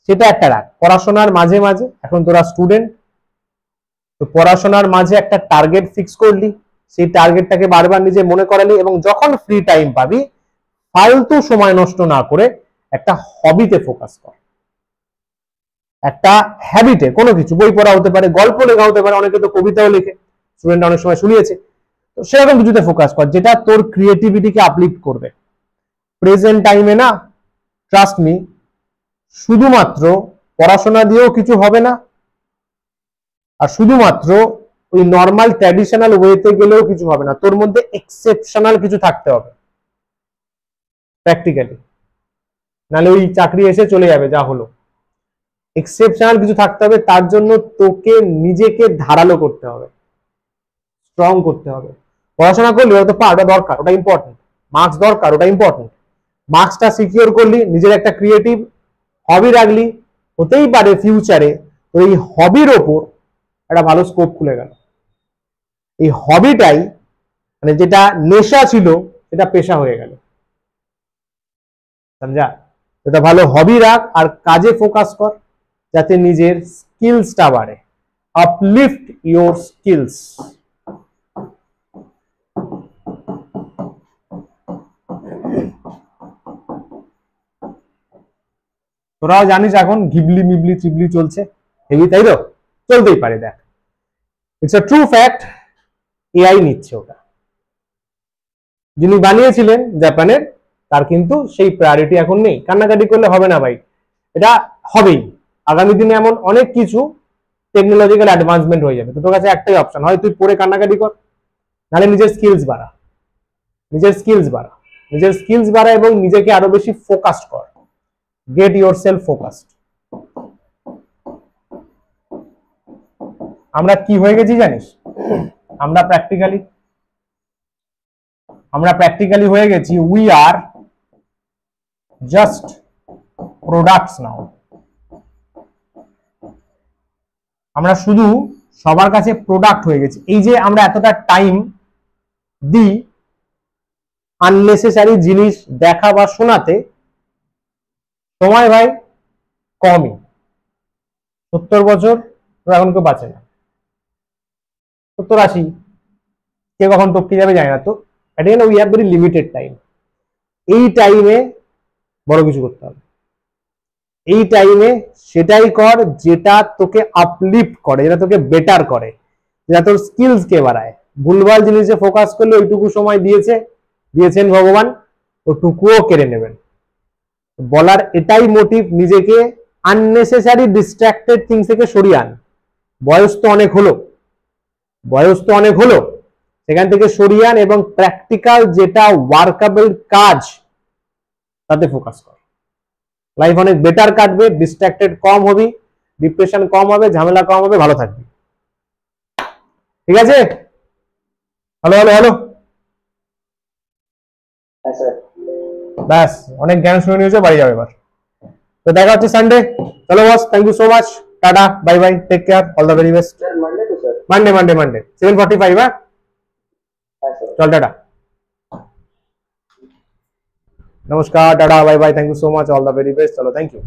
সেটা একটা রাখ। পড়াশোনার মাঝে মাঝে, এখন তোরা স্টুডেন্ট, তো পড়াশোনার মাঝে একটা টার্গেট ফিক্স করলি, সেই টার্গেটটাকে বারবার নিজে মনে করালি, এবং যখন ফ্রি টাইম পাবি ফালতু সময় নষ্ট না করে একটা হবিতে ফোকাস কর, একটা হ্যাবিটে। কোনো কিছু, বই পড়া হতে পারে, গল্প লেখা হতে পারে, অনেকে তো কবিতাও লেখে, স্টুডেন্ট অনেক সময় শুনিয়েছে, তো সেরকম কিছুতে ফোকাস কর যেটা তোর ক্রিয়েটিভিটিকে আপলিফট করবে। প্রেজেন্ট টাইমে না, ট্রাস্ট মি, শুধুমাত্র পড়াশোনা দিয়েও কিছু হবে না, আর শুধুমাত্র ওই নর্মাল ট্র্যাডিশনাল ওয়েতে গেলেও কিছু হবে না, তোর মধ্যে এক্সেপশনাল কিছু থাকতে হবে প্র্যাকটিক্যালি, নাহলে ওই চাকরি এসে চলে যাবে যা হলো। এক্সেপশনাল কিছু থাকতে হবে, তার জন্য তোকে নিজেকে ধারালো করতে হবে, স্ট্রং করতে হবে। পড়াশোনা করলি ওটা তো ওটা দরকার, ওটা ইম্পর্টেন্ট, মার্কস দরকার, ওটা ইম্পর্টেন্ট, মার্কসটা সিকিউর করলি, নিজের একটা ক্রিয়েটিভ হবি রাখলি, হতেই পারে ফিউচারে ওই হবির ওপর একটা ভালো স্কোপ খুলে গেল। এই হবিটাই, মানে যেটা নেশা ছিল সেটা পেশা হয়ে গেল, সমঝা? এটা ভালো হবি রাখ, আর কাজে ফোকাস কর, যাতে নিজের স্কিলসটা বাড়ে। Uplift your skills. তোরাও জানিস এখন ঘিবলি মিবলি চিবলি চলছে হেভি, তাই তো? চলতেই পারে, দেখ, it's a true fact, AI নিচ্ছে ওটা। যিনি বানিয়েছিলেন জাপানের, তার কিন্তু সেই প্রায়োরিটি এখন নেই। কান্নাকাটি করলে হবে না ভাই, এটা হবেই। আগামী দিনে এমন অনেক কিছু টেকনোলজিক্যাল অ্যাডভান্সমেন্ট হয়ে যাবে, তো তোর কাছে একটাই অপশন, হয় তুই পড়ে কান্নাকাটি কর, নাহলে নিজের স্কিলস বাড়া, নিজের স্কিলস বাড়া, নিজের স্কিলস বাড়া, এবং নিজেকে আরো বেশি ফোকাসড কর। Get your self focused. আমরা কি হয়ে গেছি জানিস? আমরা প্র্যাকটিক্যালি হয়ে গেছি, উই আর জাস্ট প্রোডাক্টস নাও। আমরা শুধু সবার কাছে প্রোডাক্ট হয়ে গেছি। এই যে আমরা এতটা টাইম দিই আননেসেসারি জিনিস দেখা বা শোনাতে, সময় ভাই কমই। 70 বছর এখন কেউ বাঁচে না, 70-80, কে কখন টপকে যাবে জানি না। তো we have very limited time. এই টাইমে বড় কিছু করতে হবে, এই টাইমে সেটাই কর যেটা তোকে আপলিফট করে, যেটা তোকে বেটার করে, যেটা তোর স্কিলস কে বাড়ায়। ভুলভাল জিনিসে ফোকাস করলে ওইটুকু সময় দিয়েছেন ভগবান, ওটুকুও কেড়ে নেবেন। বলার এটাই মোটিভ, নিজেকে আননেসেসারি ডিস্ট্রাক্টেড থিংস থেকে সরিয়ে আন। বয়স তো অনেক হলো, সেখান থেকে সরিয়ে আন, এবং প্র্যাকটিক্যাল যেটা ওয়ার্কেবল কাজ তাতে ফোকাস কর। লাইফ অনেক বেটার কাটবে, ডিস্ট্রাক্টেড কম হবি, ডিপ্রেশন কম হবে, ঝামেলা কম হবে, ভালো থাকবি। ঠিক আছে? হ্যালো হ্যালো হ্যালো, ব্যাস অনেক জ্ঞান শুনে নিয়েছো, বাড়ি যাবে এবার। তো দেখা হচ্ছে সানডে। চলো boss, thank you so much, টাটা, bye bye, take care, all the very best. Monday 7:45, হ্যাঁ চল, টাটা, নমস্কার, টাটা, bye bye, thank you so much, all the very best. চলো, থ্যাংক ইউ।